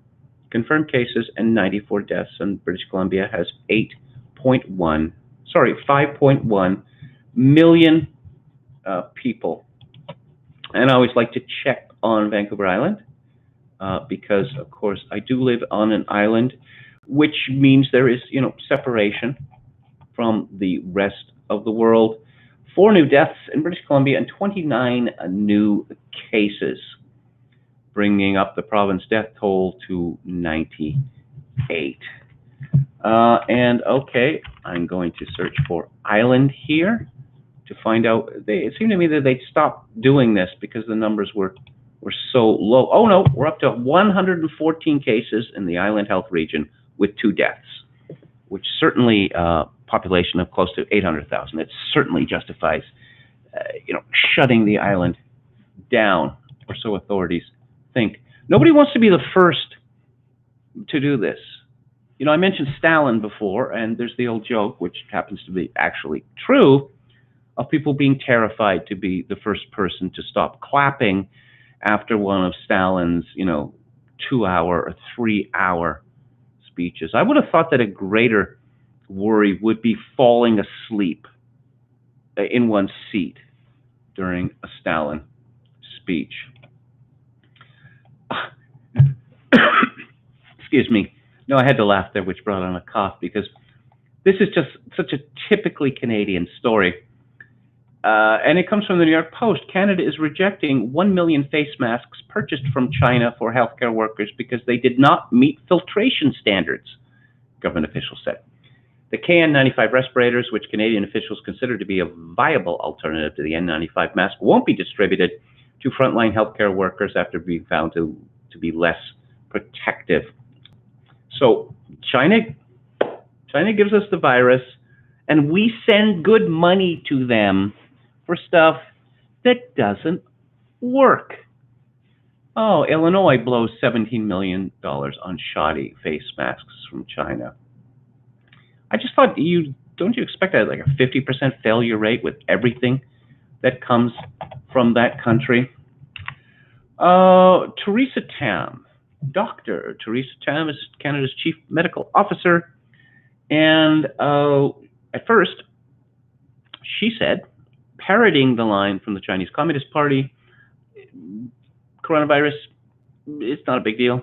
Speaker 2: confirmed cases and 94 deaths, and British Columbia has 5.1 million people. And I always like to check on Vancouver Island because, of course, I do live on an island, which means there is, separation from the rest of the world. 4 new deaths in British Columbia and 29 new cases, bringing up the province death toll to 98. And okay, I'm going to search for island here to find out. It seemed to me that they'd stopped doing this because the numbers were so low. Oh no, we're up to 114 cases in the island health region with 2 deaths, which certainly population of close to 800,000. It certainly justifies, shutting the island down, or so authorities think. Nobody wants to be the first to do this. I mentioned Stalin before, and there's the old joke, which happens to be actually true, of people being terrified to be the first person to stop clapping after one of Stalin's, 2-hour or 3-hour speeches. I would have thought that a greater worry would be falling asleep in one's seat during a Stalin speech. Excuse me. No, I had to laugh there, which brought on a cough, because this is just such a typically Canadian story. And it comes from the New York Post. Canada is rejecting 1 million face masks purchased from China for healthcare workers because they did not meet filtration standards, government officials said. The KN95 respirators, which Canadian officials consider to be a viable alternative to the N95 mask, won't be distributed to frontline healthcare workers after being found to be less protective. So China gives us the virus, and we send good money to them for stuff that doesn't work. Oh, Illinois blows $17 million on shoddy face masks from China. I just thought, don't you expect a 50% failure rate with everything that comes from that country? Teresa Tam. Dr. Teresa Tam is Canada's Chief Medical Officer. And at first, she said, parroting the line from the Chinese Communist Party, coronavirus, it's not a big deal.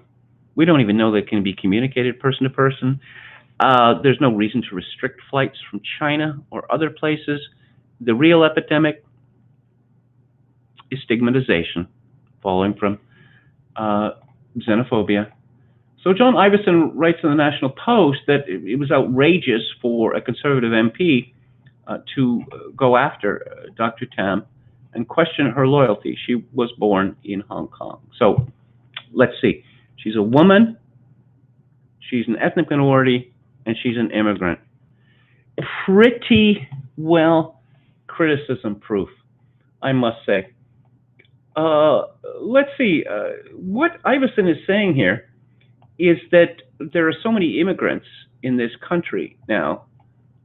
Speaker 2: We don't even know that it can be communicated person to person. There's no reason to restrict flights from China or other places. The real epidemic is stigmatization, following from xenophobia. So John Ivison writes in the National Post that it was outrageous for a Conservative MP to go after Dr. Tam and question her loyalty. She was born in Hong Kong. So let's see. She's a woman, she's an ethnic minority, and she's an immigrant. Pretty well criticism proof, I must say. Let's see. What Ivison is saying here is that there are so many immigrants in this country now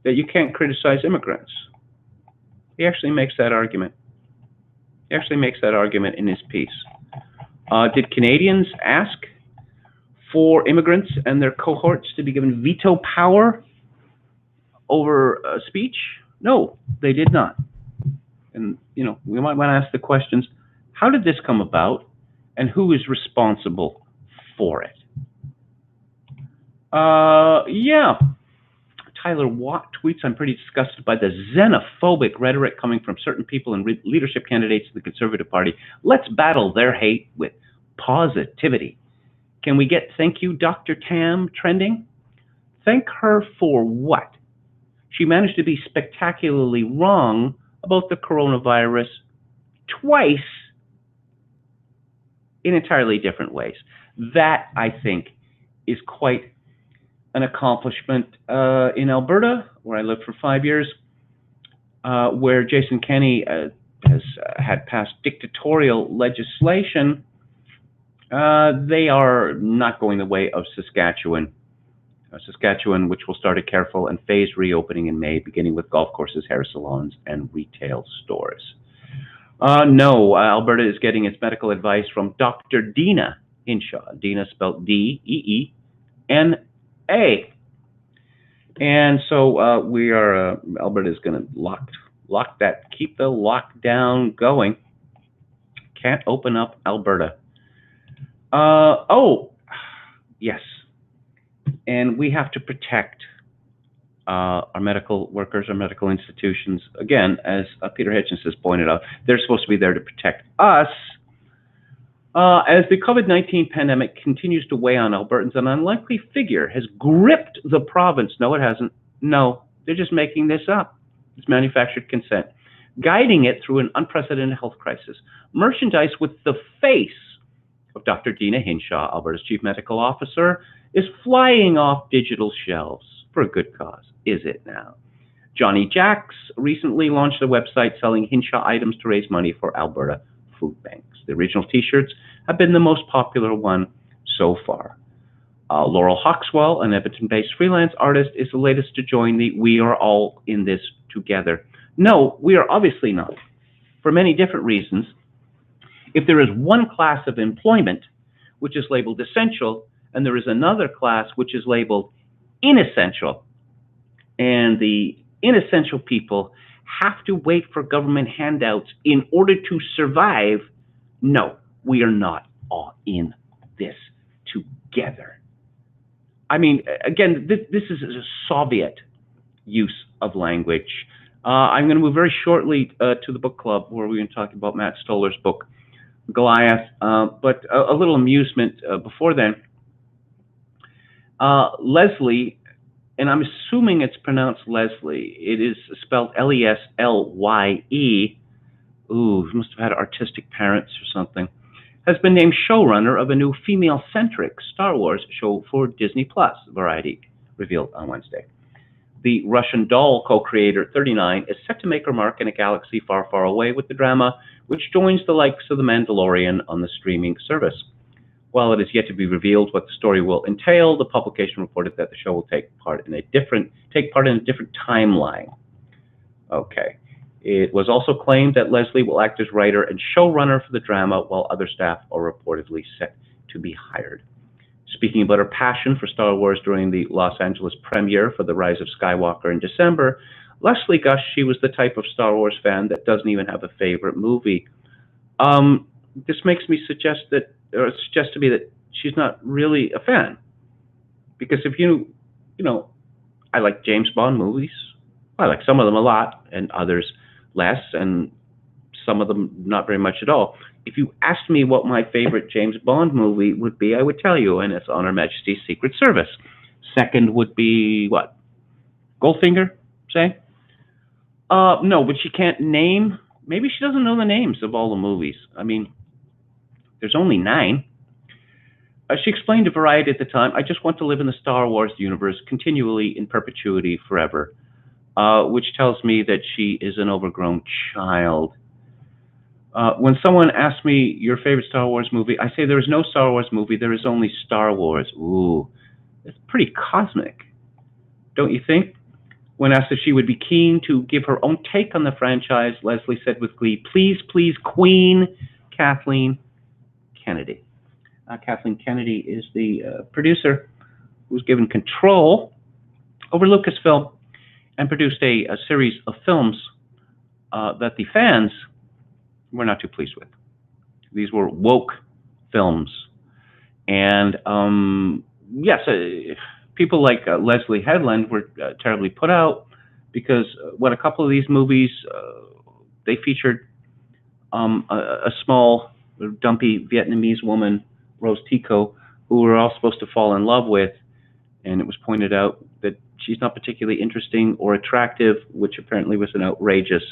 Speaker 2: that you can't criticize immigrants. He actually makes that argument. He actually makes that argument in his piece. Did Canadians ask for immigrants and their cohorts to be given veto power over speech? No, they did not. And, you know, we might want to ask the questions, how did this come about and who is responsible for it? Yeah. Tyler Watt tweets, I'm pretty disgusted by the xenophobic rhetoric coming from certain people and leadership candidates of the Conservative Party. Let's battle their hate with positivity. Can we get thank you, Dr. Tam trending? Thank her for what? She managed to be spectacularly wrong about the coronavirus twice in entirely different ways. That, I think, is quite an accomplishment in Alberta, where I lived for 5 years, where Jason Kenney has had passed dictatorial legislation. They are not going the way of Saskatchewan. Saskatchewan, which will start a careful and phased reopening in May, beginning with golf courses, hair salons, and retail stores. No, Alberta is getting its medical advice from Dr. Dina Hinshaw. Dina spelled D-E-E-N-A. And so Alberta is going to lock that, keep the lockdown going. Can't open up Alberta. Oh, yes. And we have to protect our medical workers, our medical institutions. Again, as Peter Hitchens has pointed out, they're supposed to be there to protect us. As the COVID-19 pandemic continues to weigh on Albertans, an unlikely figure has gripped the province. No, it hasn't. No, they're just making this up. It's manufactured consent, guiding it through an unprecedented health crisis. Merchandise with the face of Dr. Dina Hinshaw, Alberta's Chief Medical Officer, is flying off digital shelves for a good cause. Is it now? Johnny Jacks recently launched a website selling Hinshaw items to raise money for Alberta food banks. The original t-shirts have been the most popular one so far. Laurel Hawkswell, an Edmonton-based freelance artist, is the latest to join the We Are All in This Together. No, we are obviously not, for many different reasons. If there is one class of employment which is labeled essential, and there is another class which is labeled inessential, and the inessential people have to wait for government handouts in order to survive, no, we are not all in this together. I mean, again, this is a Soviet use of language. I'm going to move very shortly to the book club, where we're going to talk about Matt Stoller's book, Goliath, but a little amusement before then. Leslie, and I'm assuming it's pronounced Leslie. It is spelled L-E-S-L-Y-E. Ooh, must have had artistic parents or something. Has been named showrunner of a new female-centric Star Wars show for Disney Plus, Variety revealed on Wednesday. The Russian doll co-creator, 39, is set to make her mark in a galaxy far, far away with the drama, which joins the likes of The Mandalorian on the streaming service. While it is yet to be revealed what the story will entail, the publication reported that the show will take part in a different timeline. Okay. It was also claimed that Leslie will act as writer and showrunner for the drama, while other staff are reportedly set to be hired. Speaking about her passion for Star Wars during the Los Angeles premiere for The Rise of Skywalker in December, Leslie gushed she was the type of Star Wars fan that doesn't even have a favorite movie. This makes me suggest to me that she's not really a fan. Because if I like James Bond movies. I like some of them a lot, and others less, and some of them not very much at all. If you asked me what my favorite James Bond movie would be, I would tell you, and it's On Her Majesty's Secret Service. Second would be what? Goldfinger, say? No, but she can't name. Maybe she doesn't know the names of all the movies. I mean, there's only 9. She explained to Variety at the time, I just want to live in the Star Wars universe continually in perpetuity forever, which tells me that she is an overgrown child. When someone asks me your favorite Star Wars movie, I say there is no Star Wars movie, there is only Star Wars. Ooh, it's pretty cosmic, don't you think? When asked if she would be keen to give her own take on the franchise, Leslie said with glee, please, please, Queen Kathleen Kennedy. Kathleen Kennedy is the producer who was given control over Lucasfilm and produced a series of films that the fans were not too pleased with. These were woke films. And yes, people like Leslie Headland were terribly put out because a couple of these movies, they featured a small, dumpy Vietnamese woman, Rose Tico, who we're all supposed to fall in love with, and it was pointed out that she's not particularly interesting or attractive, which apparently was an outrageous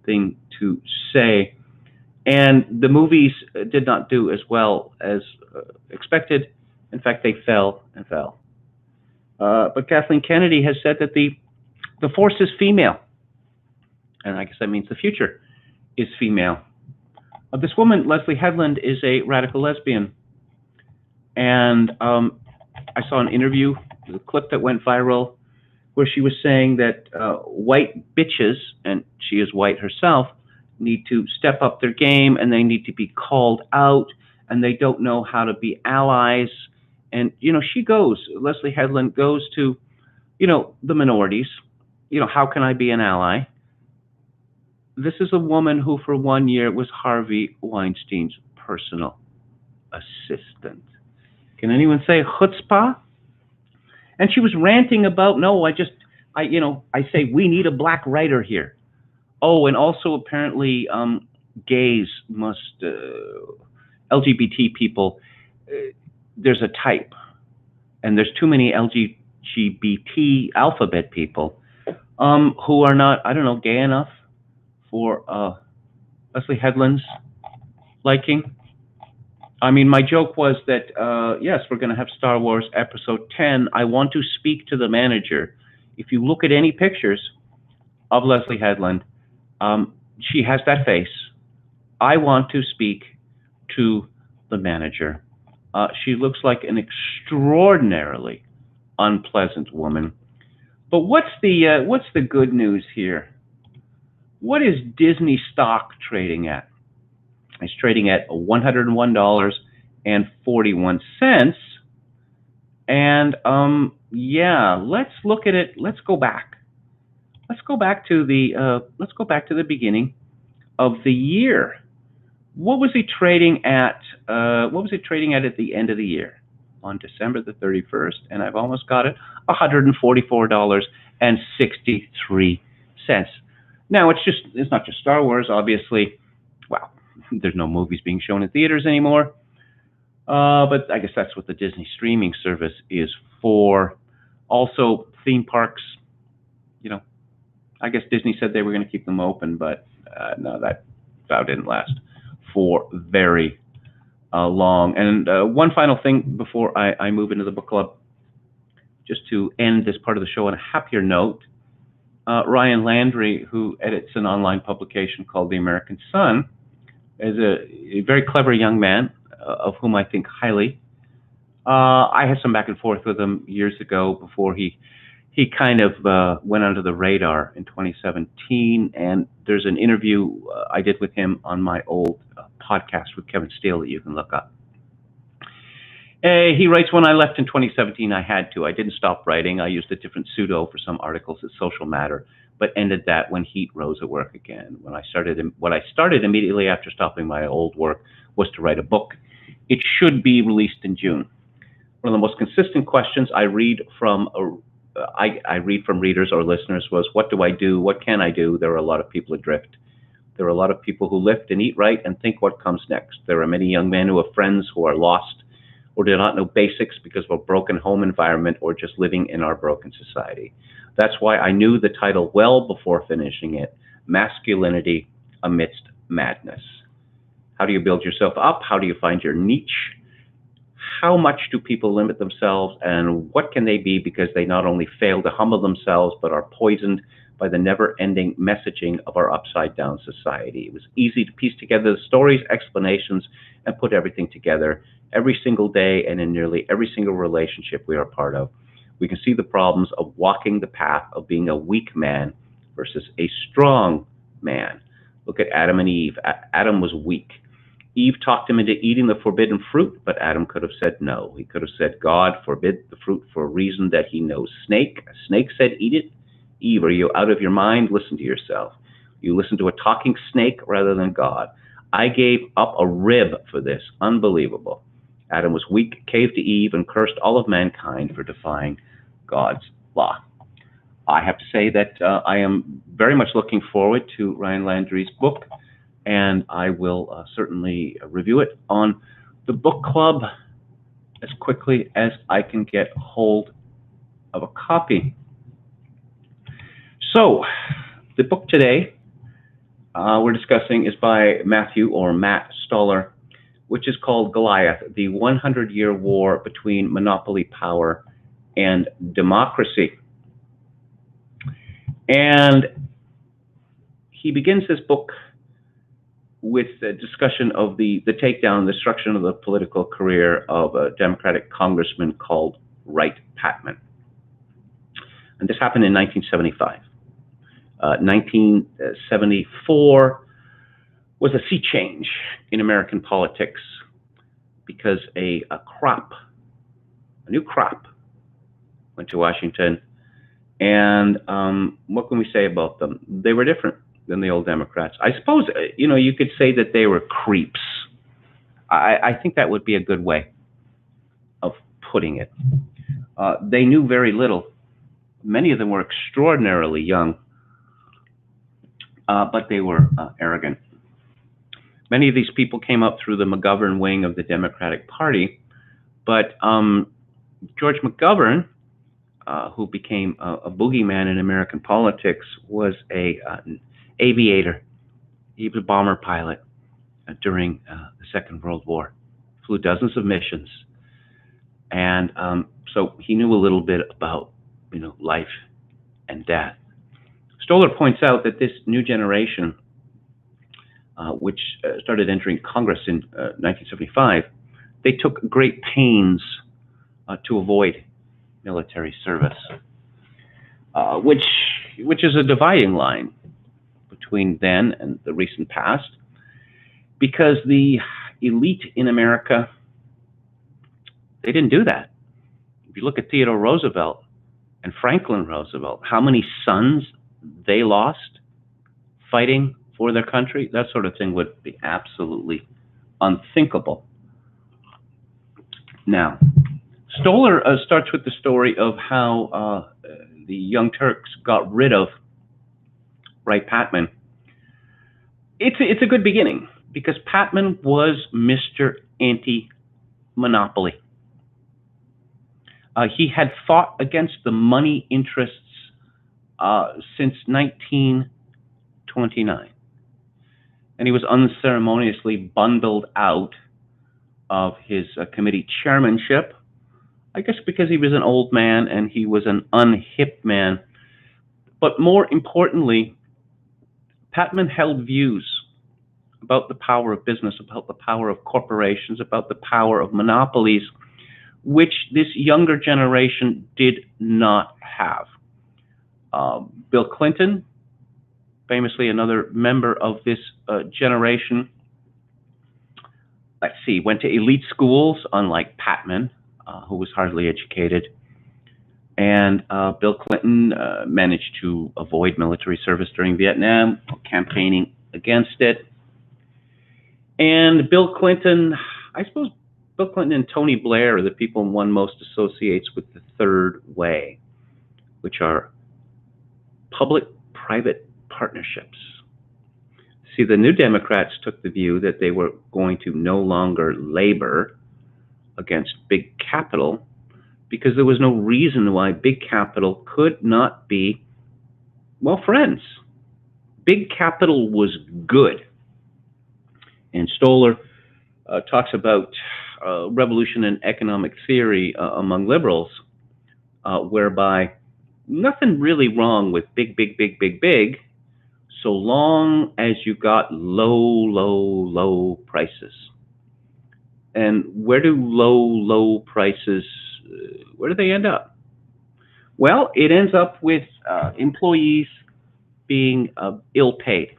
Speaker 2: thing to say. And the movies did not do as well as expected. In fact, they fell and fell. But Kathleen Kennedy has said that the Force is female, and I guess that means the future is female. This woman, Leslie Headland, is a radical lesbian. And I saw an interview, a clip that went viral, where she was saying that white bitches, and she is white herself, need to step up their game, and they need to be called out, and they don't know how to be allies. And, Leslie Headland goes to, the minorities. How can I be an ally? This is a woman who for 1 year was Harvey Weinstein's personal assistant. Can anyone say chutzpah? And she was ranting about, I say we need a black writer here. Oh, and also apparently gays must, LGBT people, there's a type. And there's too many LGBT alphabet people who are not, gay enough for Leslie Headland's liking. I mean, my joke was that, yes, we're going to have Star Wars Episode 10. I want to speak to the manager. If you look at any pictures of Leslie Headland, she has that face. I want to speak to the manager. She looks like an extraordinarily unpleasant woman. But what's the good news here? What is Disney stock trading at? It's trading at $101.41. And yeah, let's look at it. Let's go back. Let's go back to the beginning of the year. What was it trading at? What was it trading at the end of the year, on December the 31st? And I've almost got it. $144.63. Now it's not just Star Wars, obviously. Well, there's no movies being shown in theaters anymore. But I guess that's what the Disney streaming service is for. Also, theme parks. I guess Disney said they were going to keep them open, but no, that vow didn't last for very long. And one final thing before I move into the book club, just to end this part of the show on a happier note. Ryan Landry, who edits an online publication called The American Sun, is a very clever young man of whom I think highly. I had some back and forth with him years ago before he he kind of went under the radar in 2017. And there's an interview I did with him on my old podcast with Kevin Steele that you can look up. He writes, when I left in 2017, I had to. I didn't stop writing. I used a different pseudo for some articles at Social Matter, but ended that when heat rose at work again. What I started immediately after stopping my old work was to write a book. It should be released in June. One of the most consistent questions I read from readers or listeners was, what do I do? What can I do? There are a lot of people adrift. There are a lot of people who lift and eat right and think what comes next. There are many young men who have friends who are lost or do not know basics because of a broken home environment or just living in our broken society. That's why I knew the title well before finishing it, Masculinity Amidst Madness. How do you build yourself up? How do you find your niche? How much do people limit themselves, and what can they be because they not only fail to humble themselves but are poisoned by the never-ending messaging of our upside-down society? It was easy to piece together the stories, explanations, and put everything together every single day and in nearly every single relationship we are part of. We can see the problems of walking the path of being a weak man versus a strong man. Look at Adam and Eve. Adam was weak. Eve talked him into eating the forbidden fruit, but Adam could have said no. He could have said, God forbid the fruit for a reason that he knows. Snake said, eat it. Eve, are you out of your mind? Listen to yourself. You listen to a talking snake rather than God. I gave up a rib for this. Unbelievable. Adam was weak, caved to Eve, and cursed all of mankind for defying God's law. I have to say that I am very much looking forward to Ryan Landry's book, and I will certainly review it on the book club as quickly as I can get hold of a copy. So, the book today we're discussing is by Matt Stoller, which is called Goliath, the 100-Year War Between Monopoly Power and Democracy. And he begins this book with a discussion of the takedown, the destruction of the political career of a Democratic congressman called Wright Patman. And this happened in 1975. 1974 was a sea change in American politics because a new crop went to Washington. And what can we say about them? They were different than the old Democrats. I suppose, you could say that they were creeps. I think that would be a good way of putting it. They knew very little. Many of them were extraordinarily young, but they were arrogant. Many of these people came up through the McGovern wing of the Democratic Party, but George McGovern, who became a boogeyman in American politics, was an aviator. He was a bomber pilot during the Second World War, flew dozens of missions, and so he knew a little bit about life and death. Stoller points out that this new generation, which started entering Congress in 1975, they took great pains to avoid military service, which is a dividing line between then and the recent past, because the elite in America, they didn't do that. If you look at Theodore Roosevelt and Franklin Roosevelt, how many sons they lost fighting for their country, that sort of thing would be absolutely unthinkable. Now, Stoller starts with the story of how the Young Turks got rid of Wright Patman. It's a good beginning, because Patman was Mr. Anti-Monopoly. He had fought against the money interests since 1929. And he was unceremoniously bundled out of his committee chairmanship, I guess because he was an old man and he was an unhip man. But more importantly, Patman held views about the power of business, about the power of corporations, about the power of monopolies, which this younger generation did not have. Bill Clinton, famously another member of this generation, let's see, went to elite schools, unlike Patman, who was hardly educated. And Bill Clinton managed to avoid military service during Vietnam, campaigning against it. And Bill Clinton, I suppose Bill Clinton and Tony Blair are the people one most associates with the third way, which are public-private partnerships. See, the New Democrats took the view that they were going to no longer labor against big capital because there was no reason why big capital could not be, well, friends. Big capital was good. And Stoller talks about revolution in economic theory among liberals, whereby nothing really wrong with big, so long as you got low prices. And where do low prices, where do they end up? Well, it ends up with employees being ill-paid.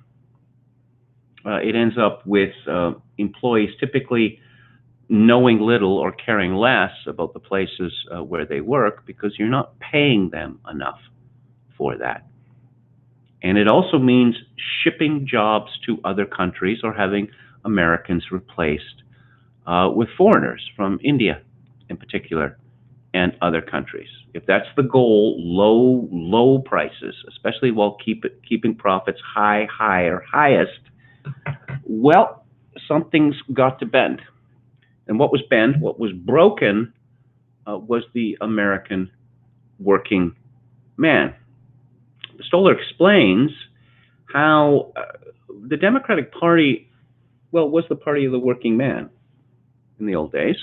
Speaker 2: It ends up with employees typically knowing little or caring less about the places where they work because you're not paying them enough for that. And it also means shipping jobs to other countries or having Americans replaced with foreigners from India in particular and other countries. If that's the goal, low prices, especially while keeping profits high or highest, well, something's got to bend. And what was bent, what was broken, was the American working man. Stoller explains how the Democratic Party, well, was the party of the working man in the old days,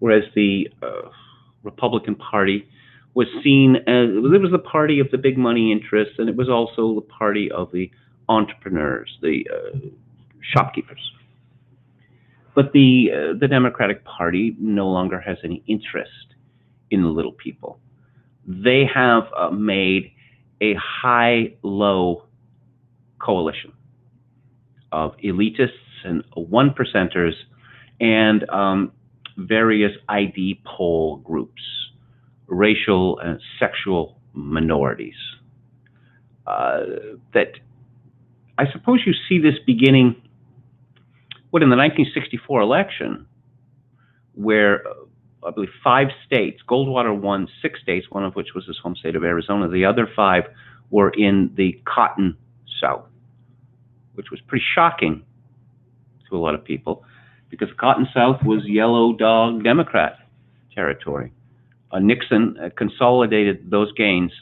Speaker 2: whereas the Republican Party was seen as, it was the party of the big money interests, and it was also the party of the entrepreneurs, the shopkeepers. But the Democratic Party no longer has any interest in the little people. They have made a high-low coalition of elitists and one-percenters and various ID poll groups, racial and sexual minorities. That I suppose you see this beginning, in the 1964 election, where I believe 5 states, Goldwater won 6 states, one of which was his home state of Arizona. The other 5 were in the Cotton South, which was pretty shocking to a lot of people because the Cotton South was yellow dog Democrat territory. Nixon consolidated those gains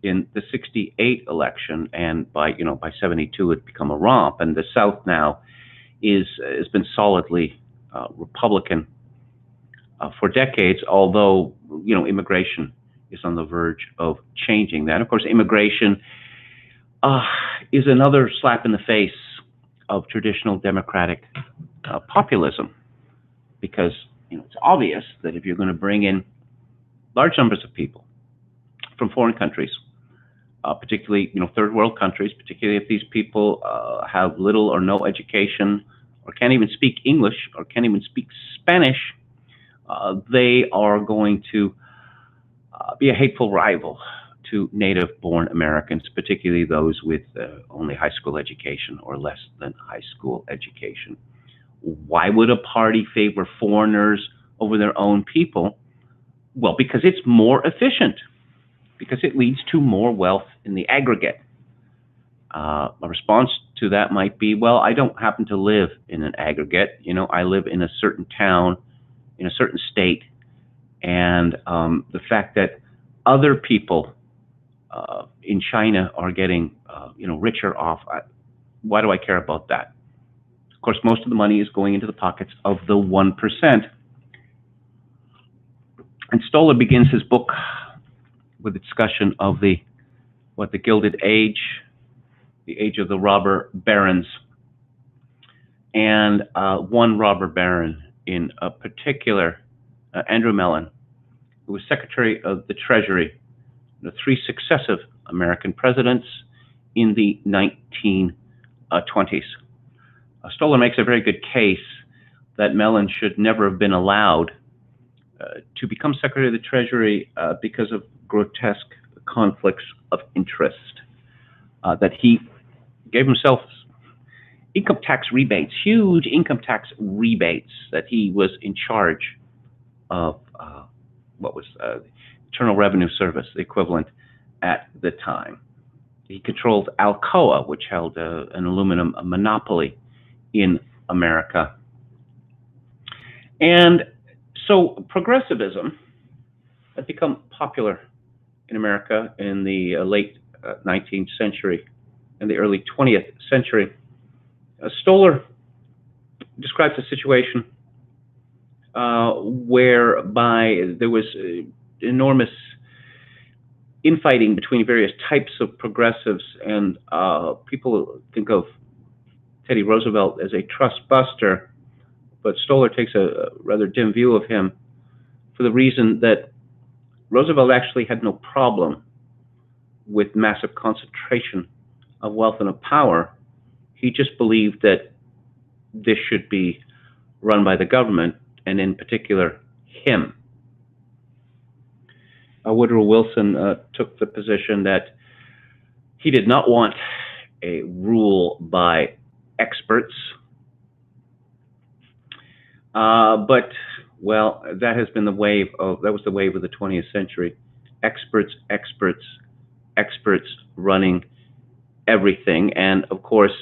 Speaker 2: in the 68 election, and by 72 it had become a romp, and the South now has been solidly Republican for decades, although immigration is on the verge of changing that. Of course, immigration is another slap in the face of traditional Democratic populism, because it's obvious that if you're going to bring in large numbers of people from foreign countries, particularly third world countries, particularly if these people have little or no education, or can't even speak English, or can't even speak Spanish, they are going to be a hateful rival to native-born Americans, particularly those with only high school education or less than high school education. Why would a party favor foreigners over their own people? Well, because it's more efficient, because it leads to more wealth in the aggregate. A response to that might be, well, I don't happen to live in an aggregate. I live in a certain town, in a certain state, and the fact that other people in China are getting richer off, why do I care about that? Of course, most of the money is going into the pockets of the 1%. And Stoller begins his book with a discussion of the Gilded Age, the age of the robber barons, and one robber baron in particular, Andrew Mellon, who was Secretary of the Treasury the three successive American presidents in the 1920s. Stoller makes a very good case that Mellon should never have been allowed to become Secretary of the Treasury because of grotesque conflicts of interest. That he gave himself income tax rebates, huge income tax rebates, that he was in charge of what was Internal Revenue Service, the equivalent at the time. He controlled Alcoa, which held an aluminum monopoly in America. And so progressivism had become popular in America in the late 19th century and the early 20th century. Stoller describes a situation whereby there was enormous infighting between various types of progressives, and people think of Teddy Roosevelt as a trust buster, but Stoller takes a rather dim view of him for the reason that Roosevelt actually had no problem with massive concentration of wealth and of power. He just believed that this should be run by the government, and in particular, him. Woodrow Wilson took the position that he did not want a rule by experts, but well, that has been the wave of that was the wave of the 20th century. Experts, experts, experts running everything, and of course,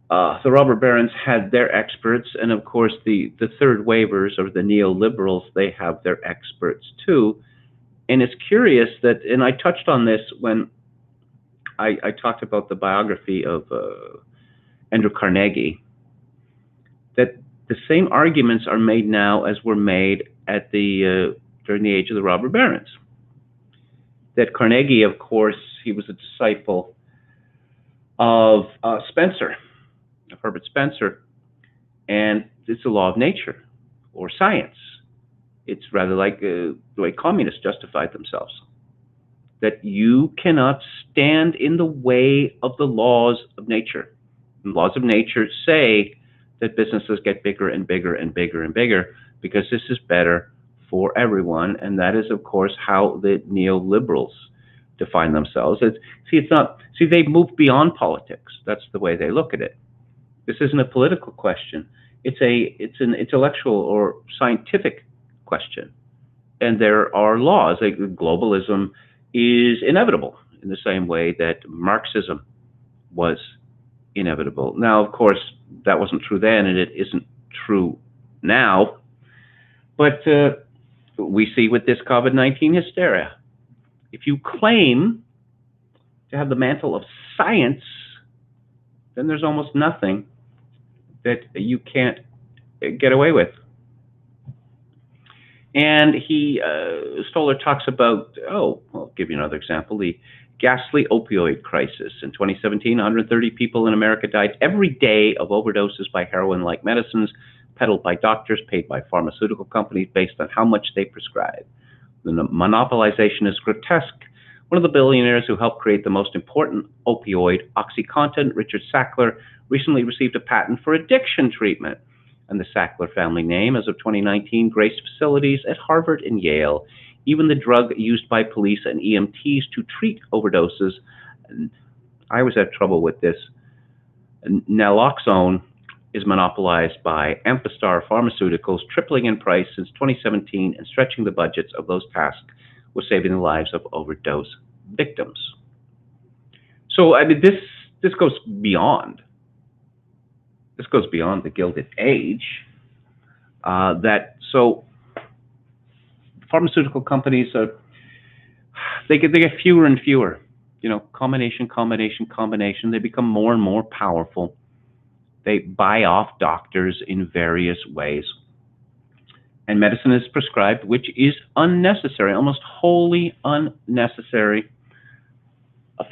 Speaker 2: the robber barons had their experts, and of course, the third wavers or the neoliberals, they have their experts too. And it's curious that, and I touched on this when I talked about the biography of Andrew Carnegie, that the same arguments are made now as were made at the during the age of the robber barons. That Carnegie, of course, he was a disciple of Spencer, of Herbert Spencer, and it's the law of nature or science. It's rather like the way communists justified themselves, that you cannot stand in the way of the laws of nature. The laws of nature say that businesses get bigger and bigger and bigger and bigger because this is better for everyone, and that is, of course, how the neoliberals define themselves. They've moved beyond politics. That's the way they look at it. This isn't a political question. It's an intellectual or scientific question. And there are laws. Like globalism is inevitable in the same way that Marxism was inevitable. Now, of course, that wasn't true then, and it isn't true now. But we see with this COVID-19 hysteria, if you claim to have the mantle of science, then there's almost nothing that you can't get away with. And Stoller talks about, I'll give you another example, the ghastly opioid crisis. In 2017, 130 people in America died every day of overdoses by heroin-like medicines peddled by doctors, paid by pharmaceutical companies based on how much they prescribe. The monopolization is grotesque. One of the billionaires who helped create the most important opioid, OxyContin, Richard Sackler, recently received a patent for addiction treatment. And the Sackler family name, as of 2019, graced facilities at Harvard and Yale. Even the drug used by police and EMTs to treat overdoses, I always had trouble with this, naloxone, is monopolized by Amphastar Pharmaceuticals, tripling in price since 2017 and stretching the budgets of those tasked with saving the lives of overdose victims. So, I mean, this goes beyond. This goes beyond the Gilded Age. So pharmaceutical companies they get fewer and fewer. Combination. They become more and more powerful. They buy off doctors in various ways, and medicine is prescribed, which is unnecessary, almost wholly unnecessary.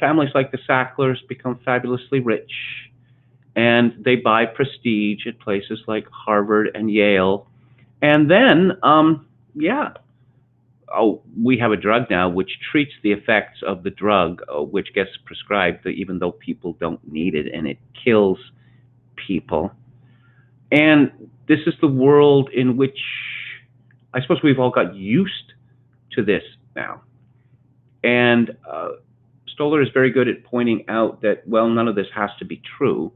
Speaker 2: Families like the Sacklers become fabulously rich, and they buy prestige at places like Harvard and Yale. And then, oh, we have a drug now which treats the effects of the drug, which gets prescribed even though people don't need it, and it kills people. And this is the world in which I suppose we've all got used to this now. And Stoller is very good at pointing out that, well, none of this has to be true,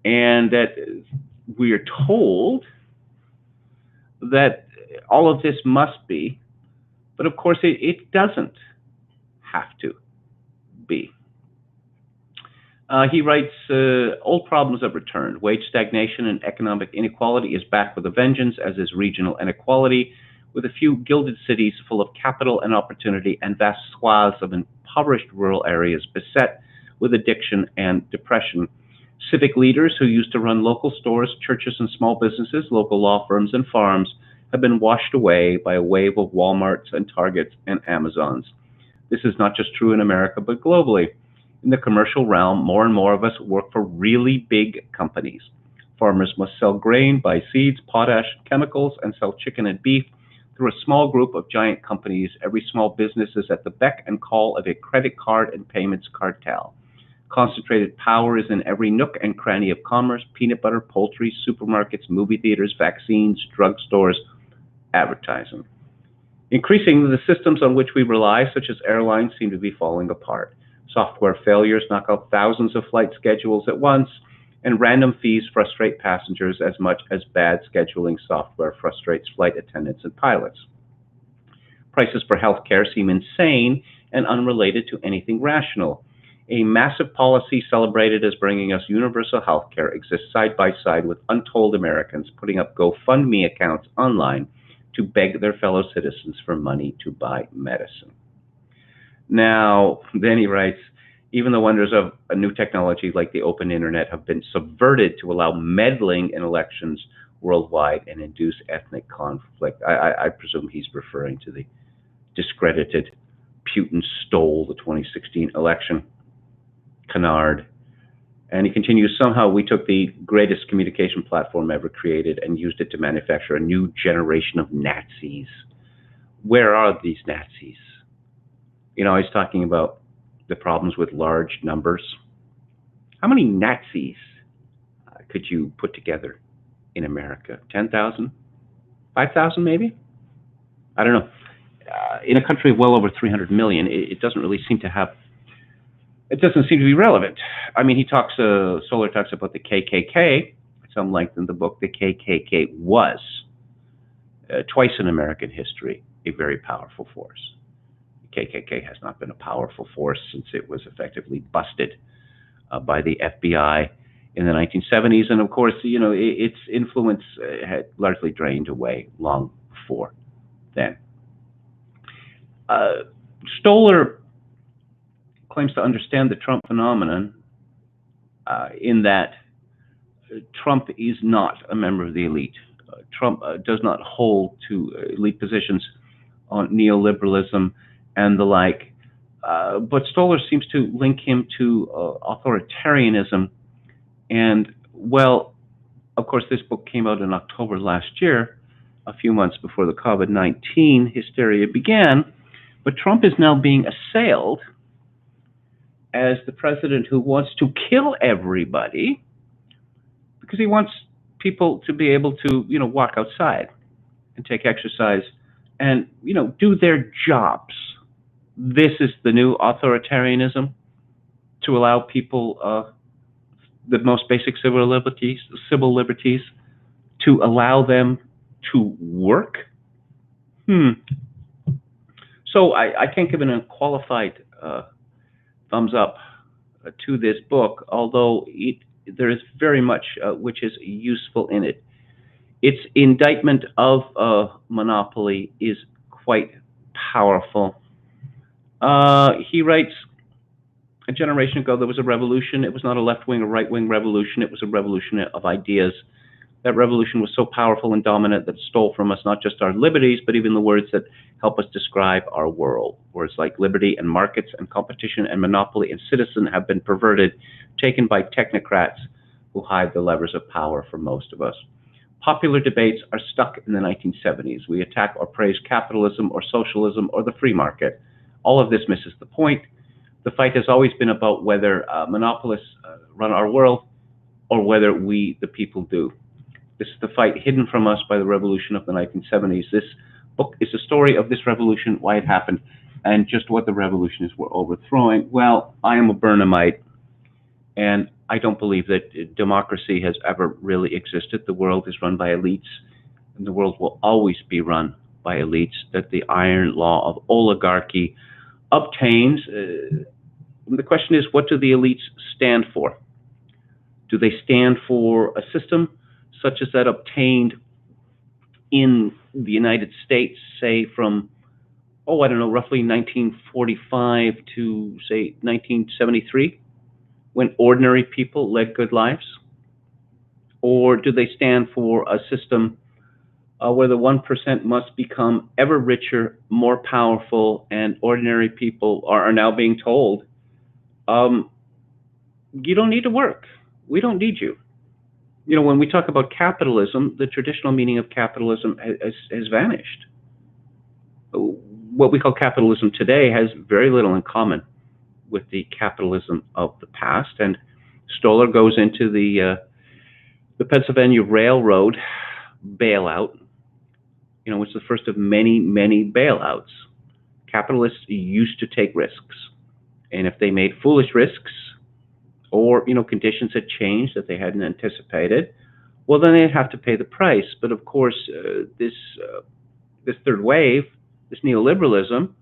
Speaker 2: and that we are told that all of this must be, but of course it doesn't have to be. He writes, old problems have returned. Wage stagnation and economic inequality is back with a vengeance, as is regional inequality, with a few gilded cities full of capital and opportunity and vast swaths of impoverished rural areas beset with addiction and depression. Civic leaders who used to run local stores, churches, and small businesses, local law firms, and farms have been washed away by a wave of Walmarts and Targets and Amazons. This is not just true in America, but globally. In the commercial realm, more and more of us work for really big companies. Farmers must sell grain, buy seeds, potash, chemicals, and sell chicken and beef through a small group of giant companies. Every small business is at the beck and call of a credit card and payments cartel. Concentrated power is in every nook and cranny of commerce: peanut butter, poultry, supermarkets, movie theaters, vaccines, drugstores, advertising. Increasingly, the systems on which we rely, such as airlines, seem to be falling apart. Software failures knock out thousands of flight schedules at once, and random fees frustrate passengers as much as bad scheduling software frustrates flight attendants and pilots. Prices for healthcare seem insane and unrelated to anything rational. A massive policy celebrated as bringing us universal healthcare exists side by side with untold Americans putting up GoFundMe accounts online to beg their fellow citizens for money to buy medicine. Now, then he writes, even the wonders of a new technology like the open internet have been subverted to allow meddling in elections worldwide and induce ethnic conflict. I presume he's referring to the discredited Putin stole the 2016 election canard. And he continues, somehow we took the greatest communication platform ever created and used it to manufacture a new generation of Nazis. Where are these Nazis? You know, he's talking about the problems with large numbers. How many Nazis could you put together in America? 10,000? 5,000 maybe? I don't know. In a country of well over 300 million, it doesn't really seem to have, it doesn't seem to be relevant. I mean, he talks, Stoller talks about the KKK at some length in the book. The KKK was, twice in American history, a very powerful force. KKK has not been a powerful force since it was effectively busted by the FBI in the 1970s. And of course, you know, its influence had largely drained away long before then. Stoller claims to understand the Trump phenomenon in that Trump is not a member of the elite. Trump does not hold to elite positions on neoliberalism and the like, but Stoller seems to link him to authoritarianism. And, well, of course, this book came out in October last year, a few months before the COVID-19 hysteria began, but Trump is now being assailed as the president who wants to kill everybody because he wants people to be able to, you know, walk outside and take exercise and, you know, do their jobs. This is the new authoritarianism, to allow people the most basic civil liberties, to allow them to work. So I can't give an unqualified thumbs up to this book, although there is very much which is useful in it. Its indictment of monopoly is quite powerful. He writes, a generation ago there was a revolution. It was not a left-wing or right-wing revolution. It was a revolution of ideas. That revolution was so powerful and dominant that it stole from us not just our liberties, but even the words that help us describe our world. Words like liberty and markets and competition and monopoly and citizen have been perverted, taken by technocrats who hide the levers of power for most of us. Popular debates are stuck in the 1970s. We attack or praise capitalism or socialism or the free market. All of this misses the point. The fight has always been about whether monopolists run our world or whether we, the people, do. This is the fight hidden from us by the revolution of the 1970s. This book is the story of this revolution, why it happened, and just what the revolutionists were overthrowing. Well, I am a Burnhamite, and I don't believe that democracy has ever really existed. The world is run by elites, and the world will always be run by elites, that the iron law of oligarchy obtains. The question is, what do the elites stand for? Do they stand for a system such as that obtained in the United States, say from, I don't know, roughly 1945 to, say, 1973, when ordinary people led good lives? Or do they stand for a system where the 1% must become ever richer, more powerful, and ordinary people are now being told, you don't need to work. We don't need you. You know, when we talk about capitalism, the traditional meaning of capitalism has vanished. What we call capitalism today has very little in common with the capitalism of the past. And Stoller goes into the Pennsylvania Railroad bailout. You know, it's the first of many, many bailouts. Capitalists used to take risks, and if they made foolish risks, or conditions had changed that they hadn't anticipated, well, then they'd have to pay the price. But of course, this third wave, this neoliberalism,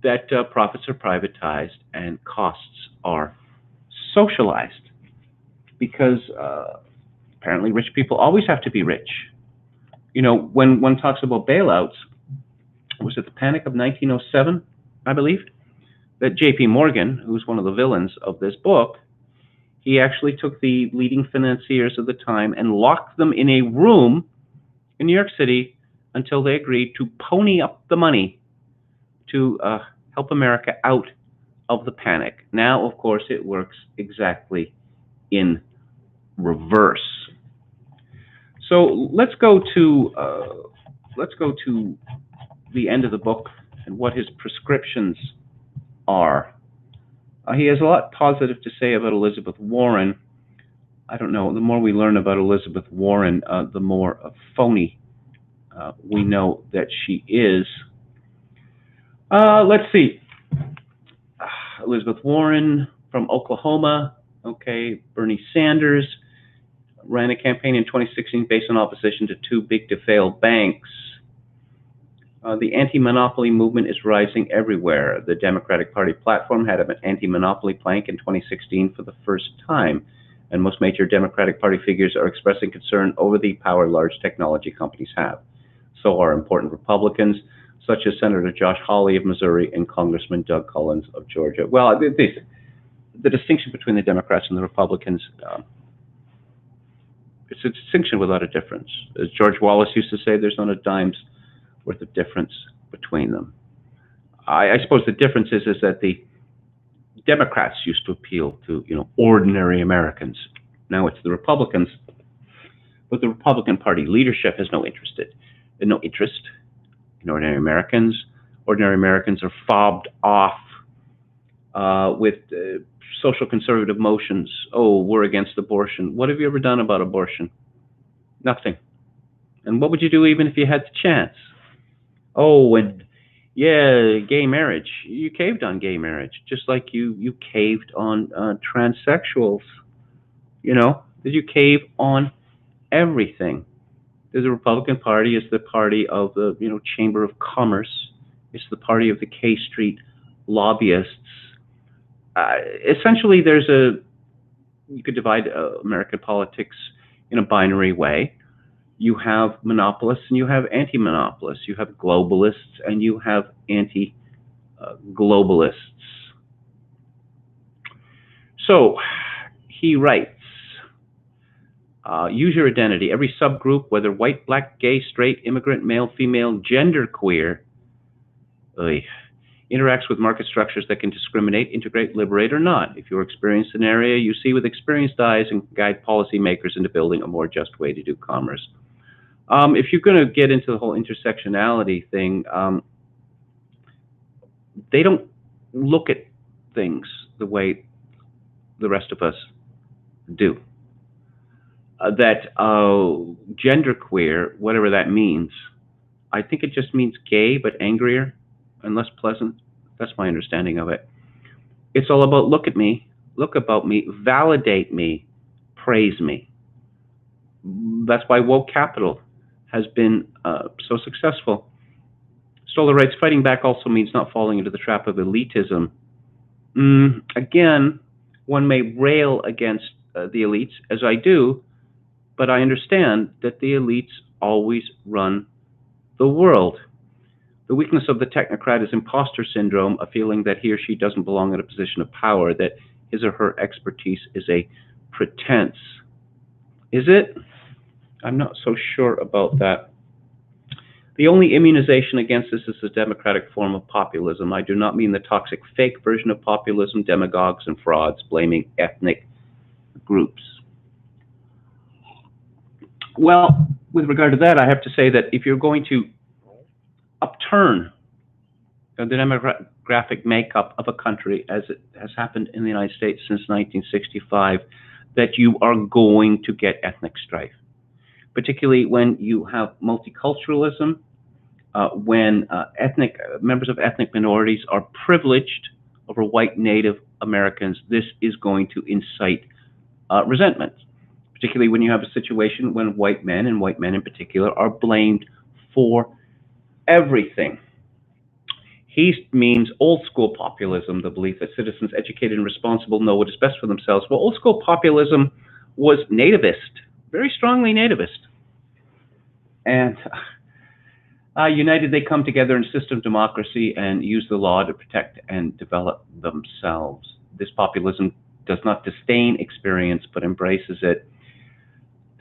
Speaker 2: that profits are privatized and costs are socialized, because apparently rich people always have to be rich. You know, when one talks about bailouts, was it the Panic of 1907, I believe, that J.P. Morgan, who's one of the villains of this book, he actually took the leading financiers of the time and locked them in a room in New York City until they agreed to pony up the money to help America out of the panic. Now, of course, it works exactly in reverse. So let's go to the end of the book and what his prescriptions are. He has a lot positive to say about Elizabeth Warren. I don't know, the more we learn about Elizabeth Warren, the more phony we know that she is. Let's see. Elizabeth Warren from Oklahoma. Okay, Bernie Sanders ran a campaign in 2016 based on opposition to too big to fail banks. The anti-monopoly movement is rising everywhere. The Democratic Party platform had an anti-monopoly plank in 2016 for the first time, and most major Democratic Party figures are expressing concern over the power large technology companies have. So are important Republicans, such as Senator Josh Hawley of Missouri and Congressman Doug Collins of Georgia. Well, the distinction between the Democrats and the Republicans, it's a distinction without a difference. As George Wallace used to say, there's not a dime's worth of difference between them. I suppose the difference is that the Democrats used to appeal to ordinary Americans. Now it's the Republicans, but the Republican Party leadership has no interest in ordinary Americans. Ordinary Americans are fobbed off with social conservative motions. Oh, we're against abortion. What have you ever done about abortion? Nothing. And what would you do even if you had the chance? Oh, and yeah, gay marriage. You caved on gay marriage, just like you caved on transsexuals. Did you cave on everything? The Republican Party is the party of the Chamber of Commerce. It's the party of the K Street lobbyists. Essentially, you could divide American politics in a binary way. You have monopolists and you have anti-monopolists. You have globalists and you have anti-globalists. So he writes, use your identity. Every subgroup, whether white, black, gay, straight, immigrant, male, female, genderqueer, interacts with market structures that can discriminate, integrate, liberate, or not. If you're experienced in an area, you see with experienced eyes and guide policymakers into building a more just way to do commerce. If you're going to get into the whole intersectionality thing, they don't look at things the way the rest of us do. That genderqueer, whatever that means, I think it just means gay, but angrier and less pleasant. That's my understanding of it. It's all about look at me, look about me, validate me, praise me. That's why woke capital has been so successful. Stoller writes, fighting back also means not falling into the trap of elitism. Again, one may rail against the elites, as I do, but I understand that the elites always run the world. The weakness of the technocrat is imposter syndrome, a feeling that he or she doesn't belong in a position of power, that his or her expertise is a pretense. Is it? I'm not so sure about that. The only immunization against this is the democratic form of populism. I do not mean the toxic fake version of populism, demagogues and frauds blaming ethnic groups. Well, with regard to that, I have to say that if you're going to upturn the demographic makeup of a country, as it has happened in the United States since 1965, that you are going to get ethnic strife, particularly when you have multiculturalism, when members of ethnic minorities are privileged over white Native Americans. This is going to incite resentment, particularly when you have a situation when white men, and white men in particular, are blamed for everything. He means old school populism, the belief that citizens educated and responsible know what is best for themselves. Well, old school populism was nativist, very strongly nativist. And united, they come together in system democracy and use the law to protect and develop themselves. This populism does not disdain experience, but embraces it.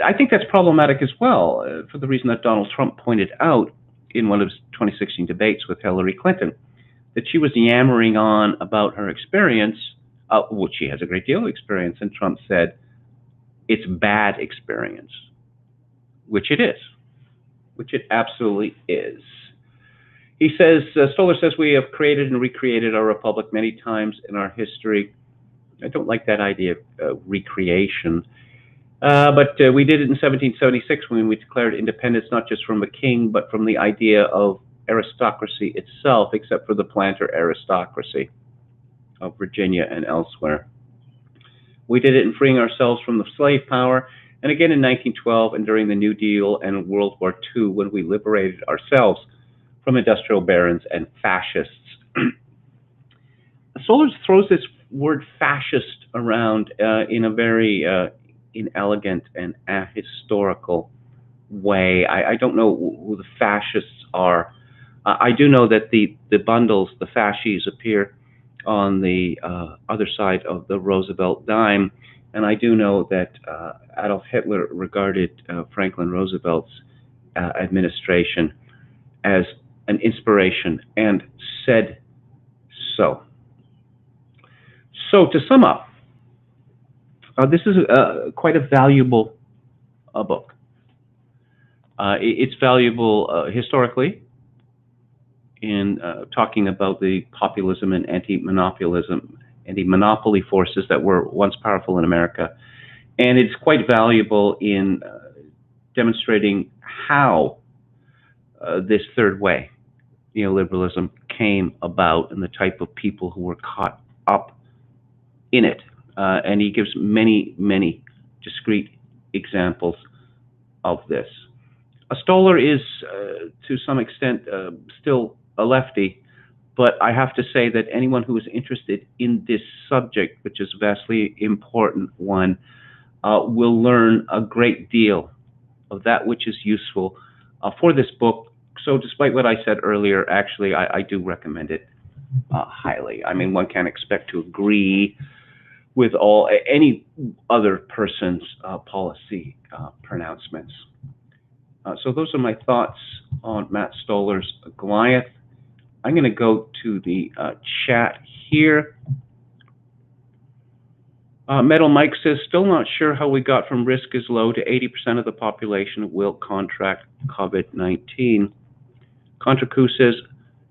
Speaker 2: I think that's problematic as well, for the reason that Donald Trump pointed out in one of his 2016 debates with Hillary Clinton, that she was yammering on about her experience, which she has a great deal of experience, and Trump said, it's bad experience, which it is, which it absolutely is. He says, Stoller says, we have created and recreated our republic many times in our history. I don't like that idea of recreation. But we did it in 1776 when we declared independence, not just from a king, but from the idea of aristocracy itself, except for the planter aristocracy of Virginia and elsewhere. We did it in freeing ourselves from the slave power, and again in 1912 and during the New Deal and World War II, when we liberated ourselves from industrial barons and fascists. Stoller throws this word fascist around in a very inelegant and ahistorical way. I don't know who the fascists are. I do know that the bundles, the fascies, appear on the other side of the Roosevelt dime, and I do know that Adolf Hitler regarded Franklin Roosevelt's administration as an inspiration and said so. So to sum up, this is quite a valuable book. It's valuable historically in talking about the populism and anti-monopoly forces that were once powerful in America. And it's quite valuable in demonstrating how this third way, neoliberalism, came about and the type of people who were caught up in it. And he gives many, many discrete examples of this. Stoller is, to some extent, still a lefty, but I have to say that anyone who is interested in this subject, which is a vastly important one, will learn a great deal of that which is useful for this book. So despite what I said earlier, actually, I do recommend it highly. I mean, one can't expect to agree with any other person's policy pronouncements. So those are my thoughts on Matt Stoller's Goliath. I'm going to go to the chat here. Metal Mike says, still not sure how we got from risk is low to 80% of the population will contract COVID-19. Contra Coup says,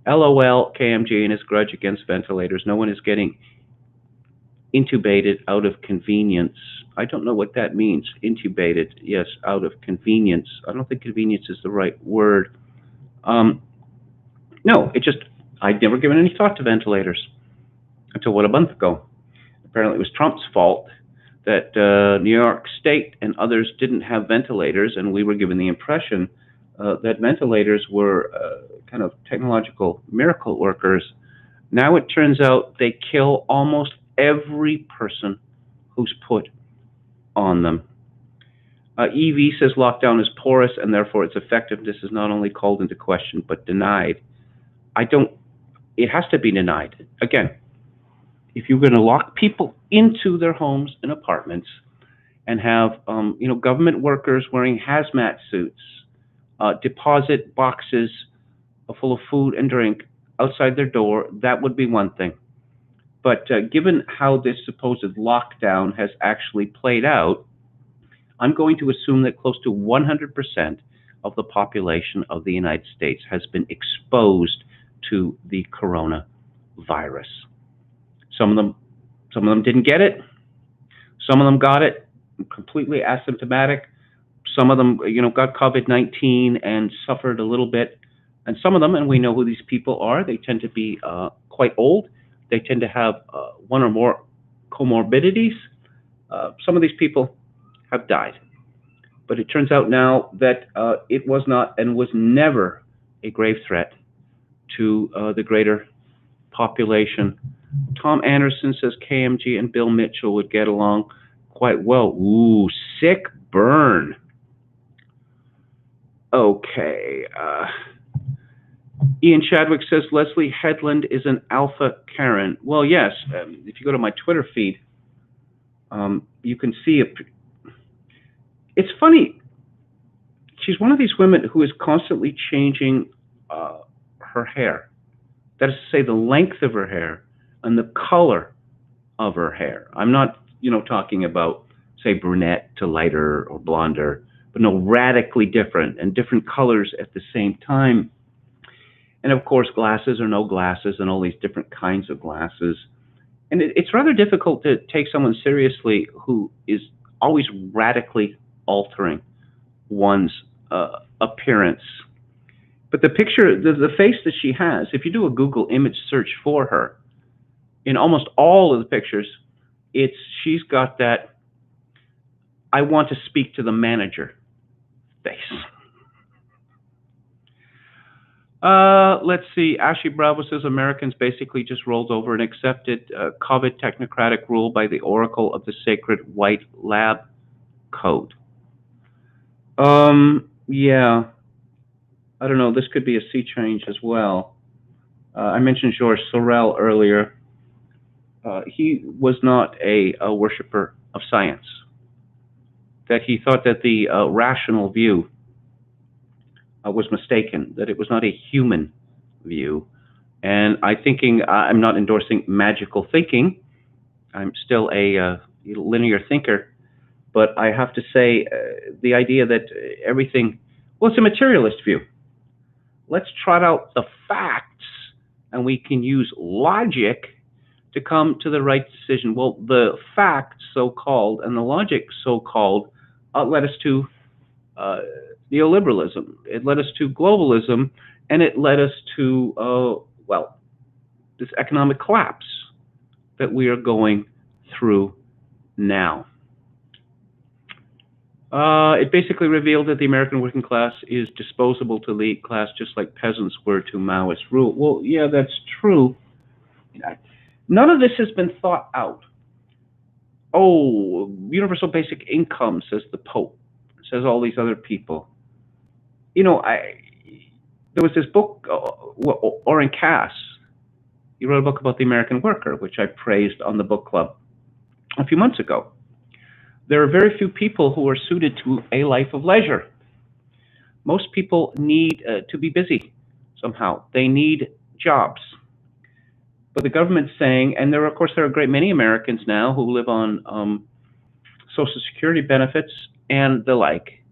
Speaker 2: LOL, KMG and his grudge against ventilators. No one is getting intubated out of convenience. I don't know what that means. Intubated, yes, out of convenience. I don't think convenience is the right word. No, I'd never given any thought to ventilators until a month ago. Apparently it was Trump's fault that New York State and others didn't have ventilators, and we were given the impression that ventilators were kind of technological miracle workers. Now it turns out they kill almost every person who's put on them. EV says lockdown is porous and therefore its effectiveness is not only called into question but denied. It has to be denied. Again, if you're going to lock people into their homes and apartments and have government workers wearing hazmat suits, deposit boxes full of food and drink outside their door, that would be one thing. But given how this supposed lockdown has actually played out, I'm going to assume that close to 100% of the population of the United States has been exposed to the coronavirus. Some of them didn't get it. Some of them got it completely asymptomatic. Some of them, got COVID-19 and suffered a little bit. And some of them, and we know who these people are, they tend to be quite old. They tend to have one or more comorbidities. Some of these people have died. But it turns out now that it was not and was never a grave threat to the greater population. Tom Anderson says KMG and Bill Mitchell would get along quite well. Ooh, sick burn. Okay. Ian Chadwick says Leslie Headland is an alpha Karen. Well, yes. If you go to my Twitter feed, you can see it. It's funny. She's one of these women who is constantly changing her hair. That is to say, the length of her hair and the color of her hair. I'm not, talking about, say, brunette to lighter or blonder, but no, radically different and different colors at the same time. And of course, glasses or no glasses and all these different kinds of glasses. And it's rather difficult to take someone seriously who is always radically altering one's appearance. But the picture, the face that she has, if you do a Google image search for her, in almost all of the pictures, she's got that I want to speak to the manager face. Let's see. Ashley Bravo says Americans basically just rolled over and accepted COVID technocratic rule by the oracle of the sacred white lab code. Yeah. I don't know. This could be a sea change as well. I mentioned Georges Sorel earlier. He was not a worshiper of science. That he thought that the rational view was mistaken, that it was not a human view. And I'm not endorsing magical thinking. I'm still a linear thinker. But I have to say, the idea that everything, well, it's a materialist view. Let's trot out the facts, and we can use logic to come to the right decision. Well, the facts, so-called, and the logic, so-called, led us to neoliberalism. It led us to globalism, and it led us to, this economic collapse that we are going through now. It basically revealed that the American working class is disposable to the elite class, just like peasants were to Maoist rule. Well, yeah, that's true. None of this has been thought out. Oh, universal basic income, says the Pope, says all these other people. There was this book, Orrin Cass. He wrote a book about the American worker, which I praised on the book club a few months ago. There are very few people who are suited to a life of leisure. Most people need to be busy somehow. They need jobs. But the government's saying, and there, of course, there are a great many Americans now who live on Social Security benefits and the like,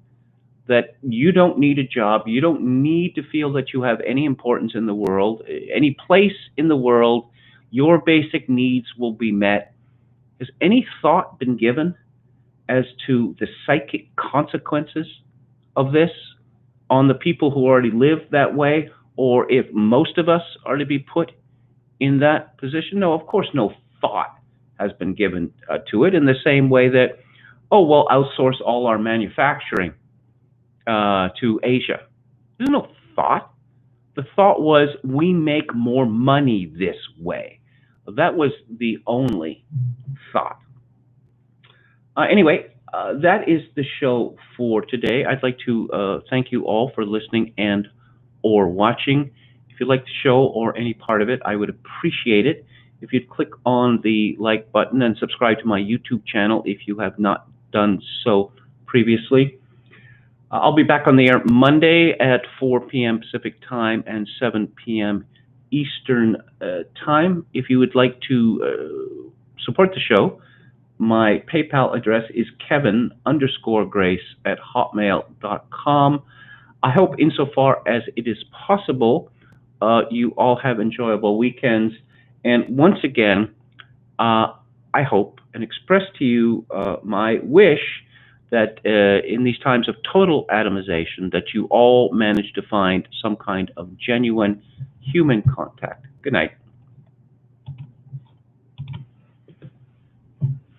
Speaker 2: that you don't need a job, you don't need to feel that you have any importance in the world, any place in the world, your basic needs will be met. Has any thought been given as to the psychic consequences of this on the people who already live that way, or if most of us are to be put in that position? No, of course, no thought has been given to it, in the same way that, oh, well, outsource all our manufacturing to Asia. There's no thought. The thought was, we make more money this way. That was the only thought. Anyway, that is the show for today. I'd like to thank you all for listening and or watching. If you like the show or any part of it, I would appreciate it if you'd click on the like button and subscribe to my YouTube channel if you have not done so previously. I'll be back on the air Monday at 4 p.m. Pacific time and 7 p.m. Eastern time. If you would like to support the show, my PayPal address is kevin_grace@hotmail.com. I hope, insofar as it is possible, you all have enjoyable weekends. And once again, I hope and express to you my wish that in these times of total atomization, that you all manage to find some kind of genuine human contact. Good night.